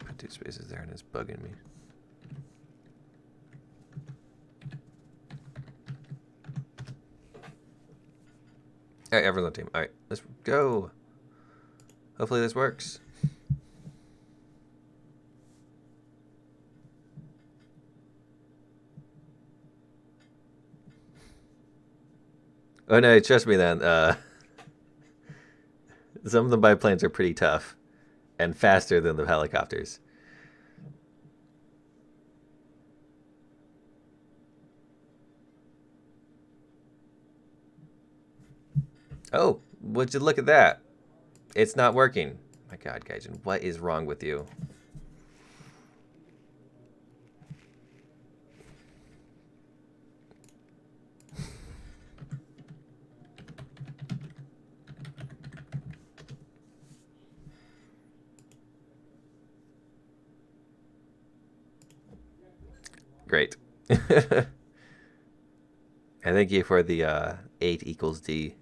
S1: Put 2 spaces there and it's bugging me. All right, everyone's on team. All right, let's go. Hopefully this works. Oh no, trust me then. Some of the biplanes are pretty tough and faster than the helicopters. Oh, would you look at that? It's not working. My God, Gaijin, what is wrong with you? Great. I thank you for the 8 equals D.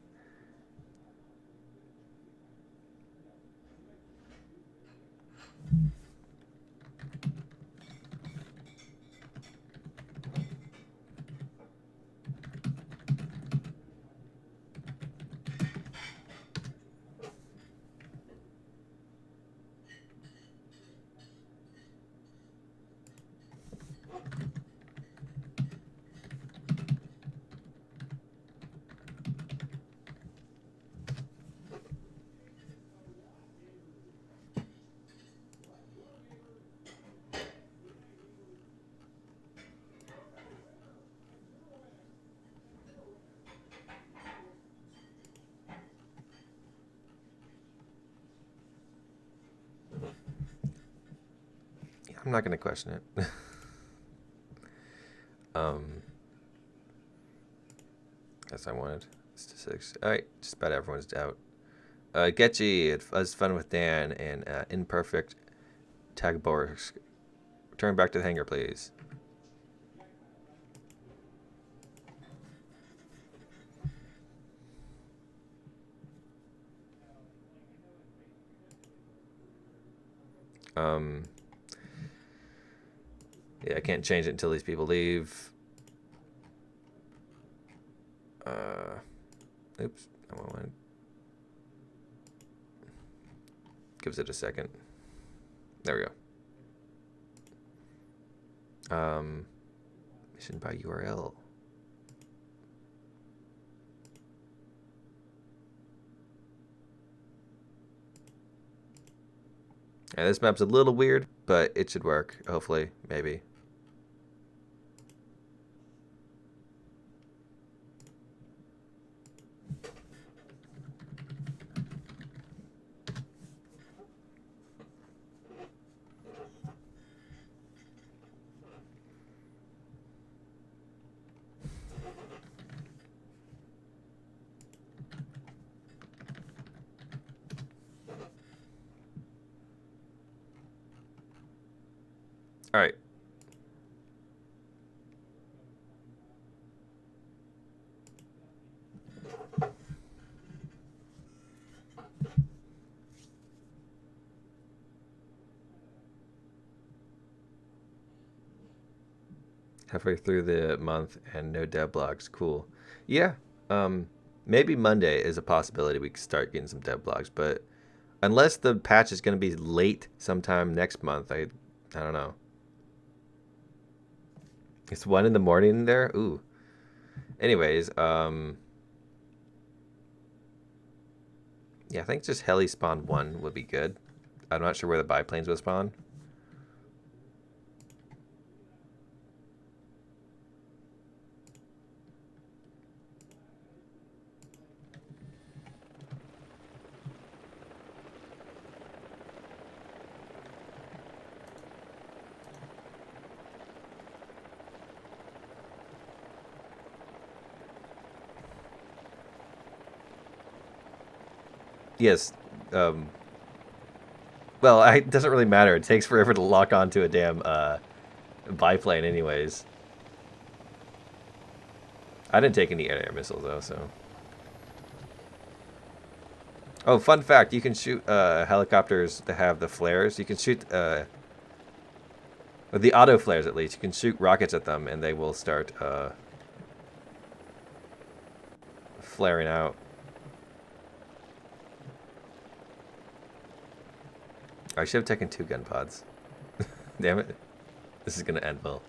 S1: I'm not going to question it. That's what I wanted. Statistics. All right, just about everyone's out. Getchy, it was fun with Dan, and Imperfect Tagborsk. Return back to the hangar, please. Yeah, I can't change it until these people leave. Oops, I want. Gives it a second. There we go. Mission by URL. Yeah, this map's a little weird, but it should work, hopefully, maybe. All right. Halfway through the month and no dev blogs. Cool. Yeah. Maybe Monday is a possibility we could start getting some dev blogs, but unless the patch is going to be late sometime next month, I don't know. It's 1 in the morning there? Ooh. Anyways, yeah, I think just heli spawn 1 would be good. I'm not sure where the biplanes will spawn. Yes. Well, it doesn't really matter. It takes forever to lock onto a damn biplane anyways. I didn't take any air-to-air missiles, though, so... Oh, fun fact. You can shoot helicopters that have the flares. You can shoot... the auto flares, at least. You can shoot rockets at them, and they will start flaring out. I should have taken 2 gun pods. Damn it. This is going to end well.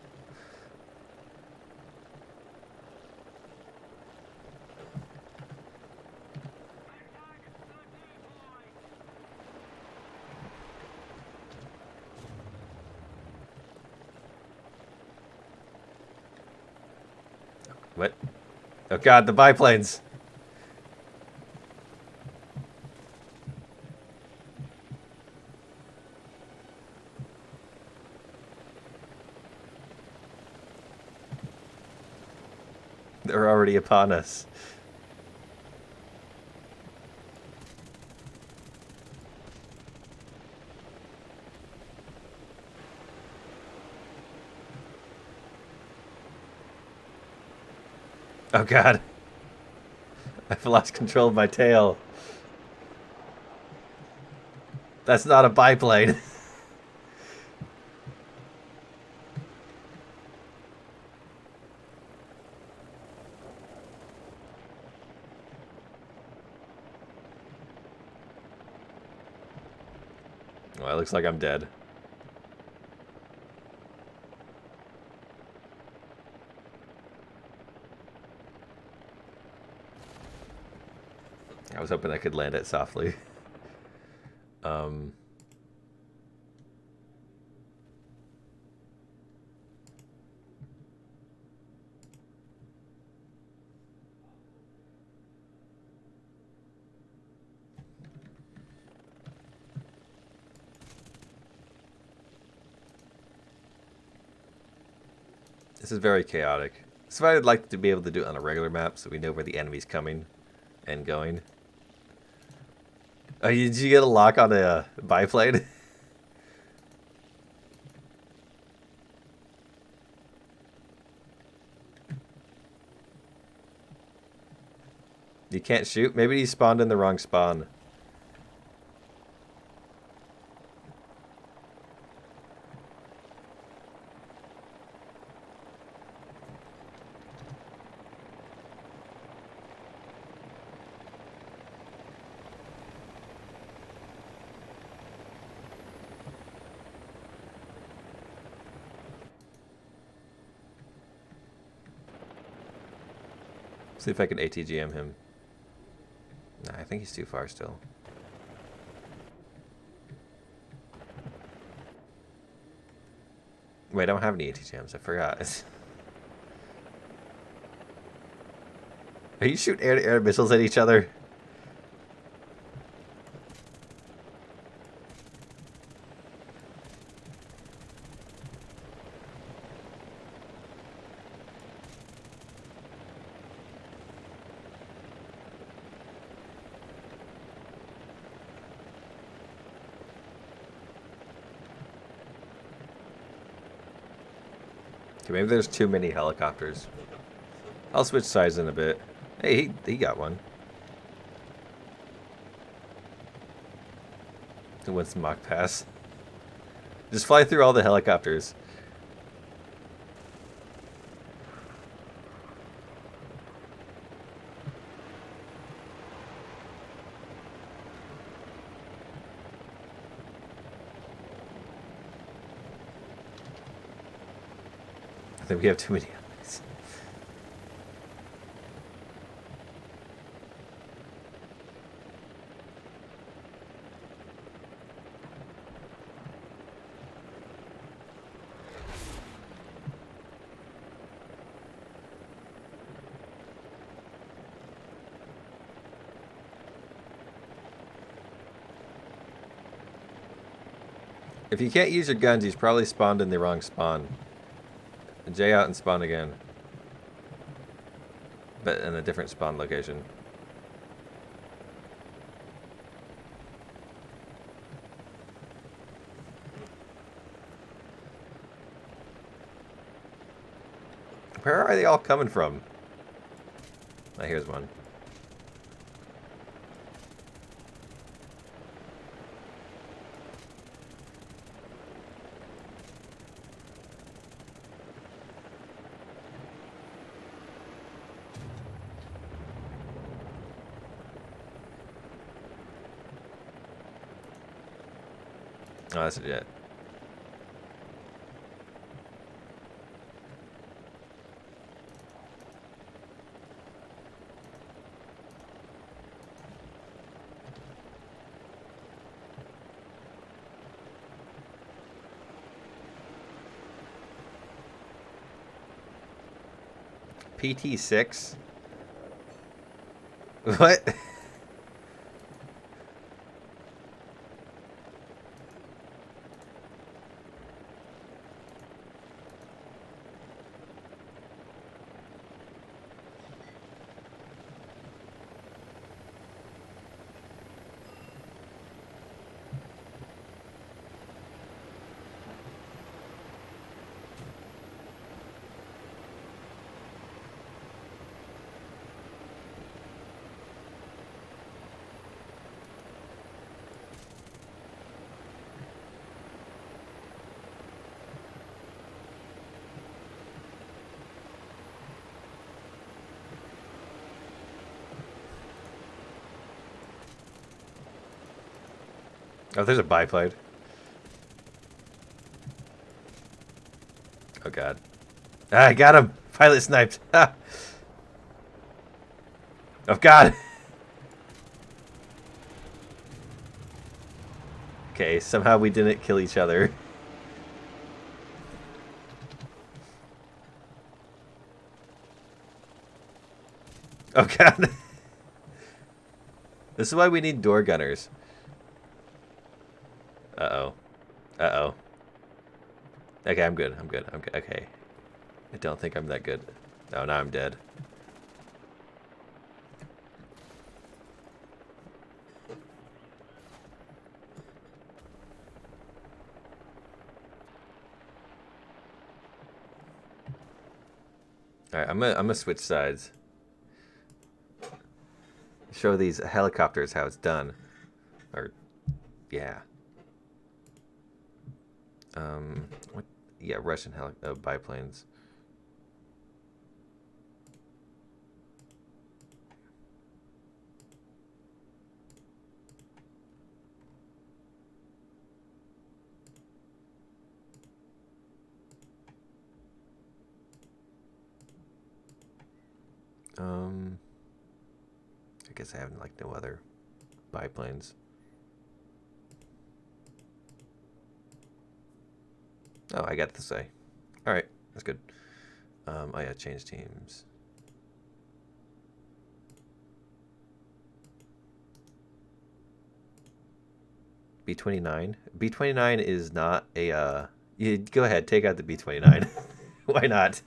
S1: What? Oh god, the biplanes! They're already upon us. Oh god. I've lost control of my tail. That's not a biplane. Well, it looks like I'm dead. I was hoping I could land it softly. This is very chaotic. So I'd like to be able to do it on a regular map so we know where the enemy's coming and going. Oh, did you get a lock on a biplane? You can't shoot? Maybe he spawned in the wrong spawn. See if I can ATGM him. Nah, I think he's too far still. Wait, I don't have any ATGMs. I forgot. Are you shooting air-to-air missiles at each other? Okay, maybe there's too many helicopters. I'll switch sides in a bit. Hey, he got one. He wins the mock pass. Just fly through all the helicopters. I think we have too many enemies. If you can't use your guns, he's probably spawned in the wrong spawn. J out and spawn again. But in a different spawn location. Where are they all coming from? Oh, here's one. Oh, that's a jet. PT6? What? Oh, there's a biplane. Oh, God. Ah, I got him! Pilot sniped. Ah. Oh, God! Okay, somehow we didn't kill each other. Oh, God. This is why we need door gunners. Uh-oh. Uh-oh. Okay, I'm good. I'm good. I'm good. Okay. I don't think I'm that good. Oh, now I'm dead. Alright, I'm gonna switch sides. Show these helicopters how it's done. Or, yeah. What? Yeah, Russian biplanes. I guess I have like no other biplanes. Oh, I got to say. All right, that's good. Oh yeah, change teams. B-29. B-29 is not a. You go ahead, take out the B-29. Why not?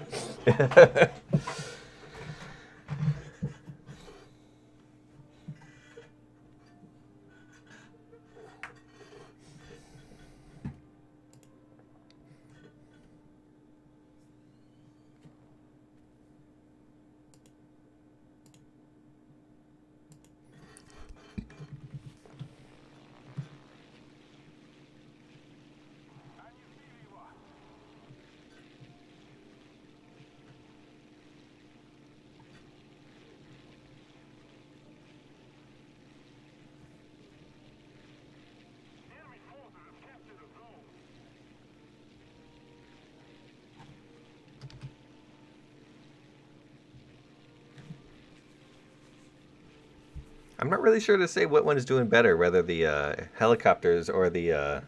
S1: I'm not really sure to say what one is doing better, whether the helicopters or the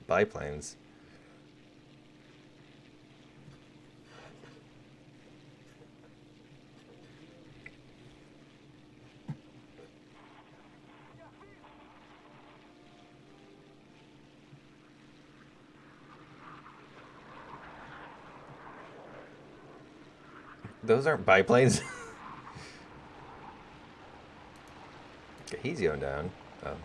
S1: biplanes. Those aren't biplanes. Okay, he's going down. Oh.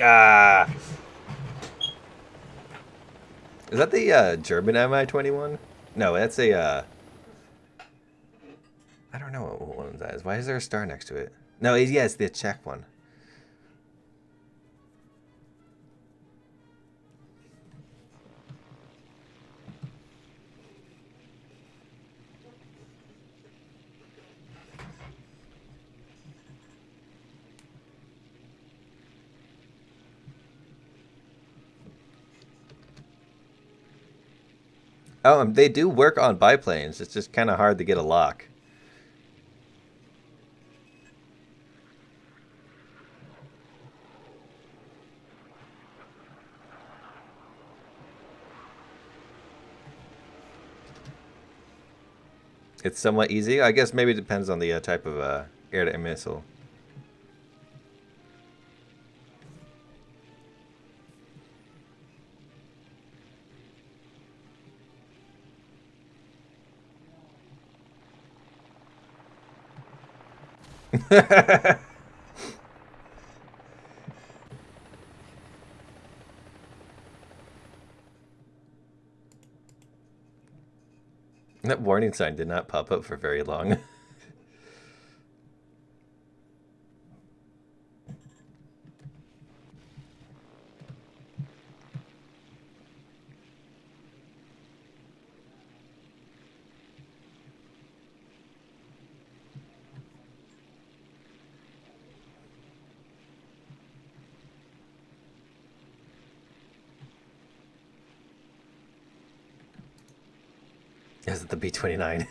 S1: Ah! Is that the German Mi-21? No, that's a, I don't know what one that is. Why is there a star next to it? No, yeah, it's the Czech one. Oh, they do work on biplanes. It's just kind of hard to get a lock. It's somewhat easy. I guess maybe it depends on the type of air-to-air missile. That warning sign did not pop up for very long. Is it the B-29?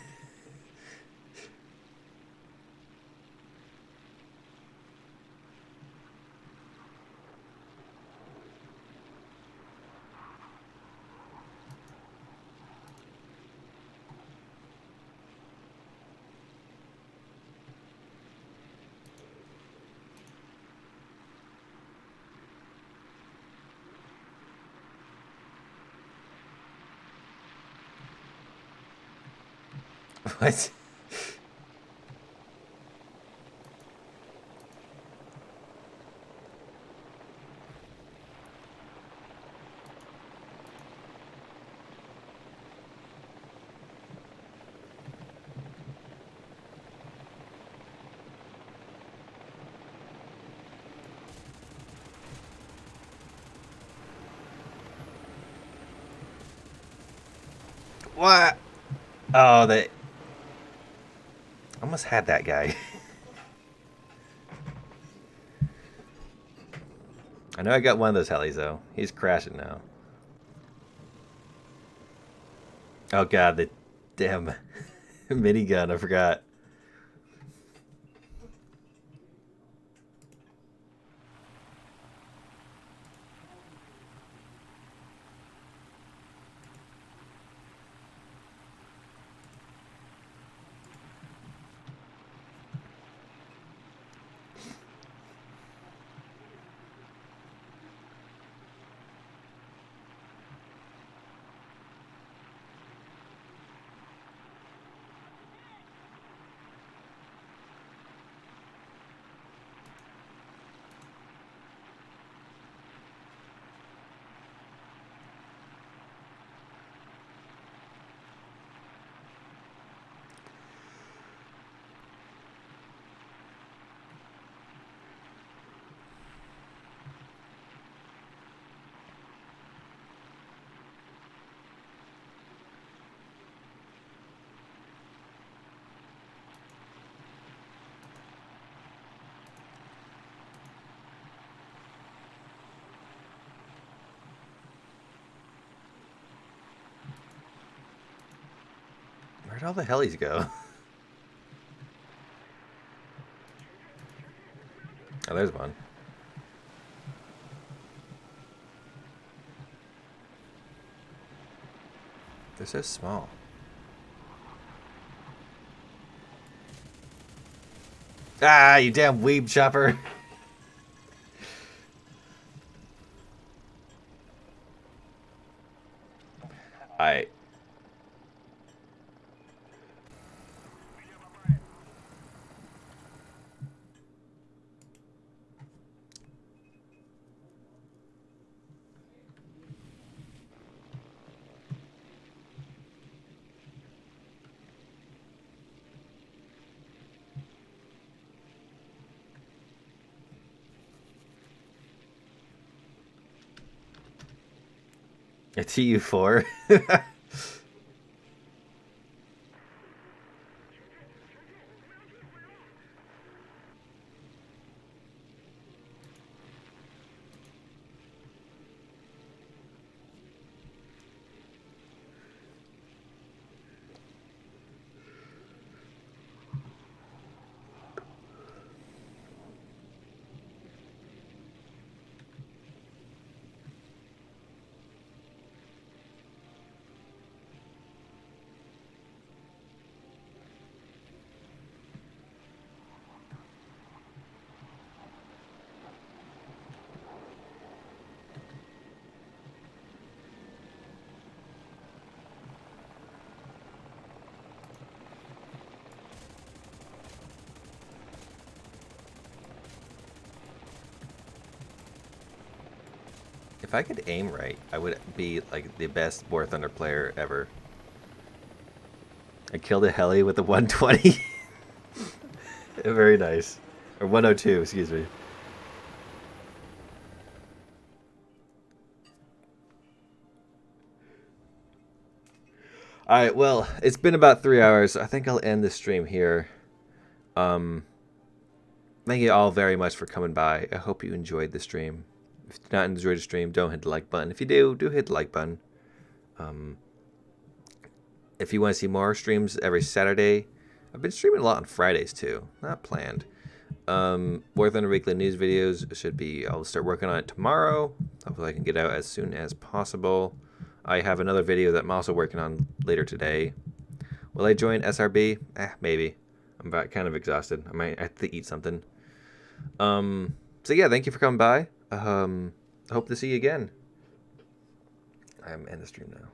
S1: What? What? Oh, they almost had that guy. I know I got one of those helis, though. He's crashing now. Oh, God, the damn minigun. I forgot. Where'd all the helis go? Oh, there's one. They're so small. Ah, you damn weeb chopper. I. A TU4. If I could aim right, I would be like the best War Thunder player ever. I killed a heli with a 120. Very nice. Or 102, excuse me. Alright, well, it's been about 3 hours. I think I'll end the stream here. Thank you all very much for coming by. I hope you enjoyed the stream. If you did not enjoy the stream, don't hit the like button. If you do hit the like button. If you want to see more streams every Saturday, I've been streaming a lot on Fridays too. Not planned. War Thunder Weekly news videos should be, I'll start working on it tomorrow. Hopefully I can get out as soon as possible. I have another video that I'm also working on later today. Will I join SRB? Maybe. I'm kind of exhausted. I might have to eat something. So yeah, thank you for coming by. I hope to see you again. I'm in the stream now.